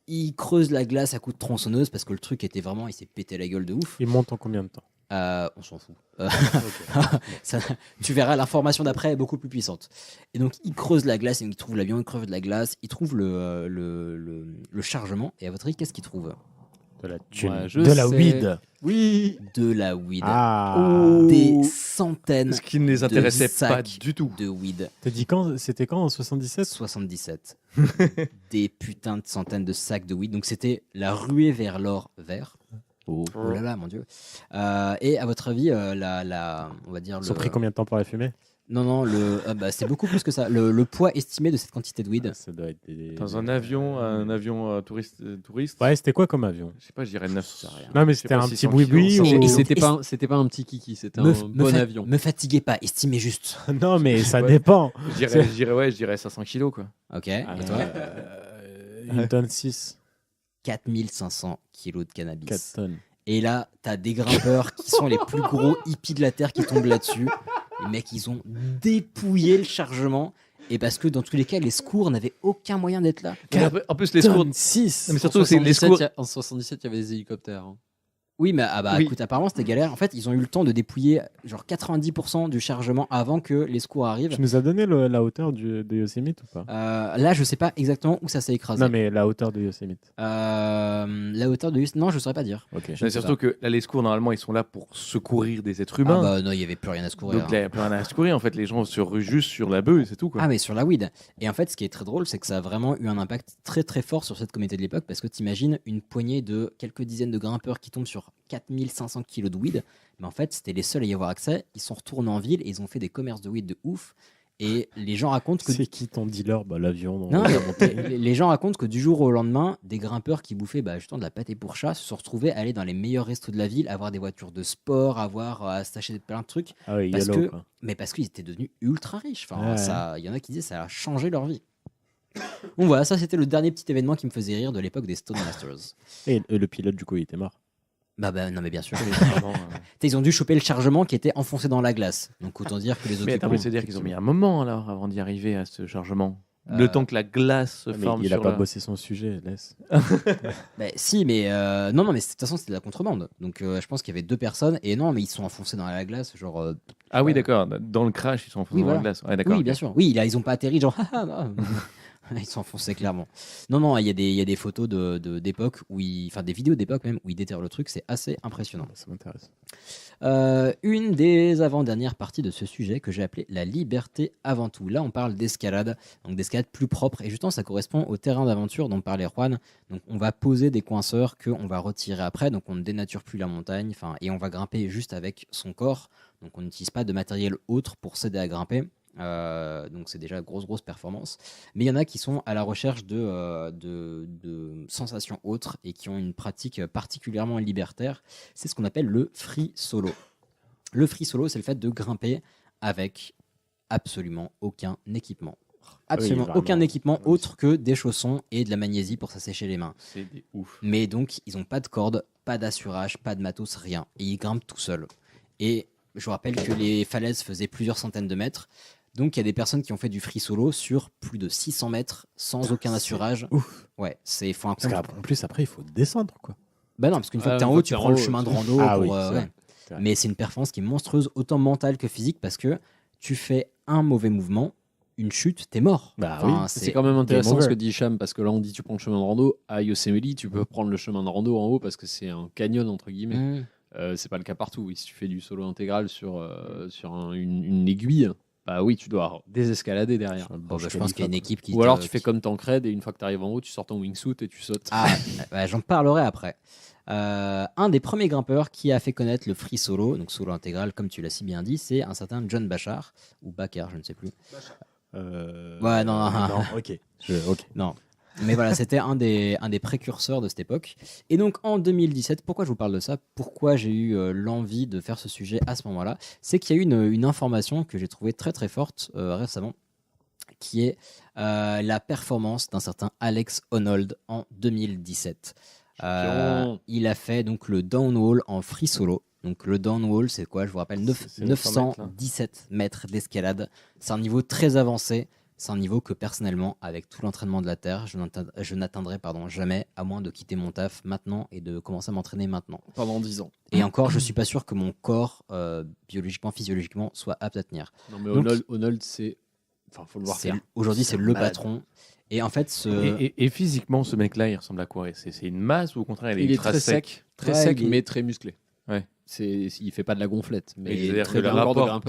A: Il creuse la glace à coups de tronçonneuse parce que le truc était vraiment, il s'est pété la gueule de ouf.
E: Il monte en combien de temps?
A: On s'en fout. Tu verras, l'information d'après est beaucoup plus puissante. Et donc, il creuse la glace, et il trouve l'avion, il creuse de la glace, il trouve le chargement. Et à votre avis, qu'est-ce qu'il trouve?
E: De la thune. De la weed.
A: Oui. De la weed. Des centaines.
F: Ce qui ne les intéressait pas du tout.
A: De weed.
E: T'as dit c'était quand en 77?
A: 77. Des putains de centaines de sacs de weed. Donc c'était la ruée vers l'or vert. Oh là là, mon Dieu. Et à votre avis, on va dire.
E: Ils ont pris combien de temps pour la fumer?
A: Non, c'est beaucoup plus que ça. Le poids estimé de cette quantité de weed.
E: Ça doit être
F: dans un avion touriste.
E: Ouais, c'était quoi comme avion?
F: Je sais pas, je dirais 900.
E: Non, mais c'était un petit boui-boui ou...
J: Et c'était pas un petit kiki, c'était un bon avion.
A: Me fatiguez pas, estimez juste.
E: Non, mais ça dépend.
F: Je dirais 500 kilos, quoi.
A: Ok, et toi?
E: Une tonne 6.
A: 4500 kilos de cannabis.
E: 4 tonnes.
A: Et là, t'as des grimpeurs qui sont les plus gros hippies de la Terre qui tombent là-dessus. Les mecs, ils ont dépouillé le chargement. Et parce que dans tous les cas, les secours n'avaient aucun moyen d'être là.
F: En plus, les secours.
E: 6.
F: Mais surtout, c'est les secours.
J: En 77, il y avait des hélicoptères. Hein.
A: Oui, mais écoute, apparemment, c'était galère. En fait, ils ont eu le temps de dépouiller genre 90% du chargement avant que les secours arrivent.
E: Tu nous as donné la hauteur de Yosemite ou pas?
A: Là, je sais pas exactement où ça s'est écrasé.
E: Non, mais la hauteur de Yosemite.
A: La hauteur de Yosemite, non, je saurais pas dire.
E: Okay.
F: Mais surtout que là, les secours, normalement, ils sont là pour secourir des êtres humains.
A: Non, il y avait plus rien à secourir.
F: Donc, il n'y a plus rien à secourir. En fait, les gens se ruent juste sur la bœuf et c'est tout, quoi.
A: Ah, mais sur la weed. Et en fait, ce qui est très drôle, c'est que ça a vraiment eu un impact très très fort sur cette communauté de l'époque parce que t'imagines une poignée de quelques dizaines de grimpeurs qui tombent sur 4500 kilos de weed, mais en fait c'était les seuls à y avoir accès. Ils sont retournés en ville et ils ont fait des commerces de weed de ouf. Et les gens racontent que...
E: C'est qui ton dealer? L'avion.
A: Non, les gens racontent que du jour au lendemain, des grimpeurs qui bouffaient justement de la pâté pour chat se sont retrouvés à aller dans les meilleurs restos de la ville, avoir des voitures de sport, avoir à s'acheter plein de trucs.
E: Ah oui,
A: parce qu'ils étaient devenus ultra riches. Enfin, il y en a qui disaient que ça a changé leur vie. Donc voilà, ça c'était le dernier petit événement qui me faisait rire de l'époque des Stone Masters.
E: Et le pilote du coup il était mort.
A: Non mais bien sûr. Ils ont dû choper le chargement qui était enfoncé dans la glace. Donc autant dire que les autres.
F: Mais attends, c'est-à-dire qu'ils ont mis un moment alors avant d'y arriver à ce chargement. Le temps que la glace se forme.
E: Il a pas bossé son sujet, laisse.
A: Si, mais non, mais de toute façon c'était de la contrebande. Donc je pense qu'il y avait 2 personnes et non, mais ils sont enfoncés dans la glace, genre.
F: Ah oui, d'accord. Dans le crash, ils sont enfoncés dans la glace. Ouais, d'accord.
A: Oui, bien sûr. Oui, là ils ont pas atterri, genre. Ils sont enfoncés clairement. Non, il y a des photos d'époque des vidéos d'époque même où ils déterrent le truc, c'est assez impressionnant.
E: Ça m'intéresse.
A: Une des avant-dernières parties de ce sujet que j'ai appelé la liberté avant tout. Là, on parle d'escalade, donc d'escalade plus propre. Et justement, ça correspond au terrain d'aventure dont parlait Juan. Donc, on va poser des coinceurs qu'on va retirer après. Donc, on ne dénature plus la montagne. Et on va grimper juste avec son corps. Donc, on n'utilise pas de matériel autre pour s'aider à grimper. Donc c'est déjà grosse performance, mais il y en a qui sont à la recherche de sensations autres et qui ont une pratique particulièrement libertaire. C'est ce qu'on appelle le free solo. Le free solo, c'est le fait de grimper avec absolument aucun équipement. Aucun équipement autre que des chaussons et de la magnésie pour s'assécher les mains.
F: C'est des ouf.
A: Mais donc ils n'ont pas de corde, pas d'assurage, pas de matos, rien, et ils grimpent tout seuls. Et je vous rappelle que les falaises faisaient plusieurs centaines de mètres. Donc, il y a des personnes qui ont fait du free solo sur plus de 600 mètres sans aucun assurage.
E: Ouf.
A: Ouais, faut un
E: parce qu'en plus, après, il faut descendre, quoi.
A: Bah non, parce qu'une fois que t'es en haut, tu prends le chemin de rando.
E: C'est
A: Mais c'est une performance qui est monstrueuse, autant mentale que physique, parce que tu fais un mauvais mouvement, une chute, t'es mort.
J: C'est quand même intéressant ce que dit Hicham, parce que là, on dit tu prends le chemin de rando. À Yosemite, tu peux prendre le chemin de rando en haut parce que c'est un canyon, entre guillemets. C'est pas le cas partout. Si tu fais du solo intégral sur une aiguille, bah oui, tu dois désescalader derrière.
A: Bon, je pense qu'il y a une équipe qui.
J: Ou alors tu fais comme Tancred et une fois que tu arrives en haut, tu sors ton wingsuit et tu sautes.
A: Ah, j'en parlerai après. Un des premiers grimpeurs qui a fait connaître le free solo, donc solo intégral, comme tu l'as si bien dit, c'est un certain John Bashar, ou Bachar, je ne sais plus. Ouais, non,
E: ok.
A: Non. Mais voilà, c'était un des précurseurs de cette époque. Et donc en 2017, pourquoi je vous parle de ça ? Pourquoi j'ai eu l'envie de faire ce sujet à ce moment-là ? C'est qu'il y a eu une information que j'ai trouvée très très forte récemment, qui est la performance d'un certain Alex Honnold en 2017. Il a fait donc le downwall en free solo. Donc le downwall, c'est quoi ? Je vous rappelle, 917 mètres d'escalade. C'est un niveau très avancé. C'est un niveau que personnellement, avec tout l'entraînement de la Terre, je n'atteindrai jamais, à moins de quitter mon taf maintenant et de commencer à m'entraîner maintenant.
J: Pendant 10 ans.
A: Et encore, je ne suis pas sûr que mon corps, biologiquement, physiologiquement, soit apte à tenir.
J: Non mais Honnold, c'est... Enfin, faut le voir faire.
A: Aujourd'hui, c'est le patron. Et en fait,
F: et physiquement, ce mec-là, il ressemble à quoi ? C'est une masse ou au contraire, il est
J: très sec. Très sec, mais très musclé.
F: Ouais.
J: Il fait pas de la gonflette. Mais
F: c'est-à-dire que le rapport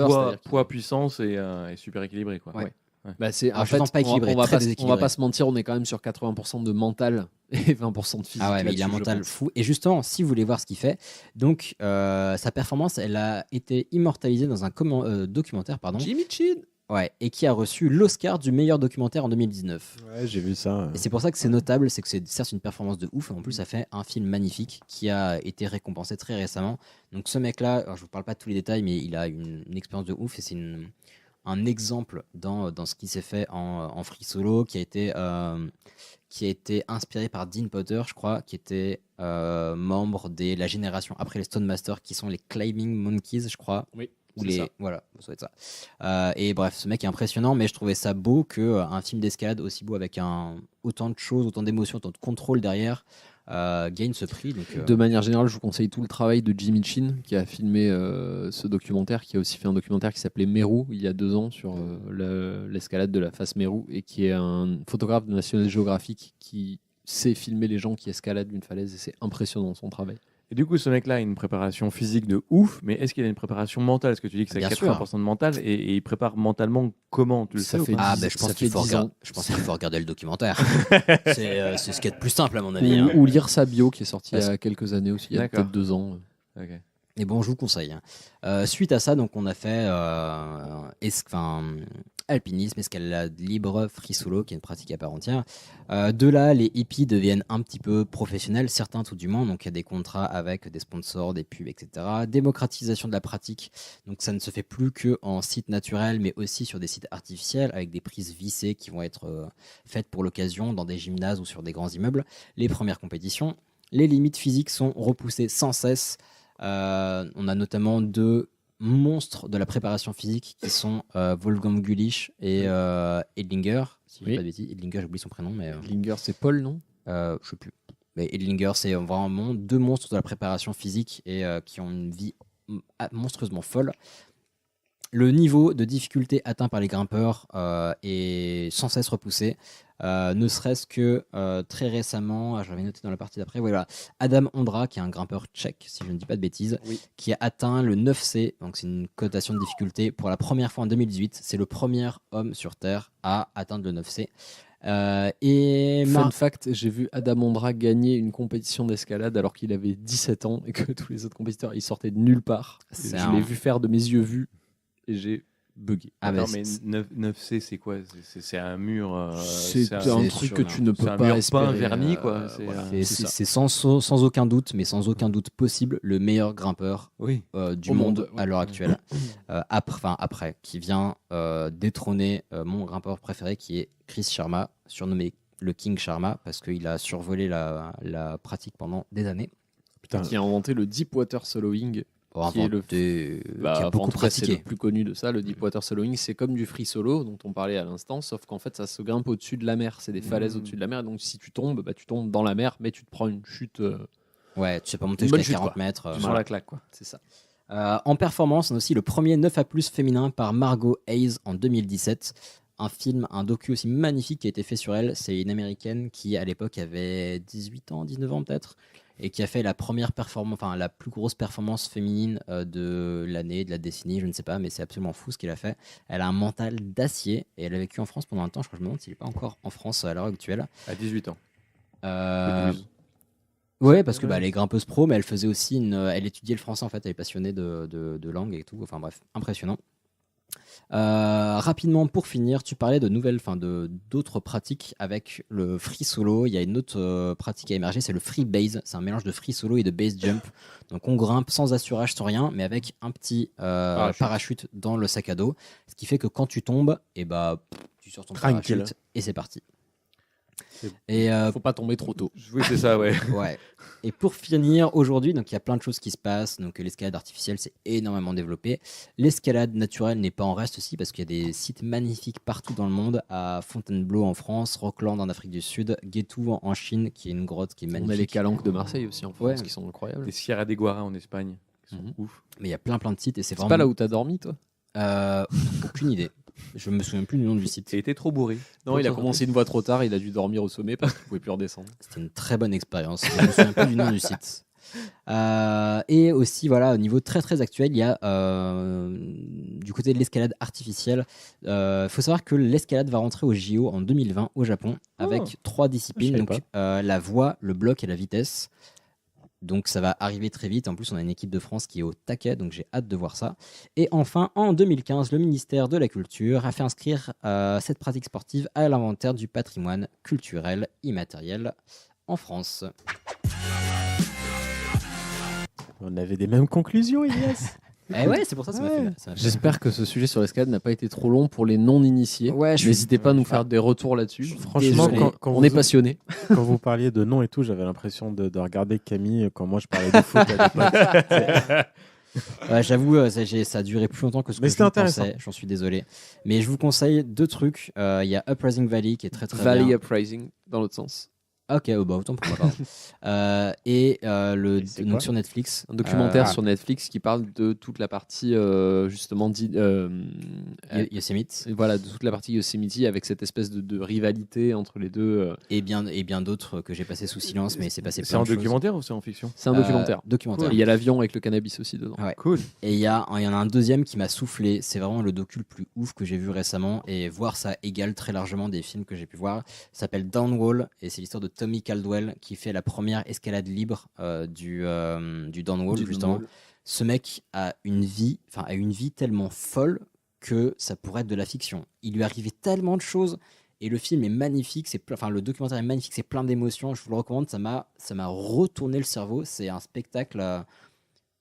F: poids-puissance est super équilibré, quoi.
A: Ouais.
J: Bah c'est en fait
A: pas équilibré,
J: on va pas se mentir, on est quand même sur 80% de mental et 20% de physique.
A: Ah ouais, mais il a un mental fou. Et justement, si vous voulez voir ce qu'il fait, donc sa performance, elle a été immortalisée dans un documentaire,
J: Jimmy Chin.
A: Ouais, et qui a reçu l'Oscar du meilleur documentaire en 2019.
E: Ouais, j'ai vu ça.
A: Et c'est pour ça que c'est notable, c'est que c'est certes une performance de ouf, et en plus ça fait un film magnifique qui a été récompensé très récemment. Donc ce mec-là, alors je vous parle pas de tous les détails, mais il a une expérience de ouf et c'est un exemple dans ce qui s'est fait en free solo qui a été inspiré par Dean Potter, je crois, qui était membre de la génération après les Stone Masters, qui sont les Climbing Monkeys, je crois.
J: Oui.
A: Voilà, ça doit être ça. Et bref, ce mec est impressionnant, mais je trouvais ça beau qu'un film d'escalade aussi beau avec autant de choses, autant d'émotions, autant de contrôle derrière gagne ce prix. Donc,
J: De manière générale, je vous conseille tout le travail de Jimmy Chin qui a filmé ce documentaire, qui a aussi fait un documentaire qui s'appelait Meru il y a 2 ans sur l'escalade de la face Meru et qui est un photographe de National Geographic qui sait filmer les gens qui escaladent une falaise et c'est impressionnant son travail.
F: Et du coup, ce mec-là a une préparation physique de ouf, mais est-ce qu'il a une préparation mentale ? Est-ce que tu dis que c'est 80% de mental et il prépare mentalement comment ? Tu le sais
A: je pense qu'il faut regarder le documentaire. C'est ce qui est le plus simple à mon avis.
J: Ou lire sa bio qui est sortie il y a quelques années aussi, il y a peut-être 2 ans.
F: Okay.
A: Et bon, je vous conseille. Suite à ça, donc on a fait alpinisme, escalade libre, free solo, qui est une pratique à part entière. De là, les hippies deviennent un petit peu professionnels, certains tout du moins. Donc il y a des contrats avec des sponsors, des pubs, etc. Démocratisation de la pratique. Donc ça ne se fait plus qu'en site naturel, mais aussi sur des sites artificiels avec des prises vissées qui vont être faites pour l'occasion dans des gymnases ou sur des grands immeubles. Les premières compétitions. Les limites physiques sont repoussées sans cesse. On a notamment 2 monstres de la préparation physique qui sont Wolfgang Gülich et Edlinger. Si je dis pas de bêtises, Edlinger, j'oublie son prénom. Mais,
J: Edlinger, c'est Paul, non ?
A: Je sais plus. Mais Edlinger, c'est vraiment 2 monstres de la préparation physique et qui ont une vie monstrueusement folle. Le niveau de difficulté atteint par les grimpeurs est sans cesse repoussé. Ne serait-ce que très récemment, j'avais noté dans la partie d'après, voilà, Adam Ondra, qui est un grimpeur tchèque, si je ne dis pas de bêtises, qui a atteint le 9C, donc c'est une cotation de difficulté pour la première fois en 2018. C'est le premier homme sur Terre à atteindre le 9C.
J: Fun fact, j'ai vu Adam Ondra gagner une compétition d'escalade alors qu'il avait 17 ans et que tous les autres compétiteurs ils sortaient de nulle part. Je l'ai vu faire de mes yeux vus et j'ai bugué.
F: Attends, mais 9C, c'est quoi ? C'est un mur.
J: C'est un truc que tu ne peux pas espérer.
F: C'est un vernis, quoi.
A: C'est sans aucun doute, mais sans aucun doute possible, le meilleur grimpeur du monde à l'heure actuelle. Après, qui vient détrôner mon grimpeur préféré, qui est Chris Sharma, surnommé le King Sharma, parce qu'il a survolé la pratique pendant des années.
J: Qui a inventé le Deepwater Soloing. Qui est beaucoup pratiqué. C'est le plus connu de ça, le Deepwater Soloing. C'est comme du free solo dont on parlait à l'instant, sauf qu'en fait ça se grimpe au-dessus de la mer. C'est des falaises au-dessus de la mer. Donc si tu tombes, tu tombes dans la mer, mais tu te prends une chute.
A: Ouais, tu sais pas monter jusqu'à 40 mètres.
J: Sur la claque, quoi. C'est ça.
A: En performance, on a aussi le premier 9A+ féminin par Margot Hayes en 2017. un film, un docu aussi magnifique qui a été fait sur elle. C'est une américaine qui, à l'époque, avait 18 ans, 19 ans peut-être, et qui a fait la première performance, enfin la plus grosse performance féminine de l'année, de la décennie, je ne sais pas, mais c'est absolument fou ce qu'elle a fait. Elle a un mental d'acier et elle a vécu en France pendant un temps. Je crois que je me demande s'il n'est pas encore en France à l'heure actuelle.
F: À 18 ans.
A: Ouais, parce que elle est grimpeuse pro, mais elle faisait aussi elle étudiait le français en fait. Elle est passionnée de langue et tout. Enfin bref, impressionnant. Rapidement pour finir, tu parlais de nouvelles, d'autres pratiques avec le free solo. Il y a une autre pratique à émerger, c'est le free base. C'est un mélange de free solo et de base jump. Donc on grimpe sans assurage, sans rien, mais avec un petit parachute dans le sac à dos, ce qui fait que quand tu tombes, tu sors ton parachute et c'est parti.
J: Et faut pas tomber trop tôt.
F: Oui, c'est ça, ouais.
A: Ouais. Et pour finir, aujourd'hui, donc il y a plein de choses qui se passent. Donc l'escalade artificielle, c'est énormément développé. L'escalade naturelle n'est pas en reste aussi parce qu'il y a des sites magnifiques partout dans le monde, à Fontainebleau en France, Rockland en Afrique du Sud, Guétou en Chine, qui est une grotte qui est magnifique.
J: On a les Calanques de Marseille aussi en France, qui sont incroyables.
F: Les Sierra de Guara en Espagne, qui sont ouf.
A: Mais il y a plein de sites et c'est vraiment.
J: C'est pas là où t'as dormi, toi
A: Aucune idée. Je me souviens plus du nom du site.
F: Il était trop bourré.
J: Non, il a commencé une fois trop tard, il a dû dormir au sommet parce qu'il pouvait plus redescendre.
A: C'était une très bonne expérience. Je me souviens plus du nom du site. Et aussi, voilà, au niveau très très actuel, il y a du côté de l'escalade artificielle. Faut savoir que l'escalade va rentrer au JO en 2020 au Japon avec 3 disciplines, donc la voie, le bloc et la vitesse. Donc ça va arriver très vite. En plus, on a une équipe de France qui est au taquet, donc j'ai hâte de voir ça. Et enfin, en 2015, le ministère de la Culture a fait inscrire cette pratique sportive à l'inventaire du patrimoine culturel immatériel en France.
E: On avait des mêmes conclusions, Elias.
A: Ouais, c'est pour ça que ça m'a fait.
J: J'espère que ce sujet sur l'escalade n'a pas été trop long pour les non-initiés.
A: Ouais,
J: n'hésitez pas à nous faire des retours là-dessus.
E: Franchement, quand
J: on est passionnés.
E: Quand vous parliez de nom et tout, j'avais l'impression de regarder Camille quand moi je parlais de foot à l'époque.
A: J'avoue, ça a duré plus longtemps que ce que je pensais. J'en suis désolé. Mais je vous conseille 2 trucs. Il y a Uprising Valley qui est très très
J: Valley
A: bien.
J: Uprising, dans l'autre sens.
A: Ok, autant pour moi. Donc sur Netflix.
J: Un documentaire sur Netflix qui parle de toute la partie justement
A: Yosemite.
J: Voilà, de toute la partie Yosemite avec cette espèce de rivalité entre les deux.
A: Et bien d'autres que j'ai passé sous silence, mais c'est passé
F: C'est un documentaire ou c'est en fiction?
J: C'est un documentaire.
A: Documentaire.
J: Cool. Il y a l'avion avec le cannabis aussi dedans.
A: Ouais.
F: Cool.
A: Et il y en a un deuxième qui m'a soufflé. C'est vraiment le docu le plus ouf que j'ai vu récemment. Et voir ça égale très largement des films que j'ai pu voir. Ça s'appelle Downwall et c'est l'histoire de Tommy Caldwell qui fait la première escalade libre du Downwall, justement. Ce mec a une vie tellement folle que ça pourrait être de la fiction. Il lui arrivait tellement de choses et le film est magnifique, le documentaire est magnifique, c'est plein d'émotions, je vous le recommande, ça m'a retourné le cerveau, c'est un spectacle,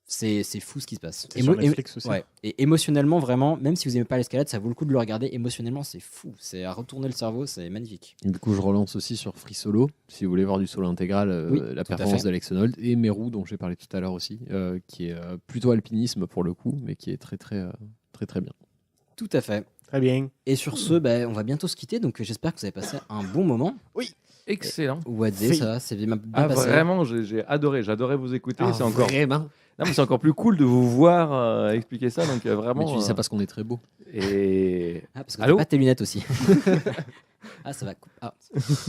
A: c'est fou ce qui se passe.
E: C'est sur Netflix aussi.
A: Ouais. Et émotionnellement, vraiment, même si vous n'aimez pas l'escalade, ça vaut le coup de le regarder. Émotionnellement, c'est fou, c'est à retourner le cerveau, c'est magnifique.
J: Du coup, je relance aussi sur Free Solo, si vous voulez voir du solo intégral, la performance d'Alex Honnold et Meru, dont j'ai parlé tout à l'heure aussi, qui est plutôt alpinisme pour le coup, mais qui est très très bien.
A: Tout à fait.
E: Très bien.
A: Et sur ce, on va bientôt se quitter, donc j'espère que vous avez passé un bon moment.
F: Oui. Excellent.
A: Wadé, ça va, c'est bien passé.
F: Vraiment, j'ai adoré. J'adorais vous écouter. C'est encore.
J: Vraiment.
F: Non, mais c'est encore plus cool de vous voir expliquer ça. Donc vraiment.
J: Mais tu dis ça parce qu'on est très beau.
F: Et.
A: Parce que t'as pas tes lunettes aussi. Ça va.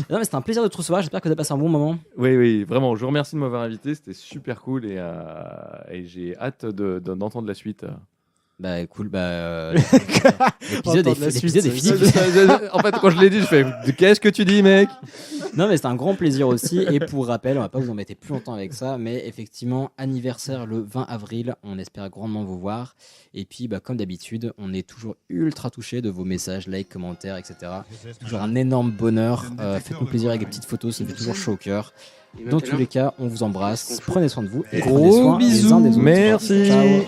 A: Non, mais c'était un plaisir de te recevoir. J'espère que tu as passé un bon moment.
F: Oui, vraiment. Je vous remercie de m'avoir invité. C'était super cool et j'ai hâte d'entendre la suite.
A: Cool, l'épisode est fini.
F: En fait, quand je l'ai dit, je fais qu'est-ce que tu dis, mec?
A: Non, mais c'est un grand plaisir aussi. Et pour rappel, on va pas vous embêter plus longtemps avec ça, mais effectivement, anniversaire le 20 avril. On espère grandement vous voir. Et puis, comme d'habitude, on est toujours ultra touchés de vos messages, likes, commentaires, etc. C'est toujours un énorme bonheur. Faites-nous plaisir avec des petites photos, ça fait toujours chaud au cœur. Dans tous les cas, on vous embrasse. Prenez soin de vous. Et
F: gros
A: bisous.
F: Merci.
A: Ciao.